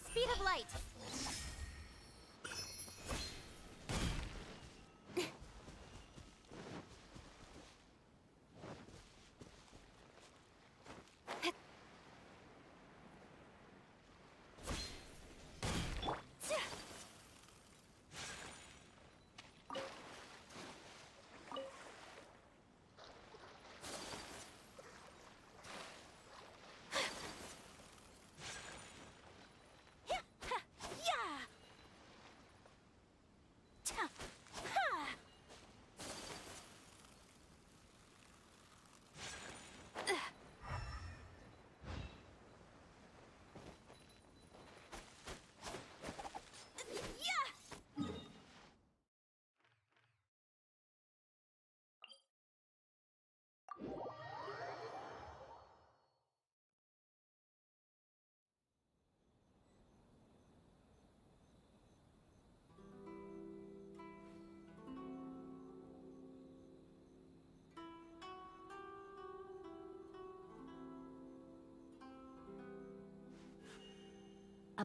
Speed of light!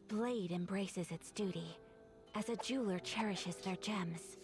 A blade embraces its duty, as a jeweler cherishes their gems.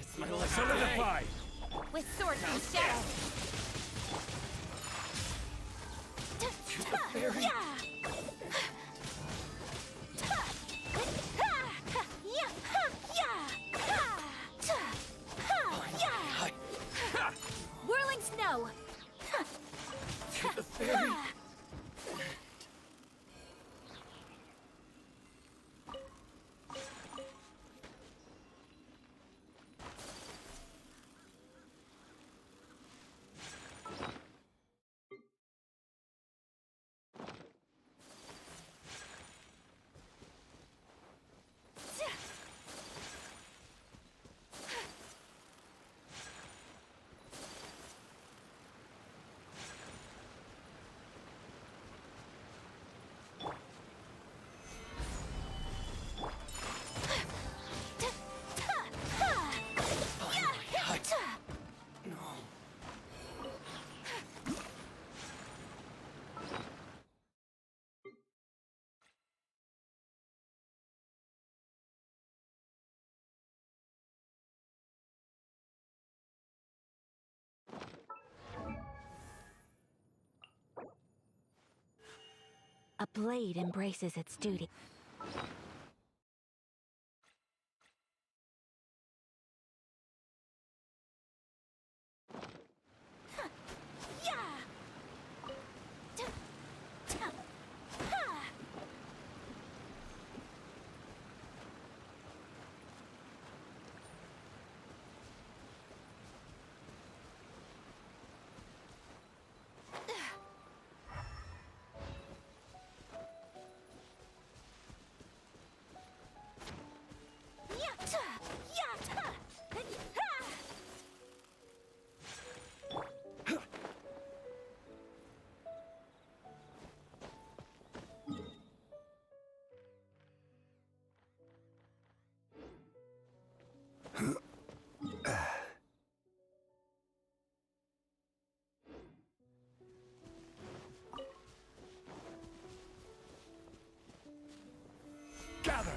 It's my last Solidify! With swords and shadow. Whirling snow! The fairy. A blade embraces its duty. Gather!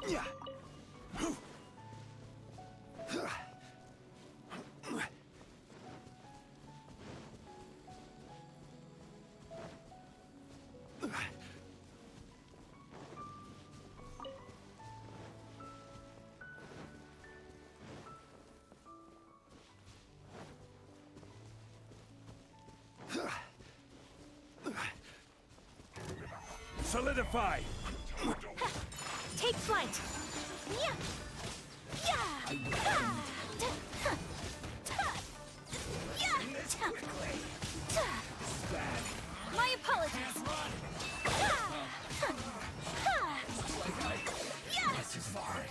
Yeah. Solidify! Take flight! Yeah! Yeah! Ah! Ha! Ta! Yeah! Ta! Ta! My apologies! Ah! Ha! Ha! Yeah! This is hard.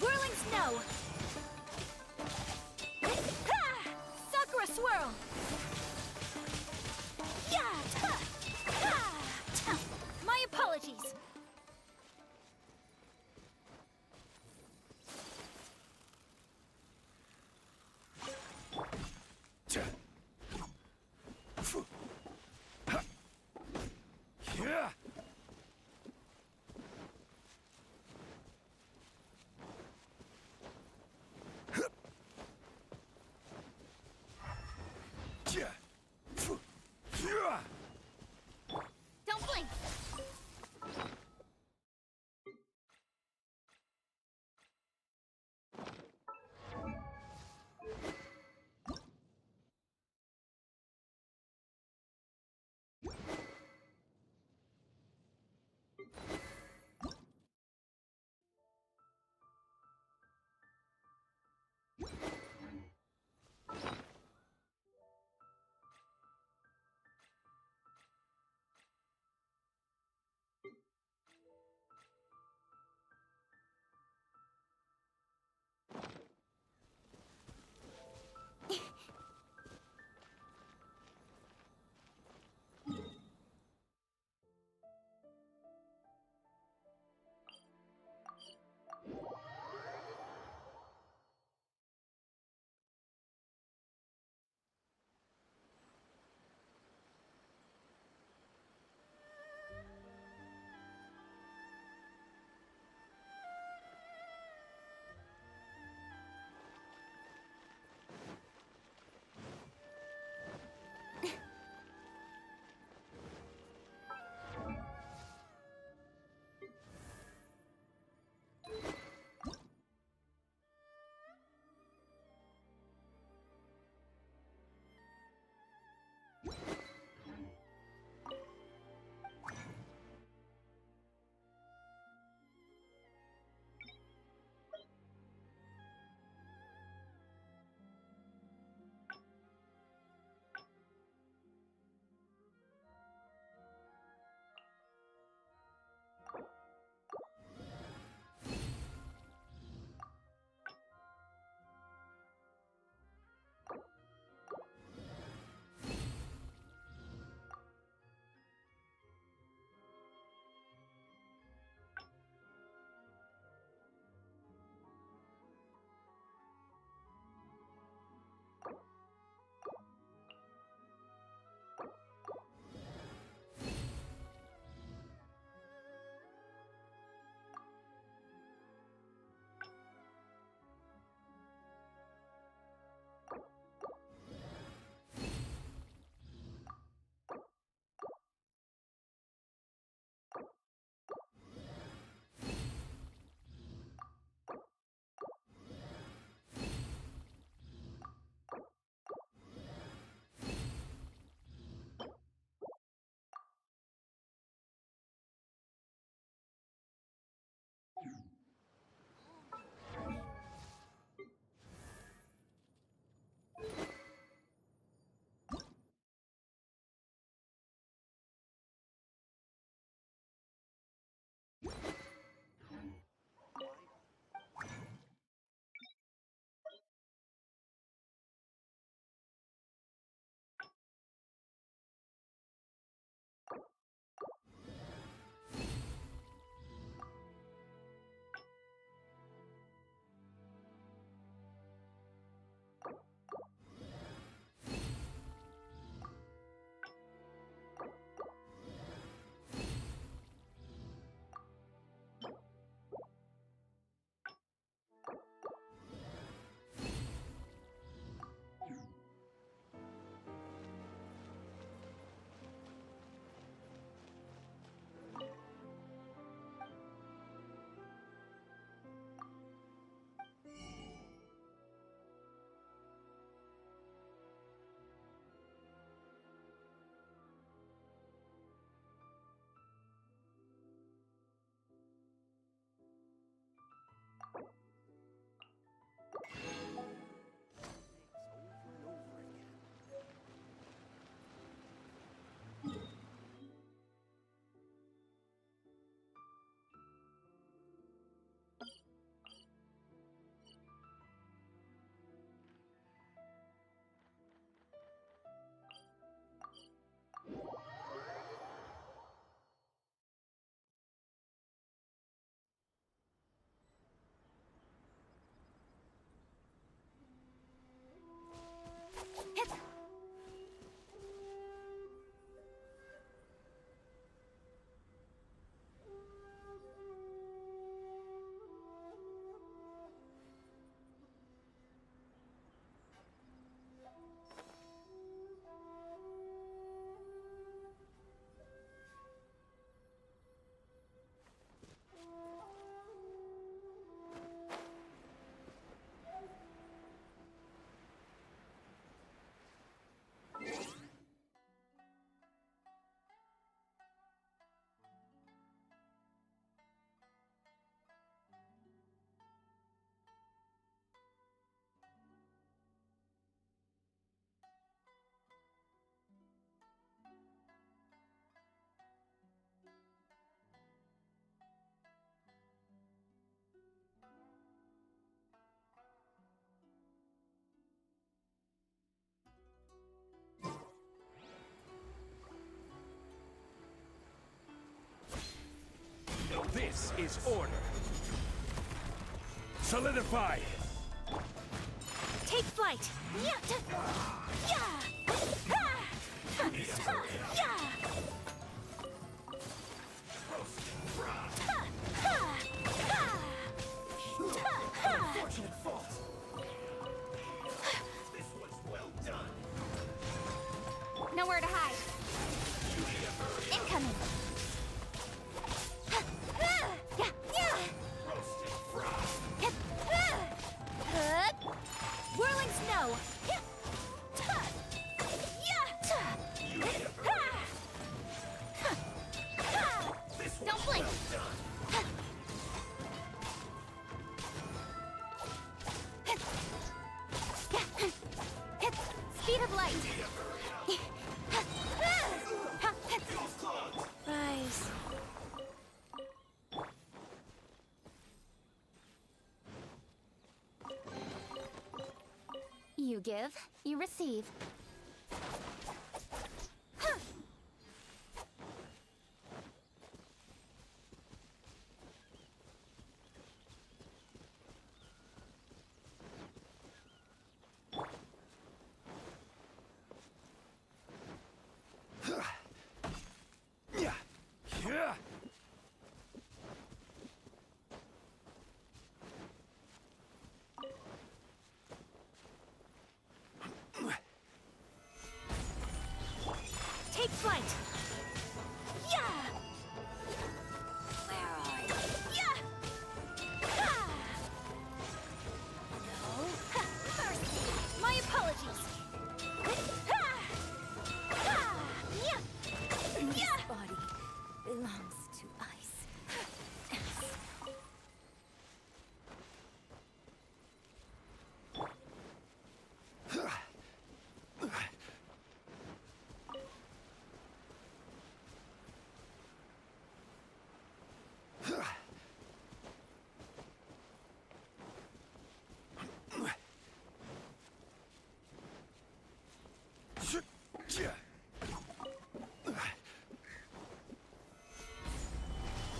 Whirling snow! Ha! Sakura swirl! Yeah! Ta! Ha! Ta! My apologies! This is order. Solidify! Take flight! Yeah! Yeah! Ha! Ha! Yeah! Unfortunate fault. This was well done. Nowhere to hide. Incoming. Yeah, yeah. Whirling snow. Don't blink. Speed of light. Rise. You give, you receive. Take flight. Yeah. Where are you? Yeah. Ha. No. Ha. Mercy. My apologies. Ha. Ha. Yeah. This body belongs to ice.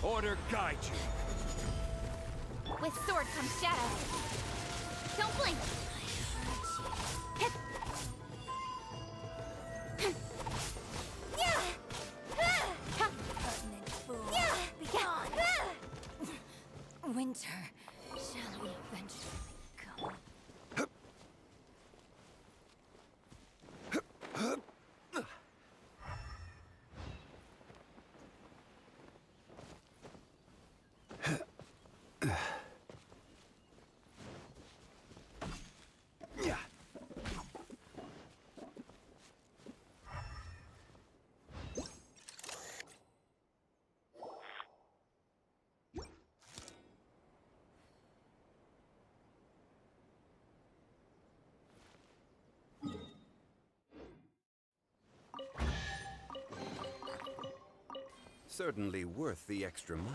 Order guide you. With sword comes shadow. Don't blink. Be gone. Winter shall eventually come. Certainly worth the extra mile.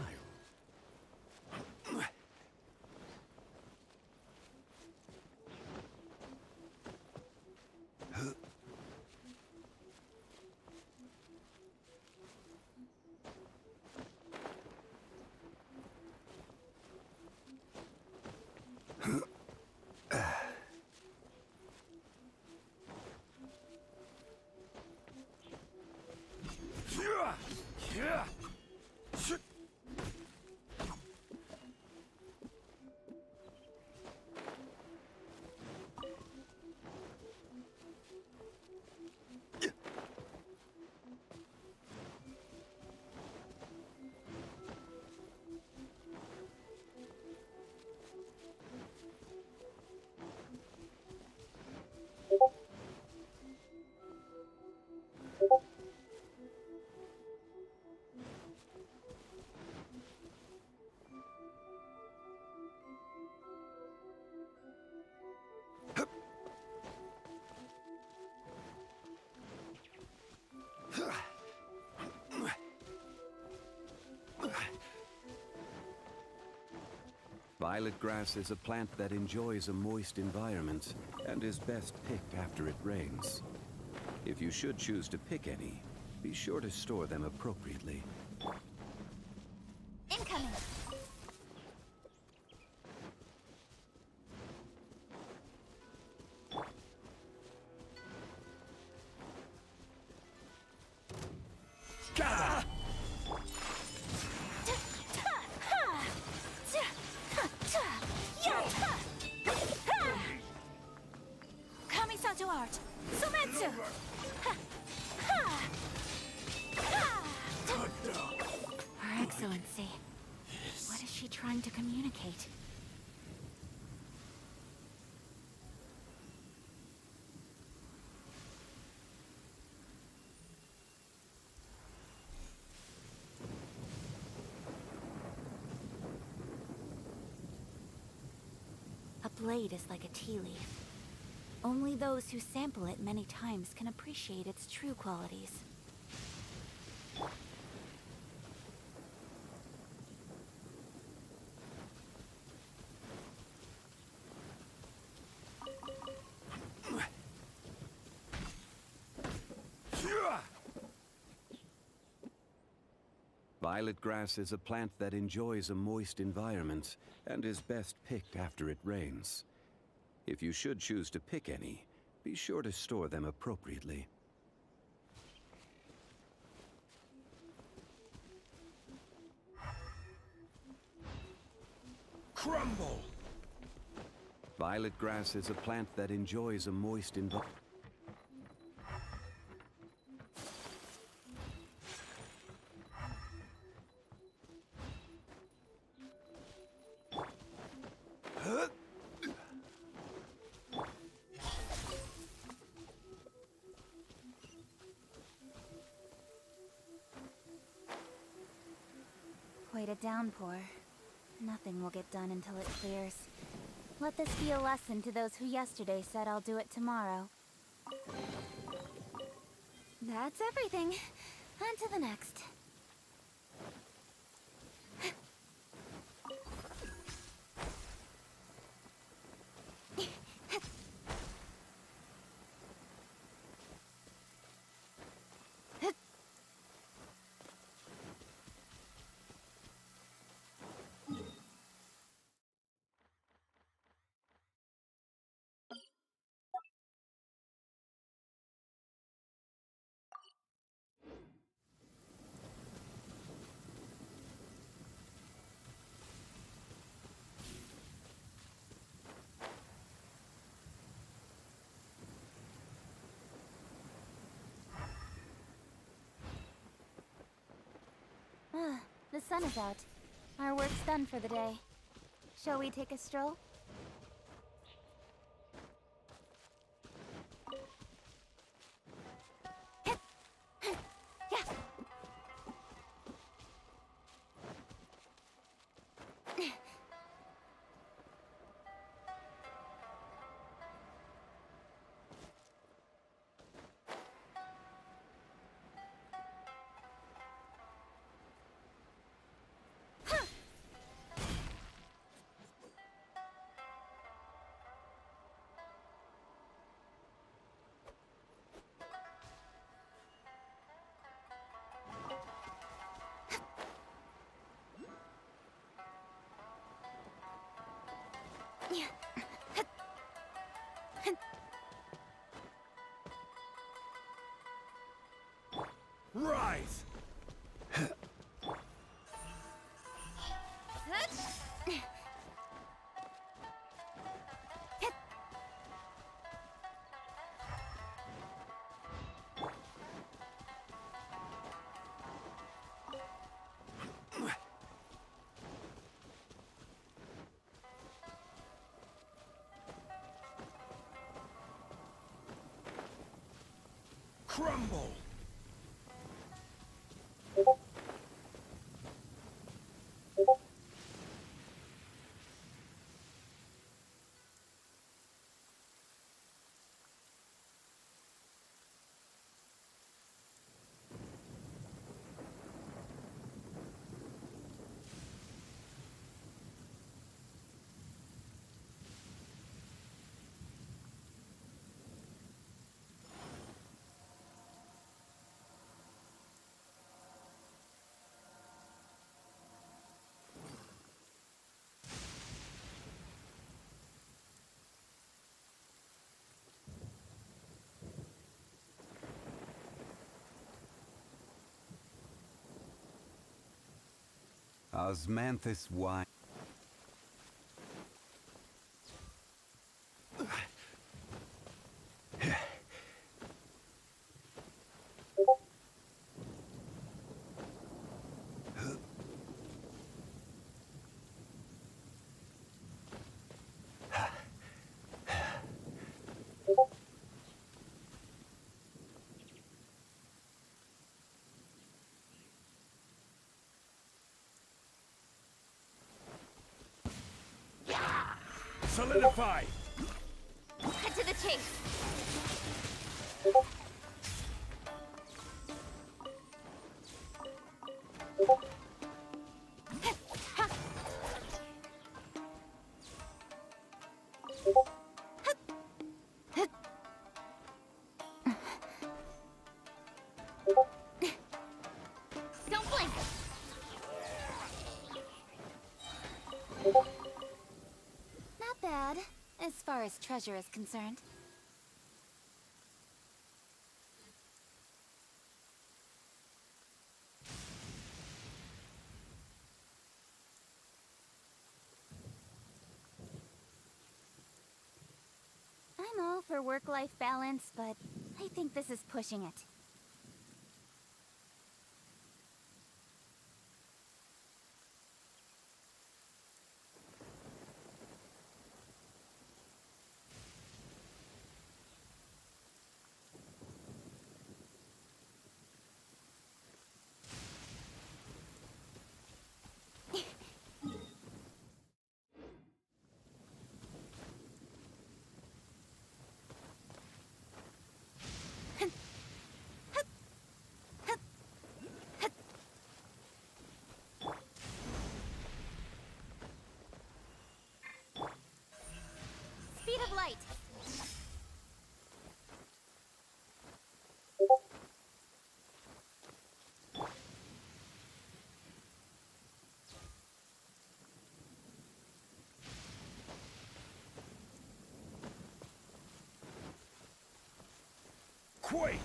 Violet grass is a plant that enjoys a moist environment and is best picked after it rains. If you should choose to pick any, be sure to store them appropriately. Incoming! to art! Sumetsu! Ha! Ha! Ha! Her Excellency. What is she trying to communicate? A blade is like a tea leaf. Only those who sample it many times can appreciate its true qualities. Violet grass is a plant that enjoys a moist environment and is best picked after it rains. If you should choose to pick any, be sure to store them appropriately. Crumble! Violet grass is a plant that enjoys a moist environment. Quite a downpour. Nothing will get done until it clears. Let this be a lesson to those who yesterday said I'll do it tomorrow. That's everything. On to the next. The sun is out. Our work's done for the day. Shall we take a stroll? Rise! Crumble! Osmanthus wine. Solidify! Cut to the chase. Don't blink. Not bad, as far as treasure is concerned. I'm all for work-life balance, but I think this is pushing it. Speed of light. Quake!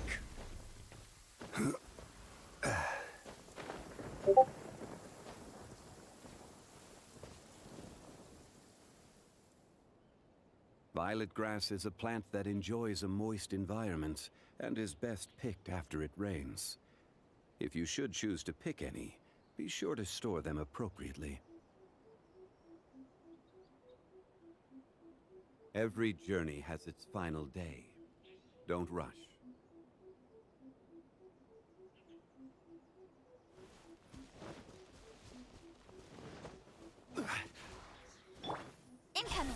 Violet grass is a plant that enjoys a moist environment and is best picked after it rains. If you should choose to pick any, be sure to store them appropriately. Every journey has its final day. Don't rush. Incoming.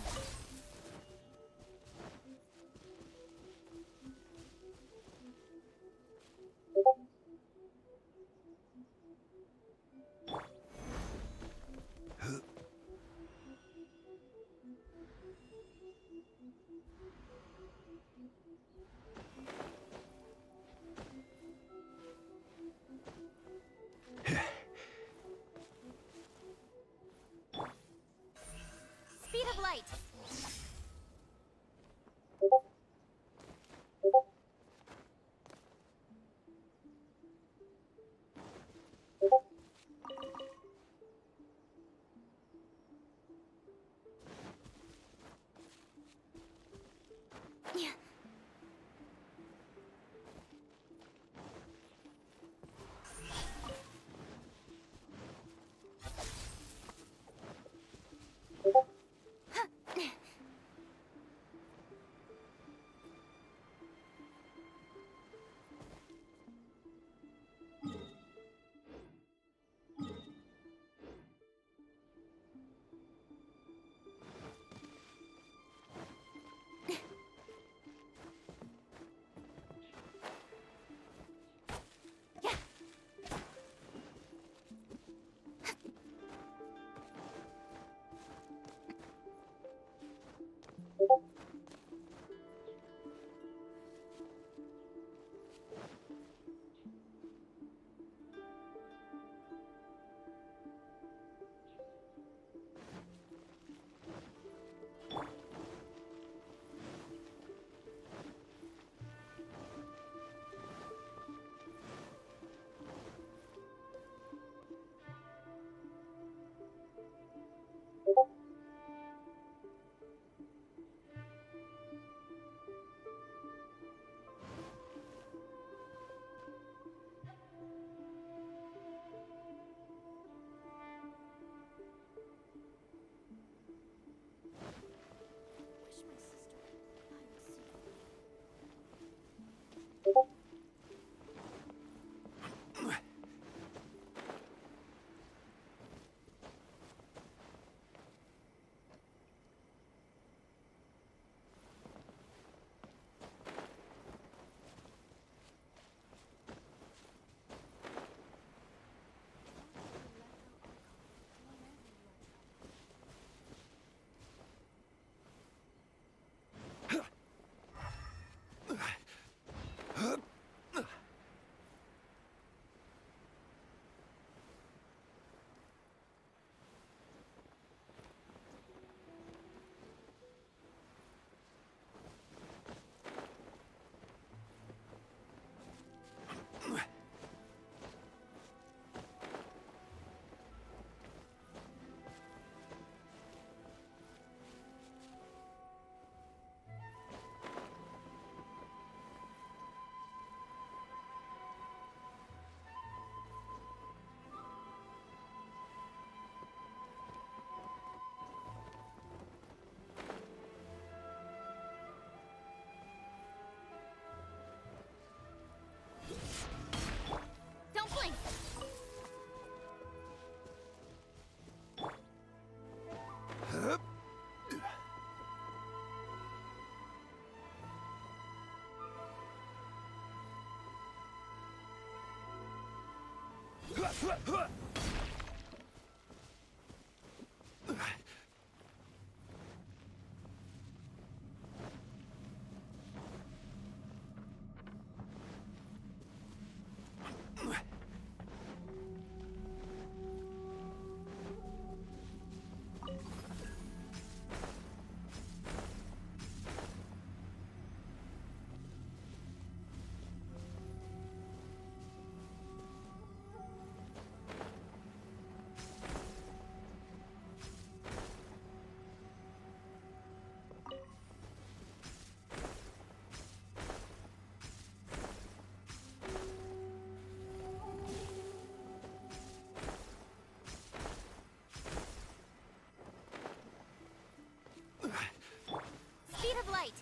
Speed of light.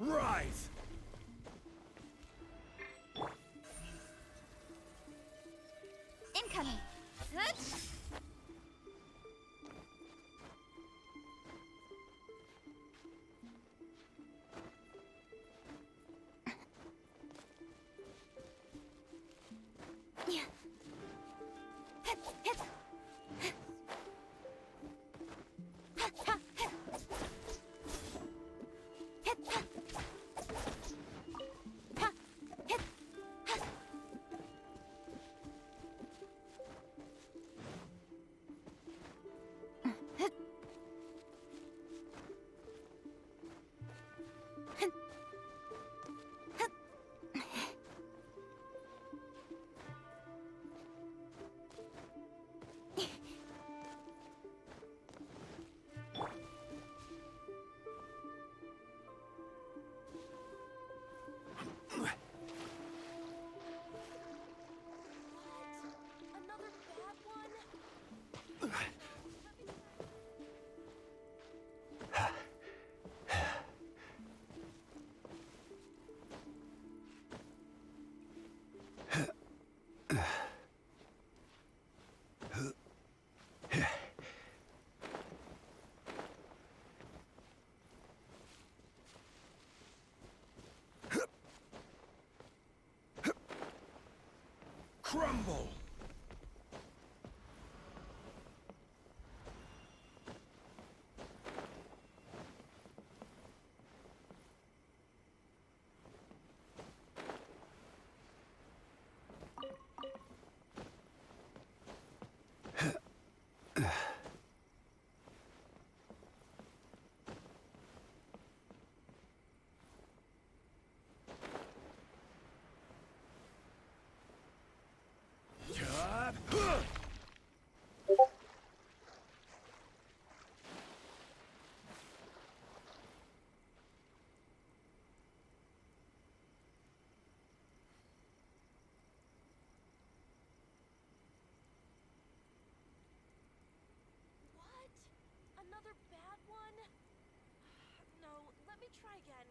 Rise! Incoming. Good. Yeah. Hit, hit. Ha, ha, hit. Hit, ha. Ha, hit. Ha. Hit. Hit. Hit. Another bad one? Crumble! What? Another bad one? No, let me try again.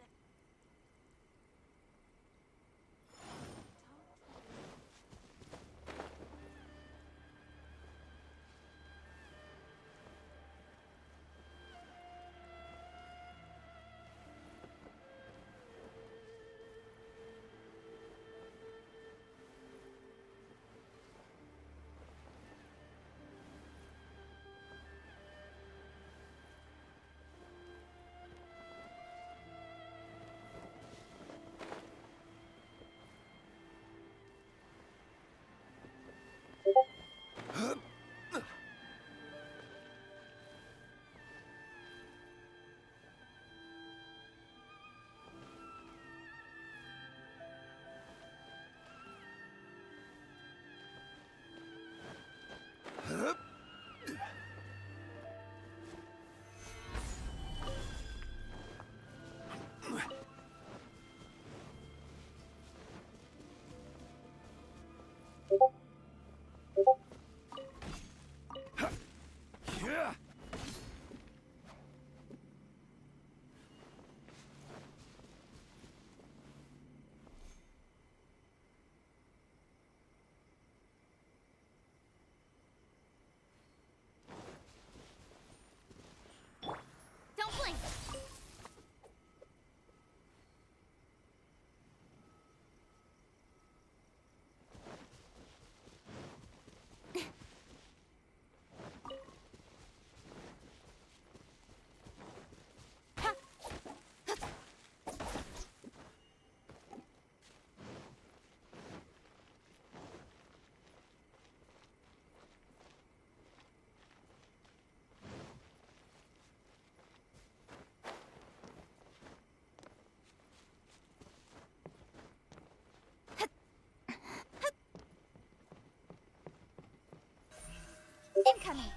Incoming!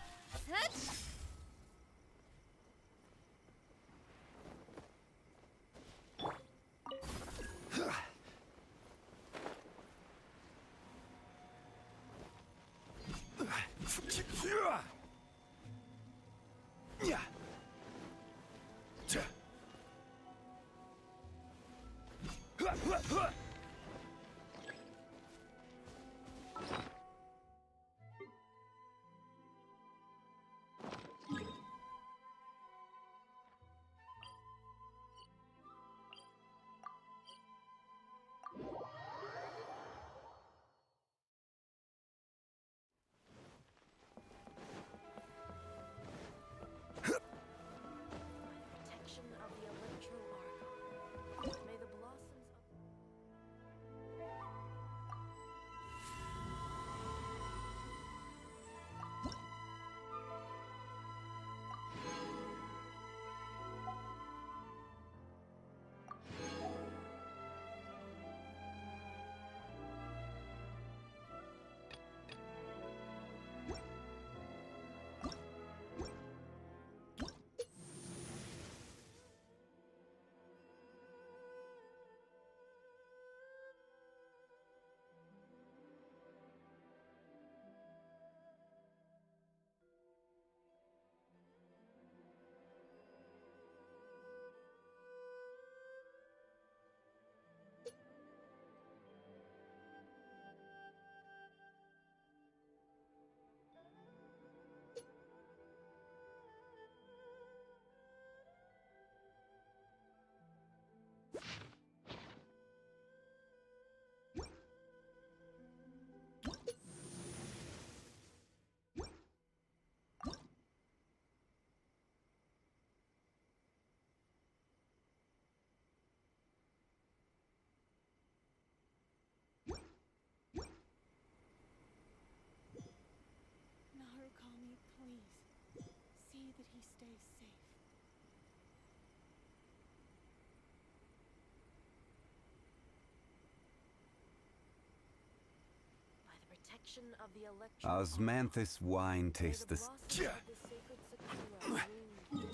Protection of the Electro Argon. May the blossoms of... Narukami, please. See that he stays safe. By the protection of the Electro Osmanthus wine tastes the... blossoms of the sacred Sakura bloom eternally.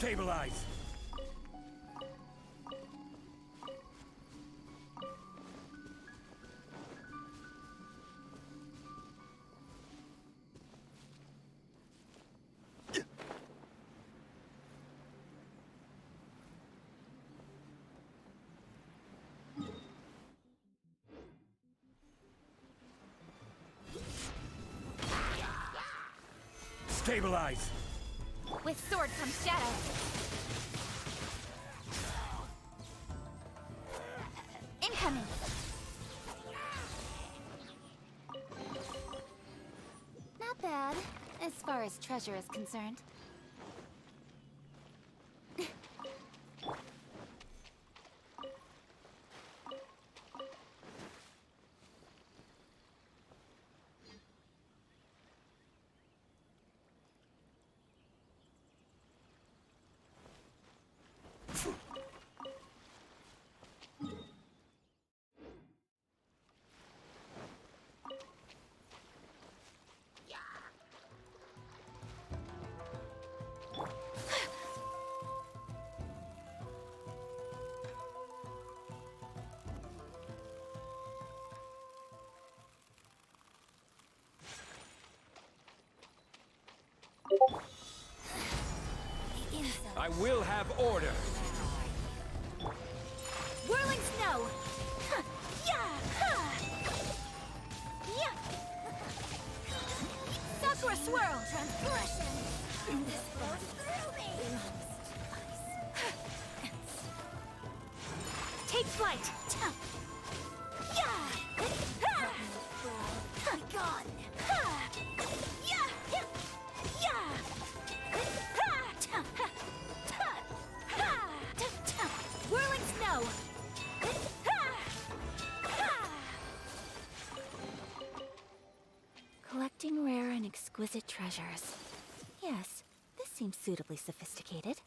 Stabilize! Stabilize! With sword comes shadow. Incoming! Not bad, as far as treasure is concerned. I will have order! Whirling snow! Huh. Yeah! Huh. Yeah! Sakura swirl! Transgression! This goes through me! Take flight! Yeah! Ha! Be gone! Ha! Yeah! Yeah! Yeah! Ha! Whirling snow! Collecting rare and exquisite treasures. Yes, this seems suitably sophisticated.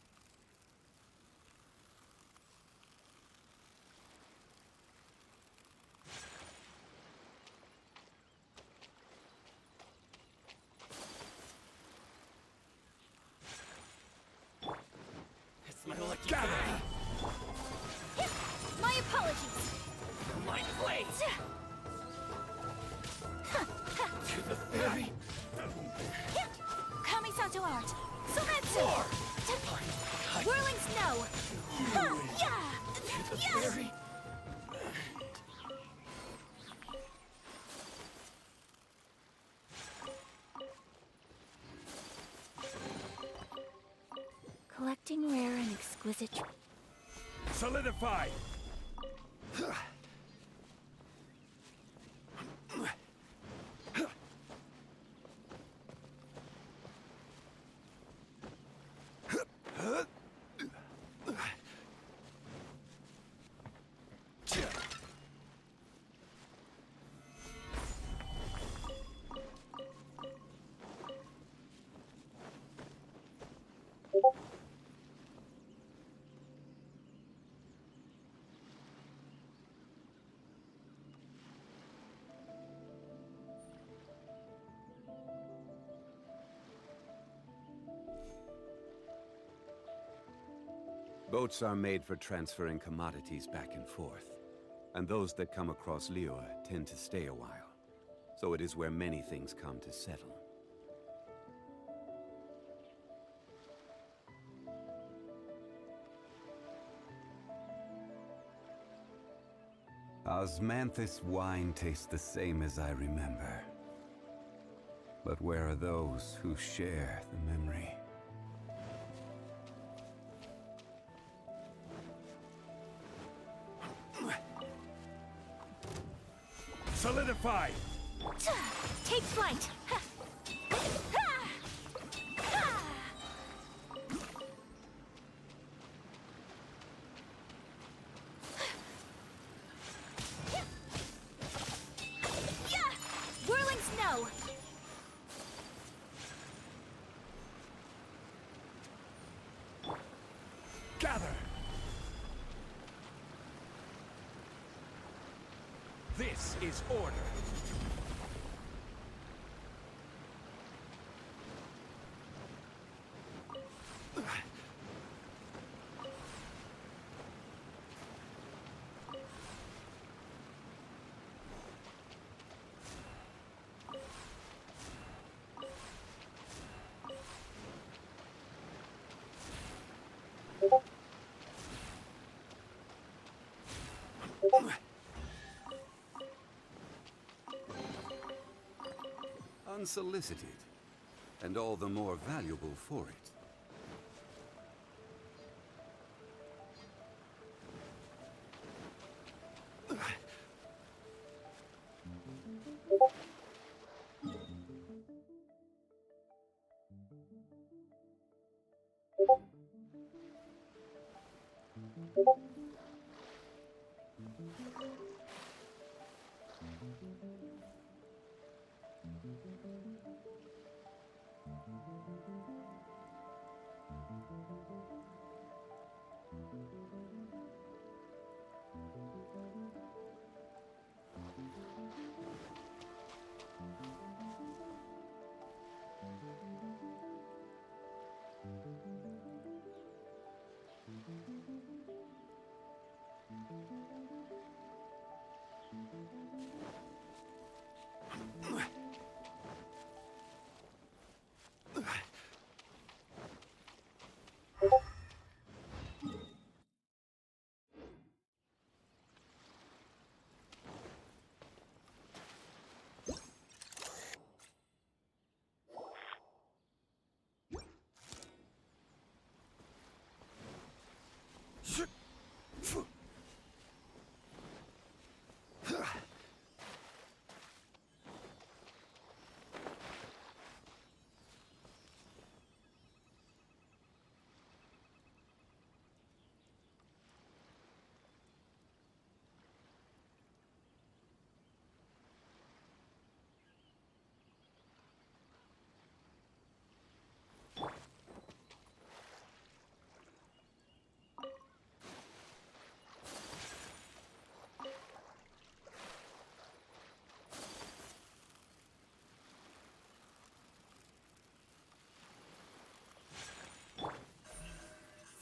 It's my lucky day. My apologies! Mind blade! To the fairy! Kamisato art! Sometsu! Whirling snow! Ha! Yeah! Yes! Collecting rare and exquisite. Solidify! Boats are made for transferring commodities back and forth, and those that come across Liyue tend to stay a while. So it is where many things come to settle. Osmanthus wine tastes the same as I remember. But where are those who share the memory? Solidify! Take flight! Ha! Ha! Ha! Yeah! Whirling snow! Gather! This is order. unsolicited, and all the more valuable for it.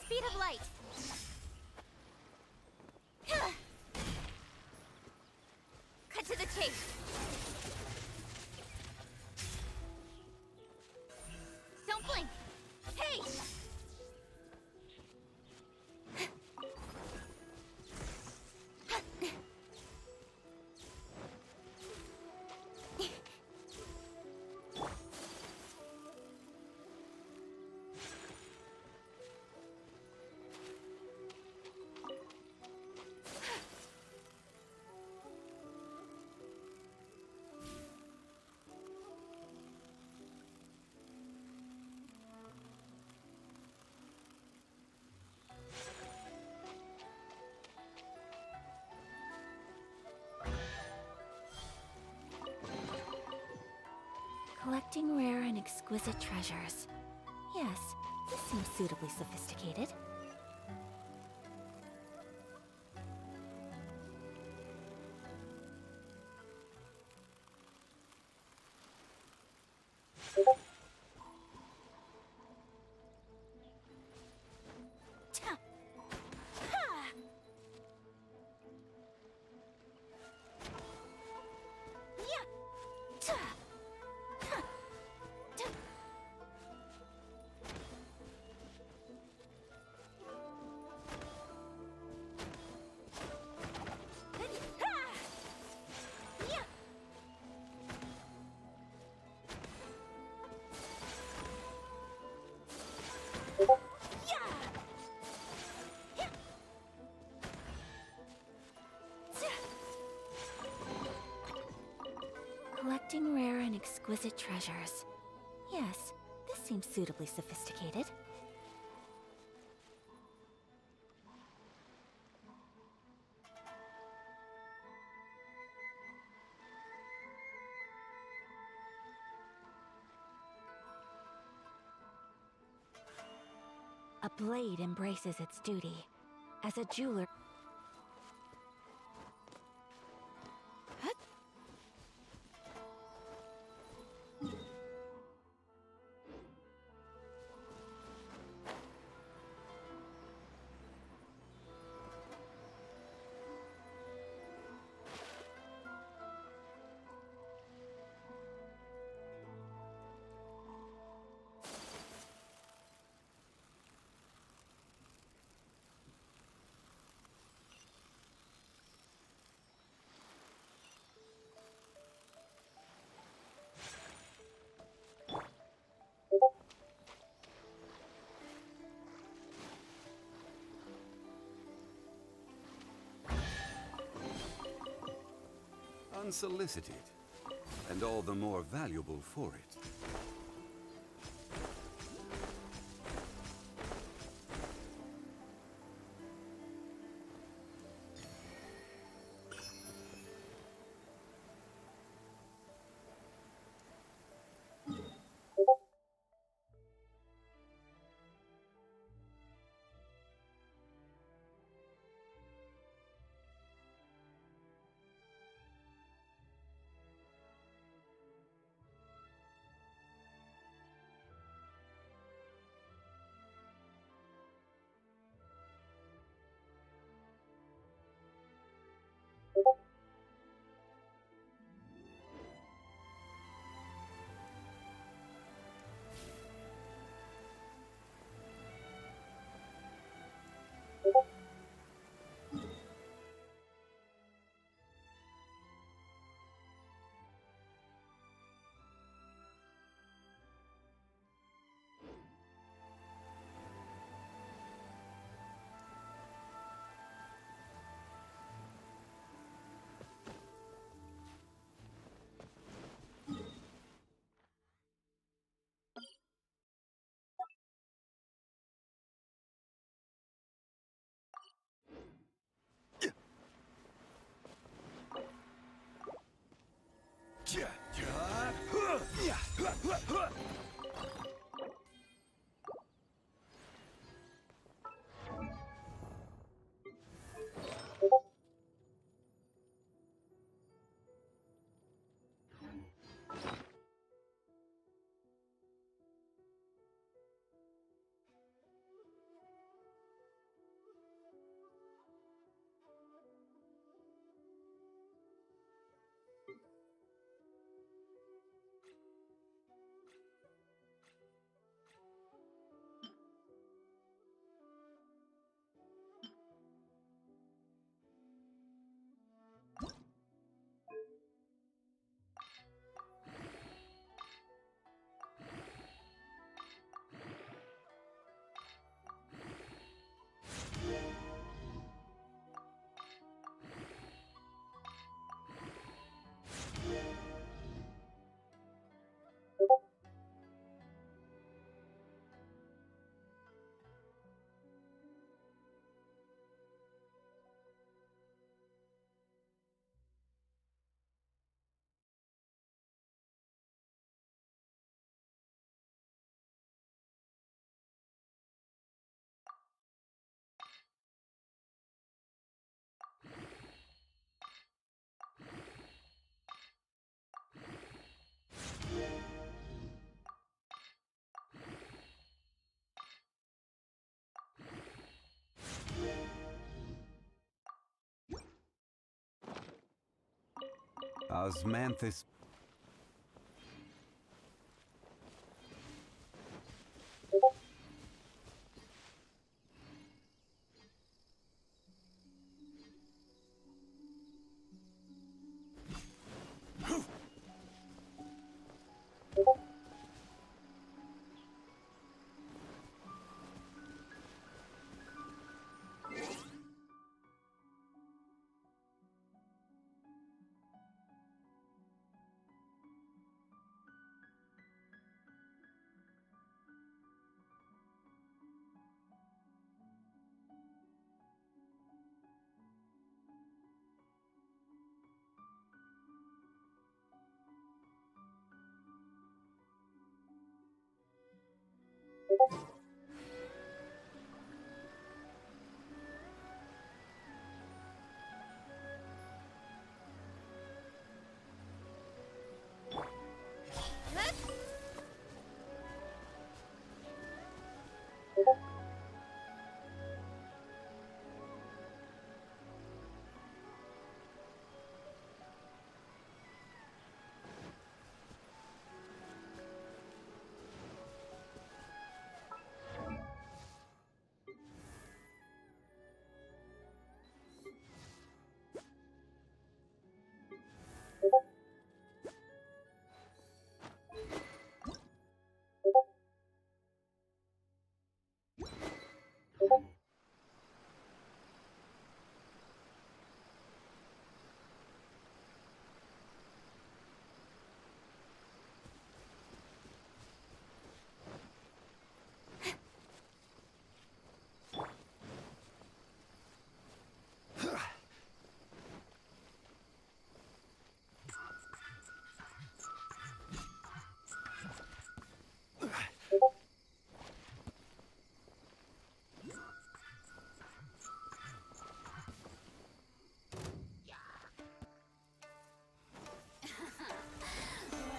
Speed of light. Cut to the chase. Don't blink. Hey! Collecting rare and exquisite treasures. Yes, this seems suitably sophisticated. Collecting rare and exquisite treasures. Yes, this seems suitably sophisticated. A blade embraces its duty. As a jeweler... unsolicited, and all the more valuable for it. Osmanthus.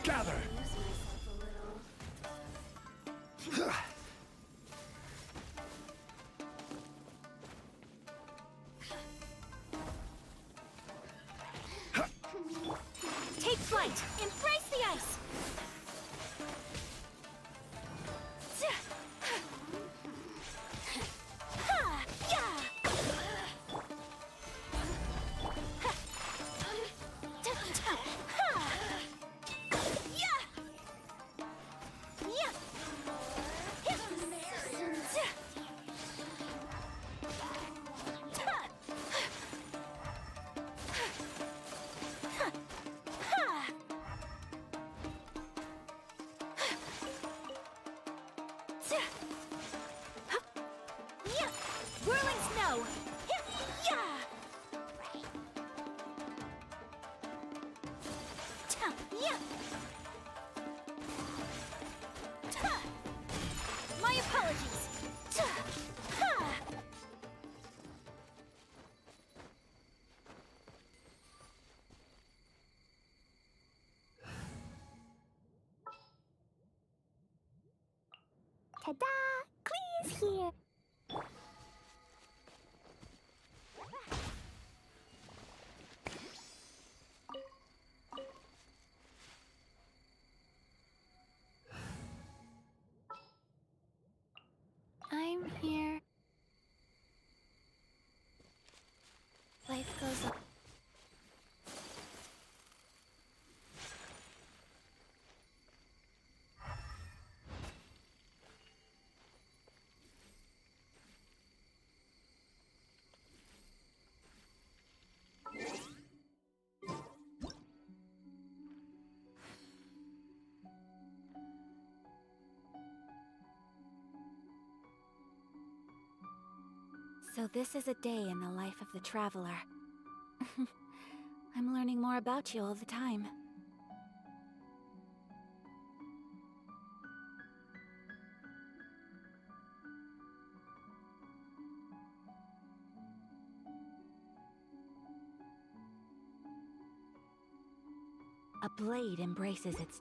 Gather! Take flight! Embrace the ice! Whirling snow! My apologies! Ta-da! Clee's here. I'm here. Life goes on. So this is a day in the life of the traveler. I'm learning more about you all the time. A blade embraces its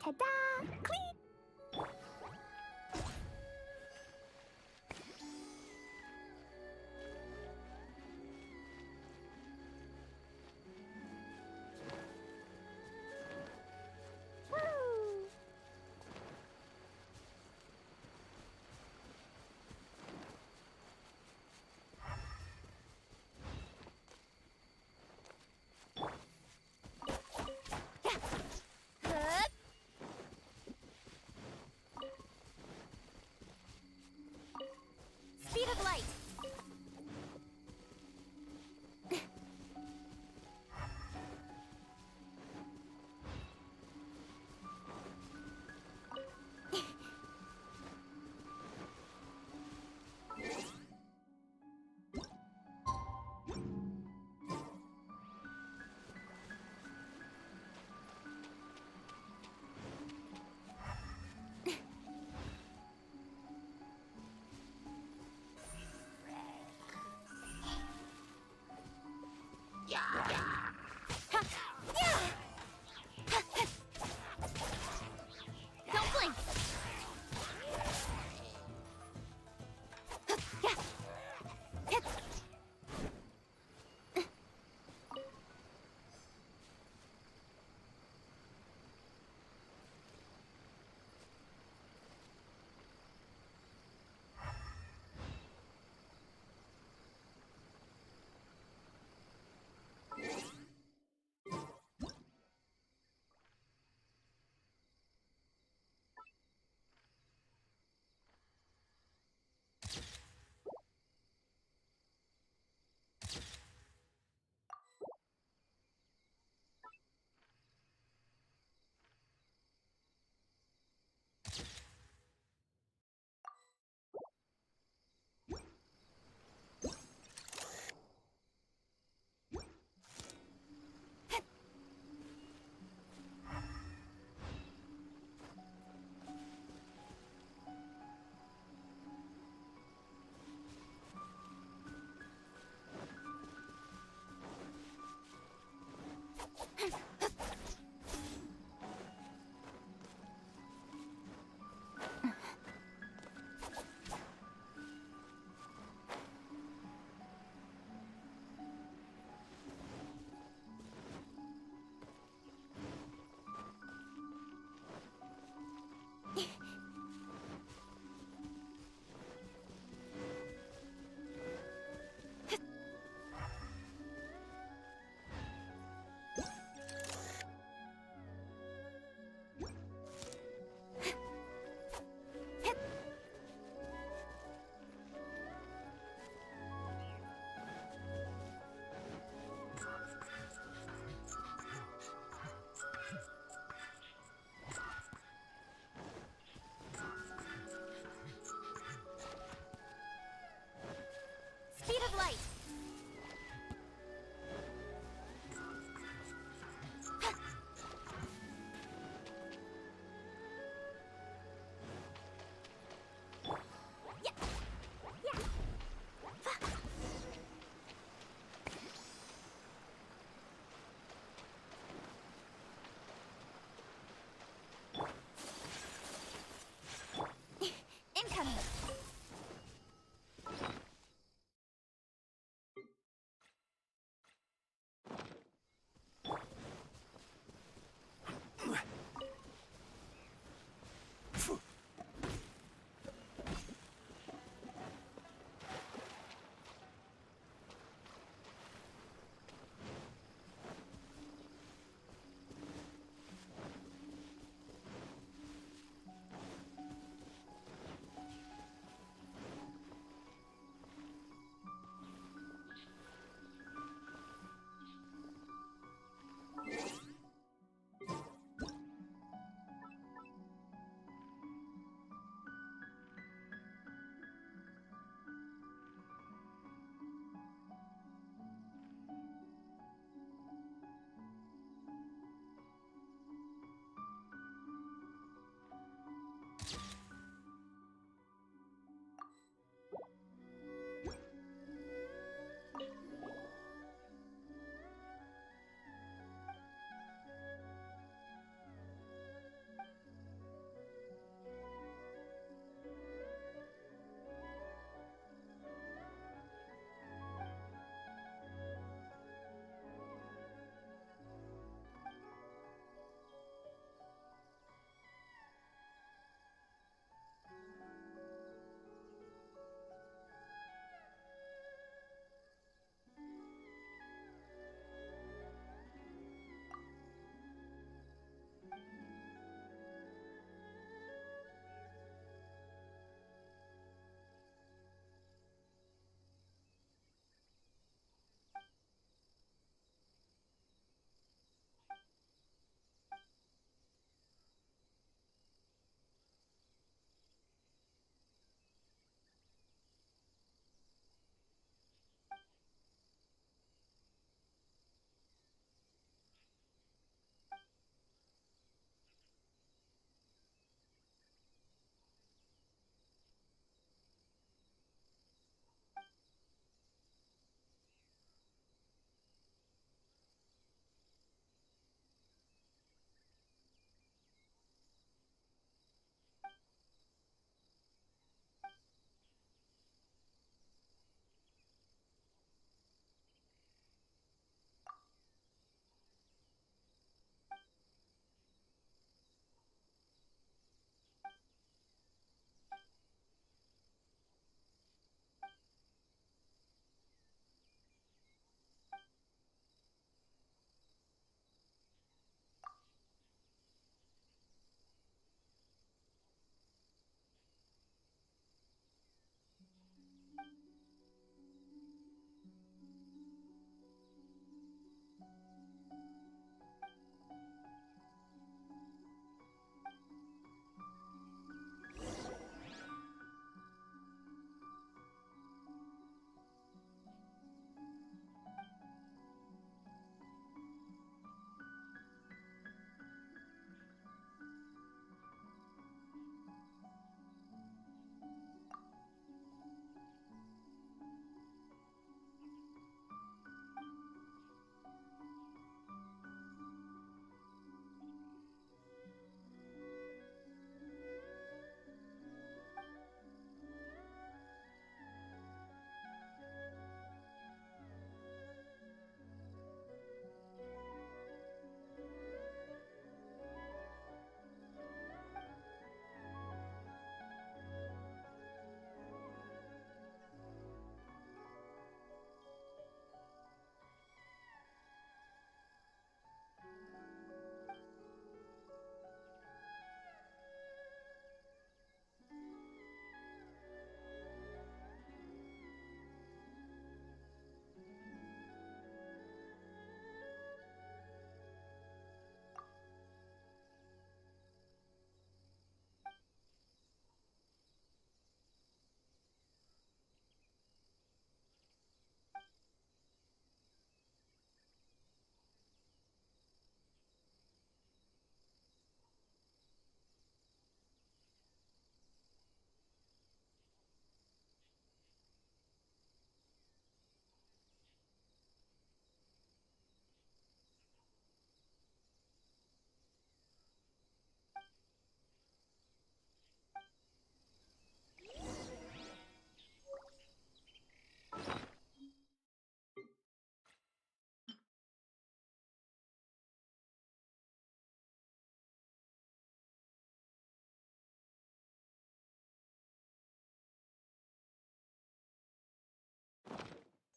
Ta-da! Clean! Woo!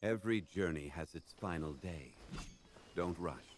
Every journey has its final day. Don't rush.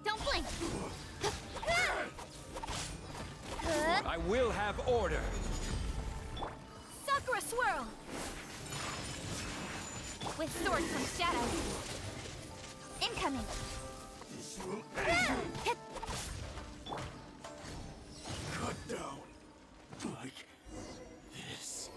Don't blink! I will have order. Sakura swirl! With sword from shadow. Incoming! Hit! Cut down. Like this.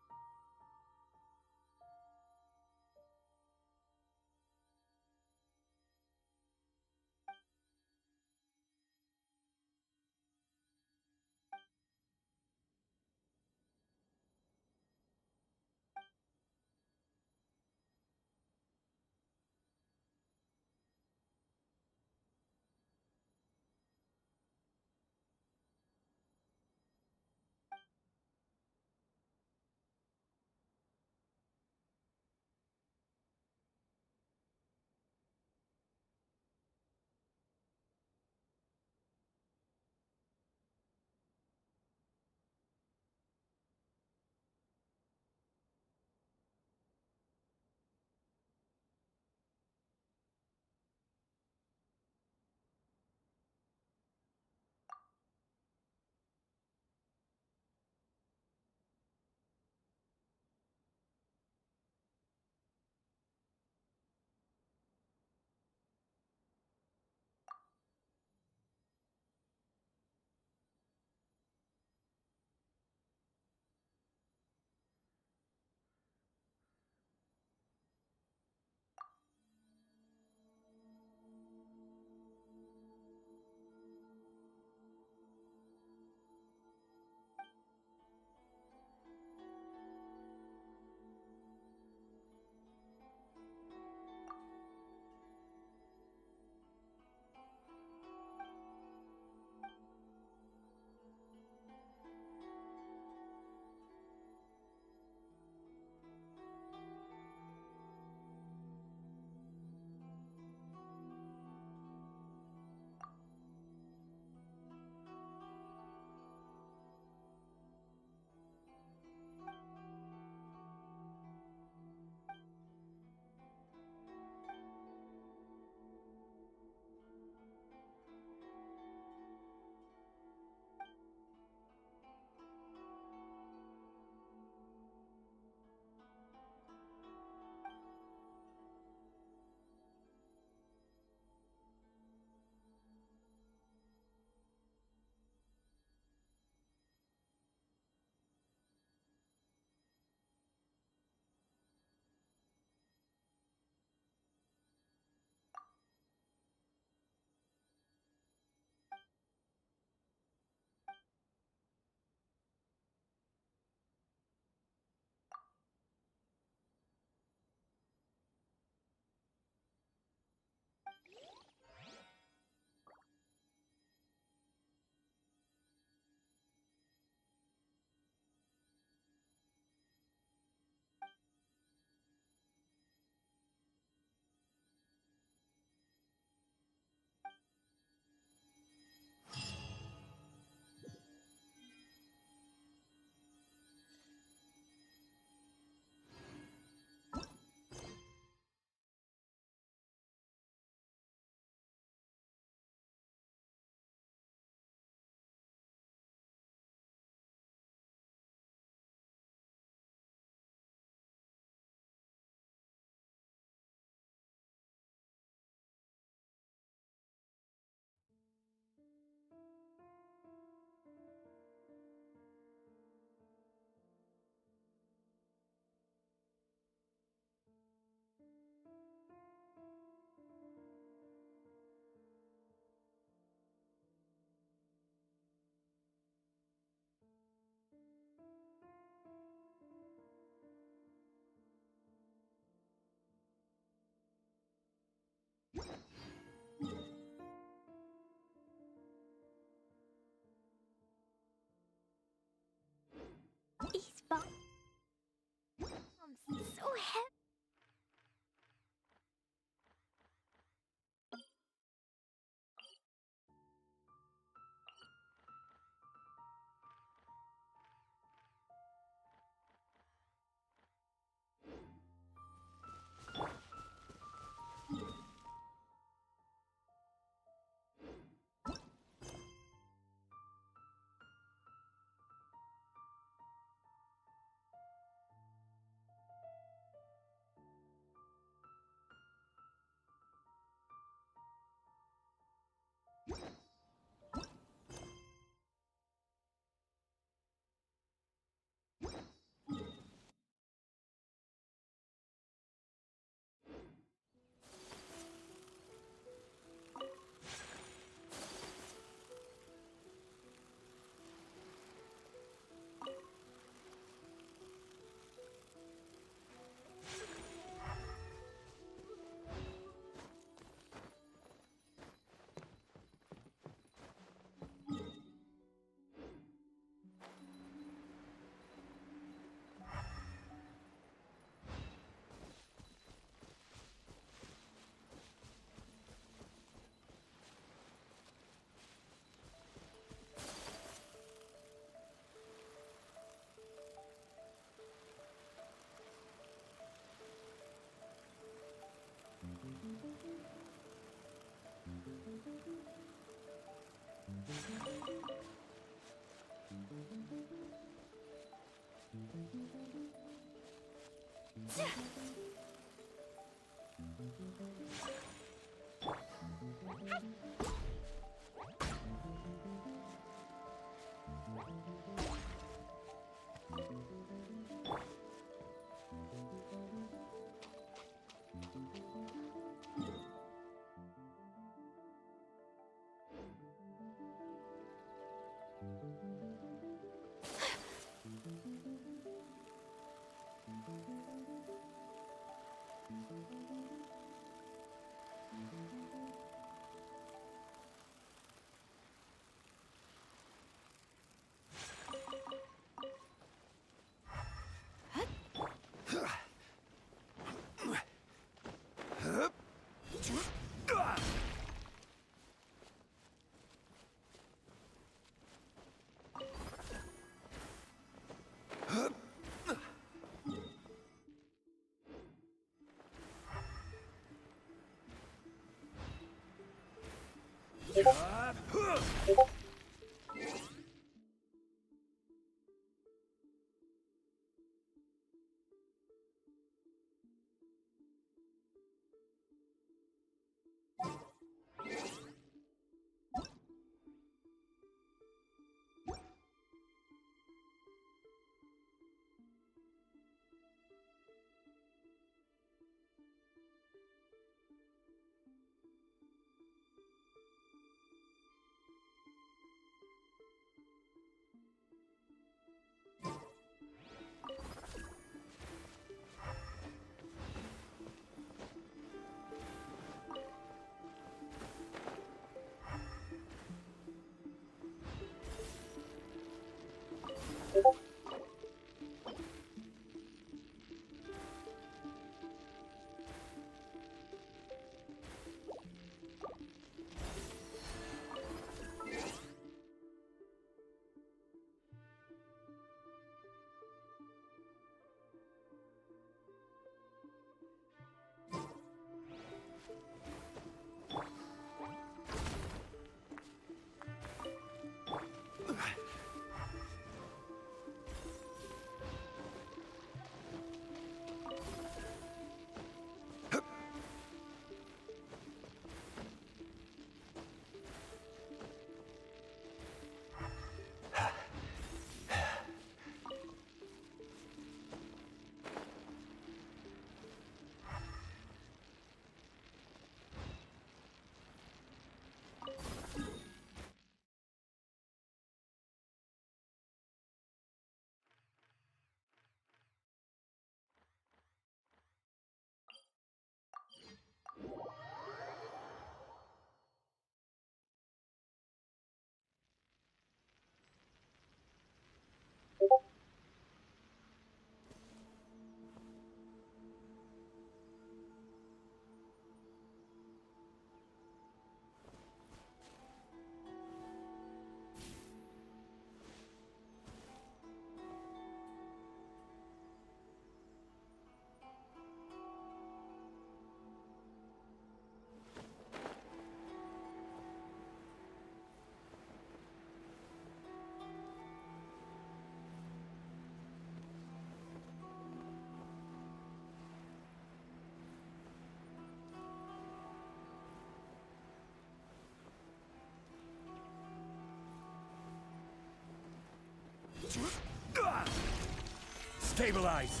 Stabilize!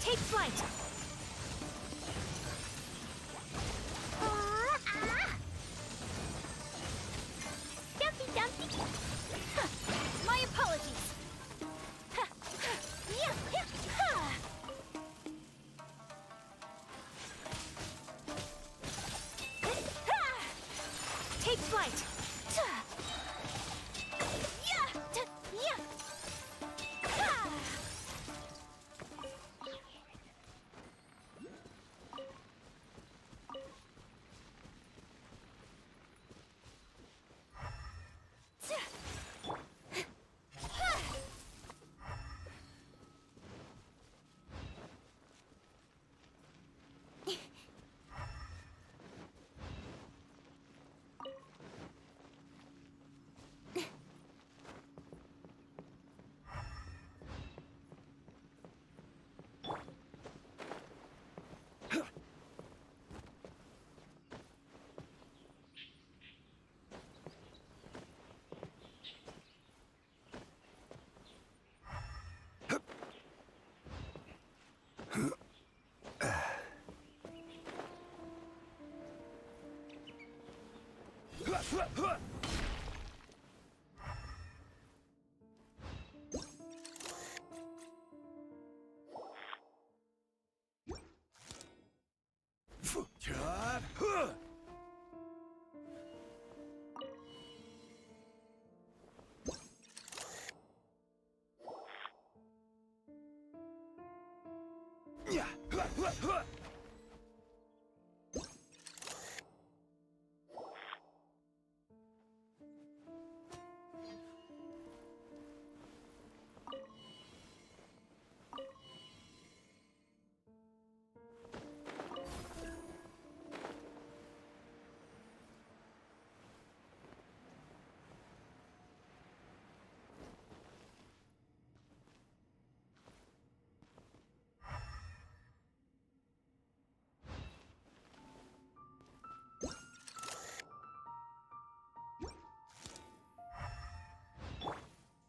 Take flight! Dumpty Dumpty! My apologies! Take flight!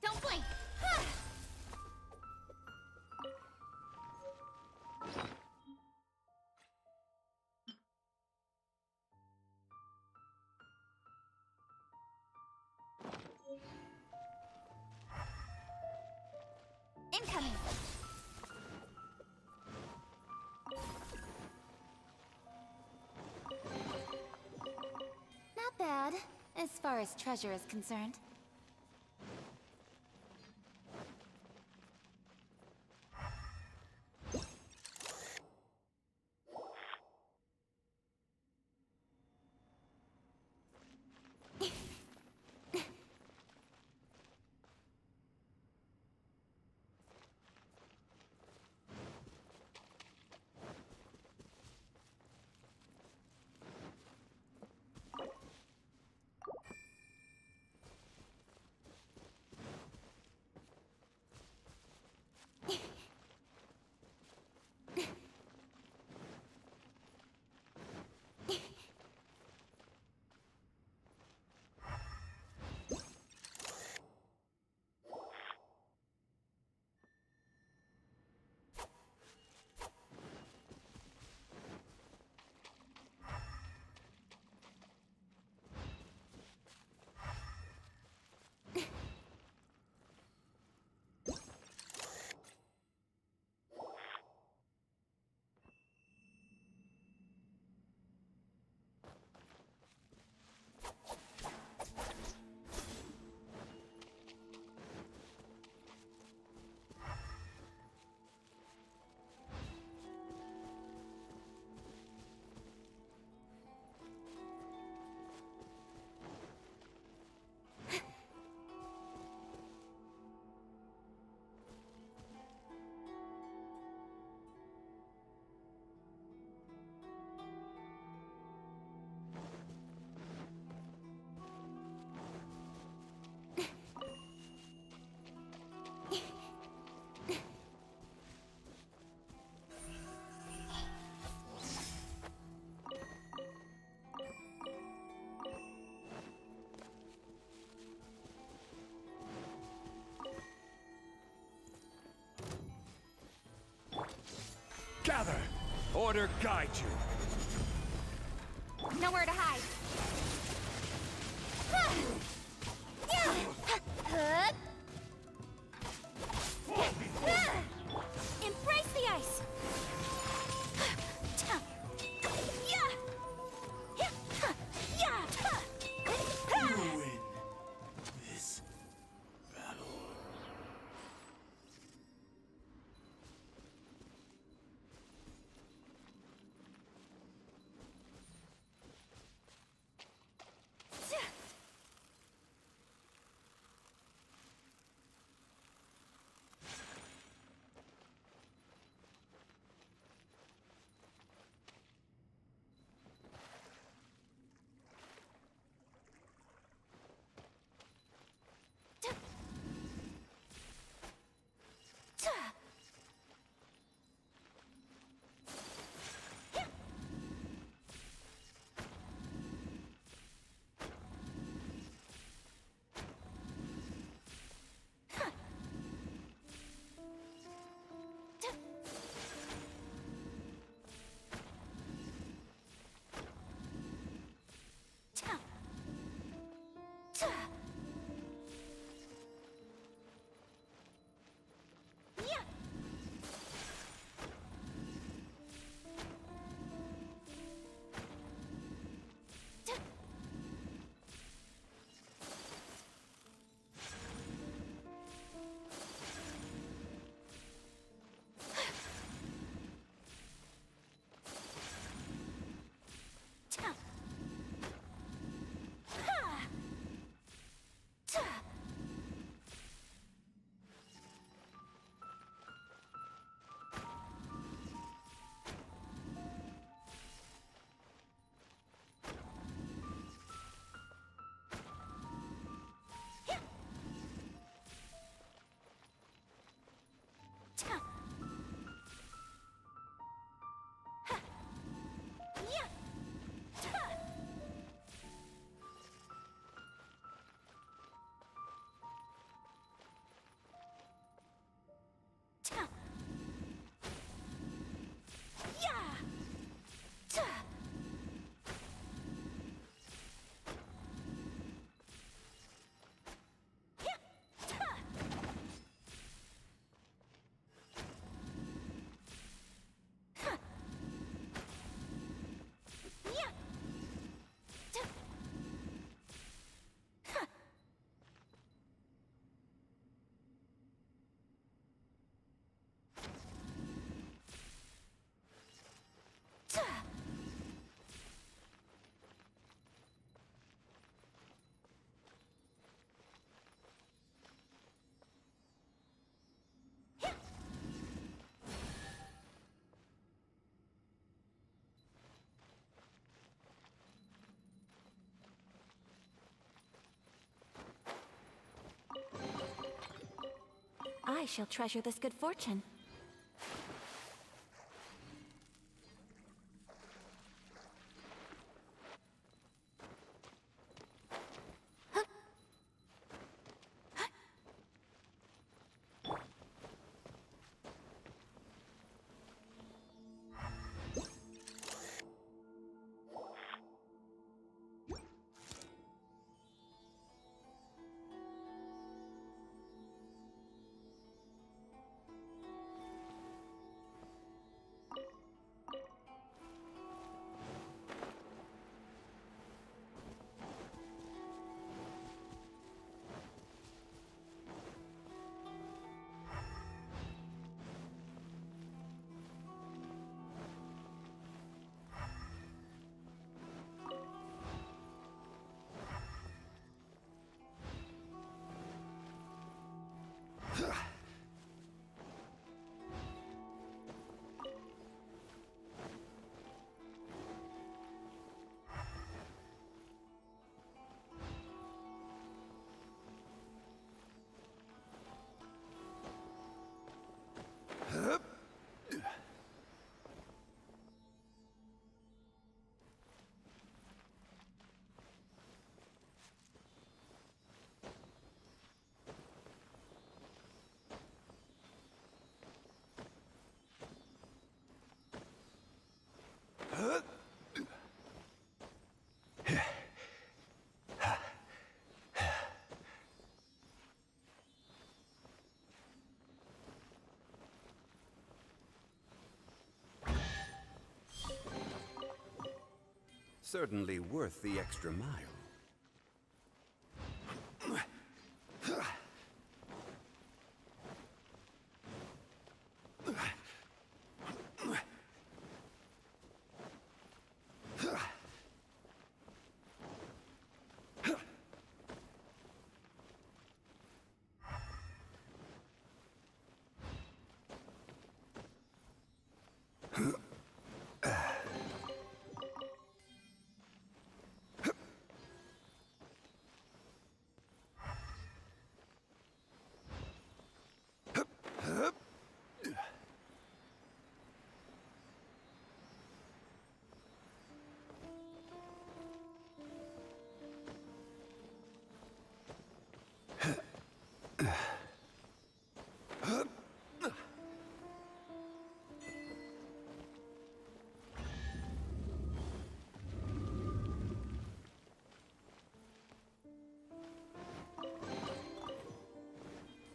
Don't blink! Incoming! Not bad, as far as treasure is concerned. Gather! Order guide you! Nowhere to hide. Embrace the ice. You win this battle. I shall treasure this good fortune. Certainly worth the extra mile.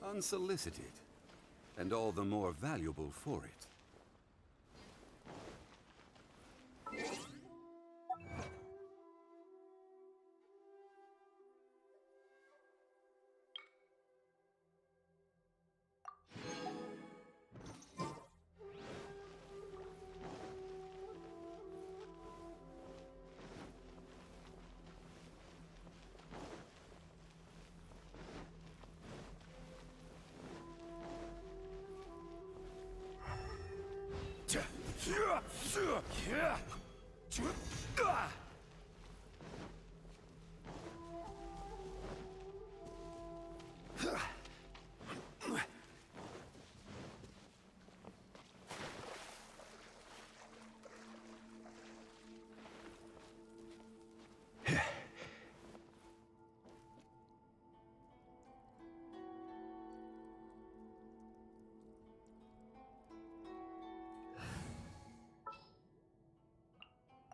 Unsolicited, and all the more valuable for it.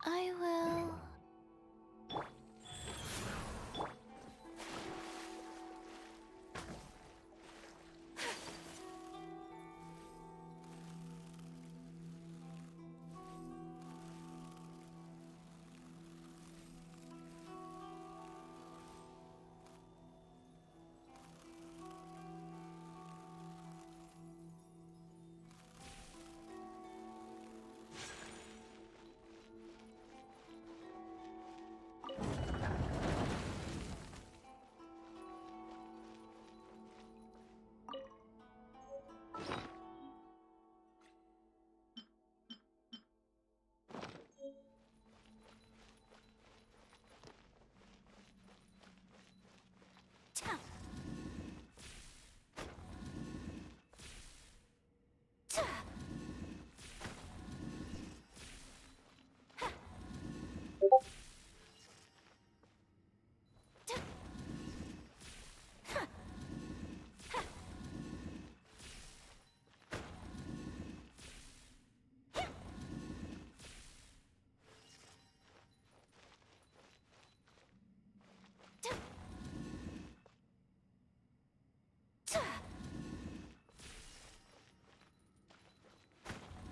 I will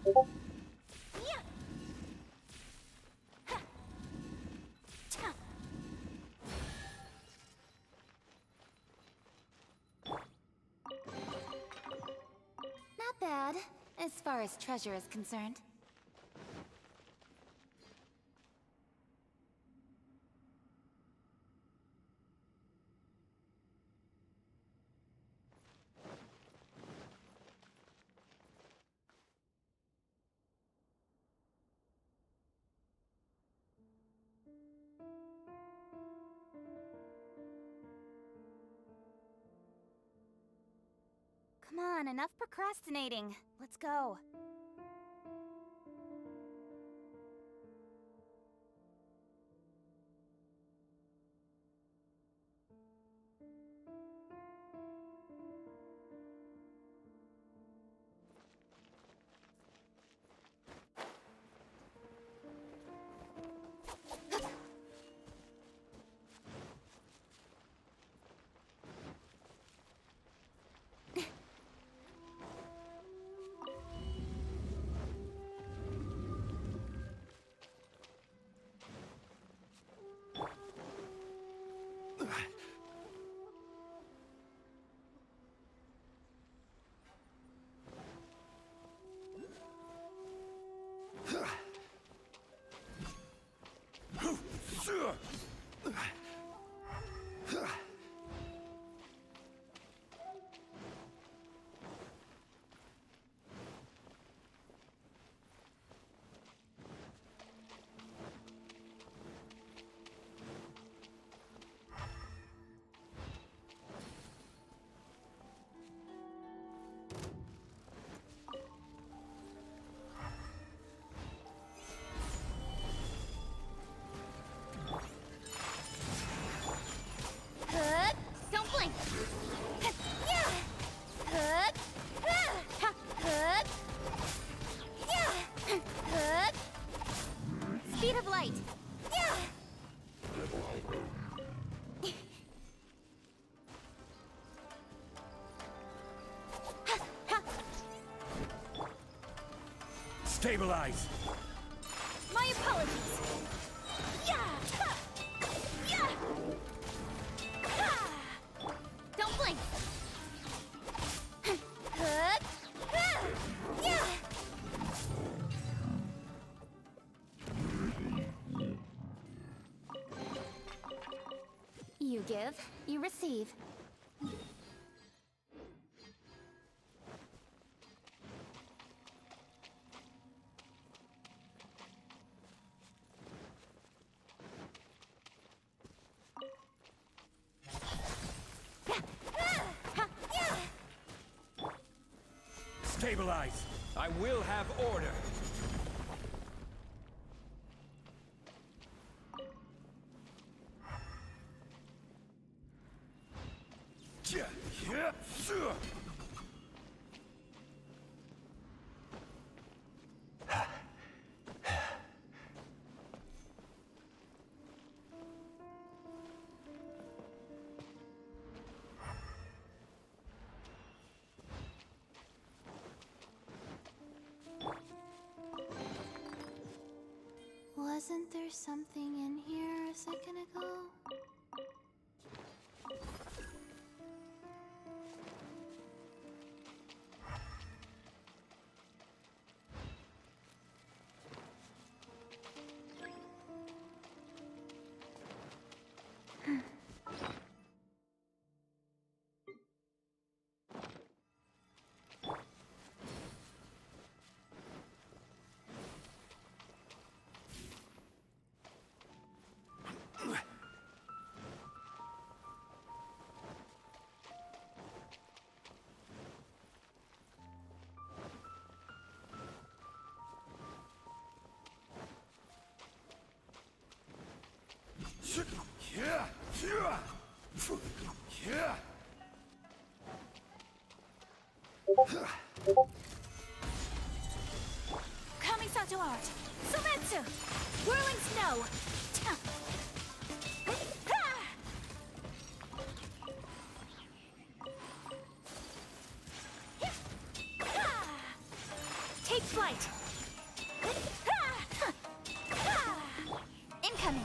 Not bad, as far as treasure is concerned. Come on, enough procrastinating. Let's go. Don't blink! Speed of light! Stabilize! My apologies! Don't blink! You give, you receive. Stabilize! I will have order! Wasn't there something in here a second ago? Kamisato art! Sometsu! Whirling snow! Take flight! right. Incoming.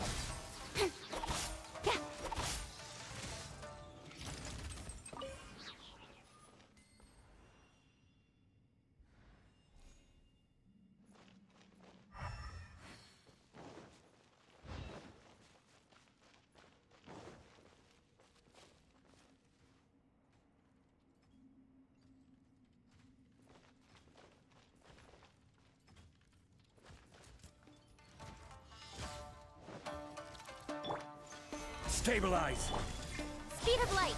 Stabilize! Speed of light.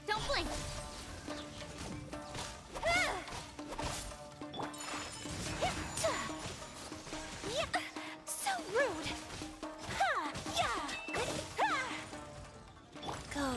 Don't blink. So rude. Go.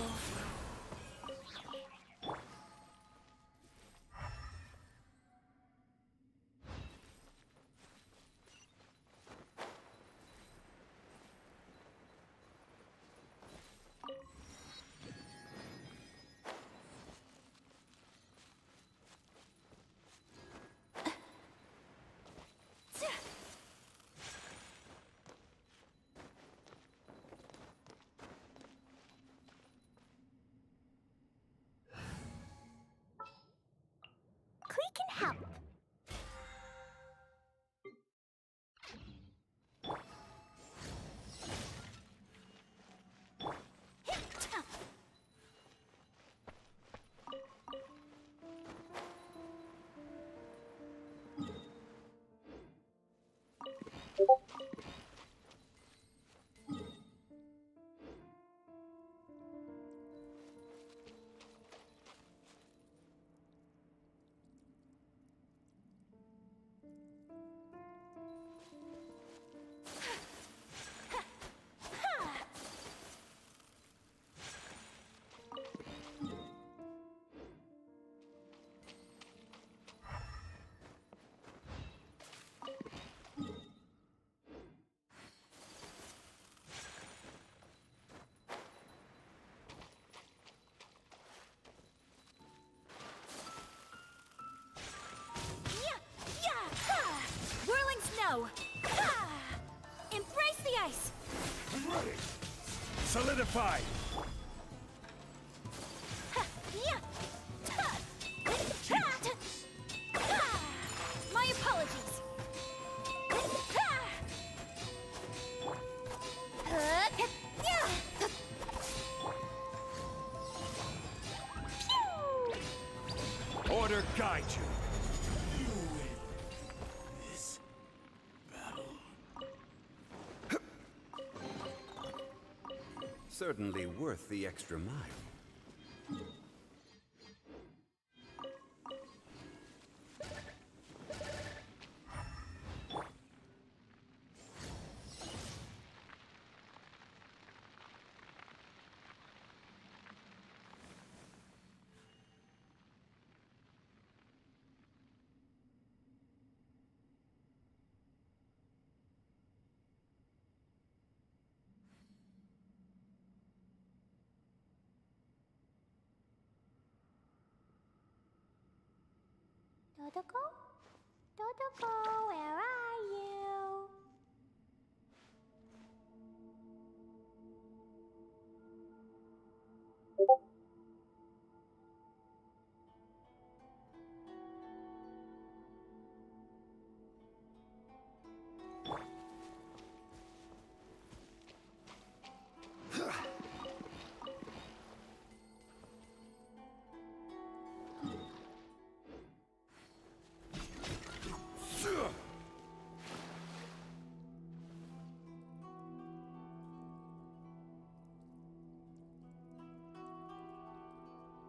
Klee can help. Whirling snow! Embrace the ice! Ready! Solidify! My apologies! Order guide you! Certainly worth the extra mile. Dodoko? Dodoko, where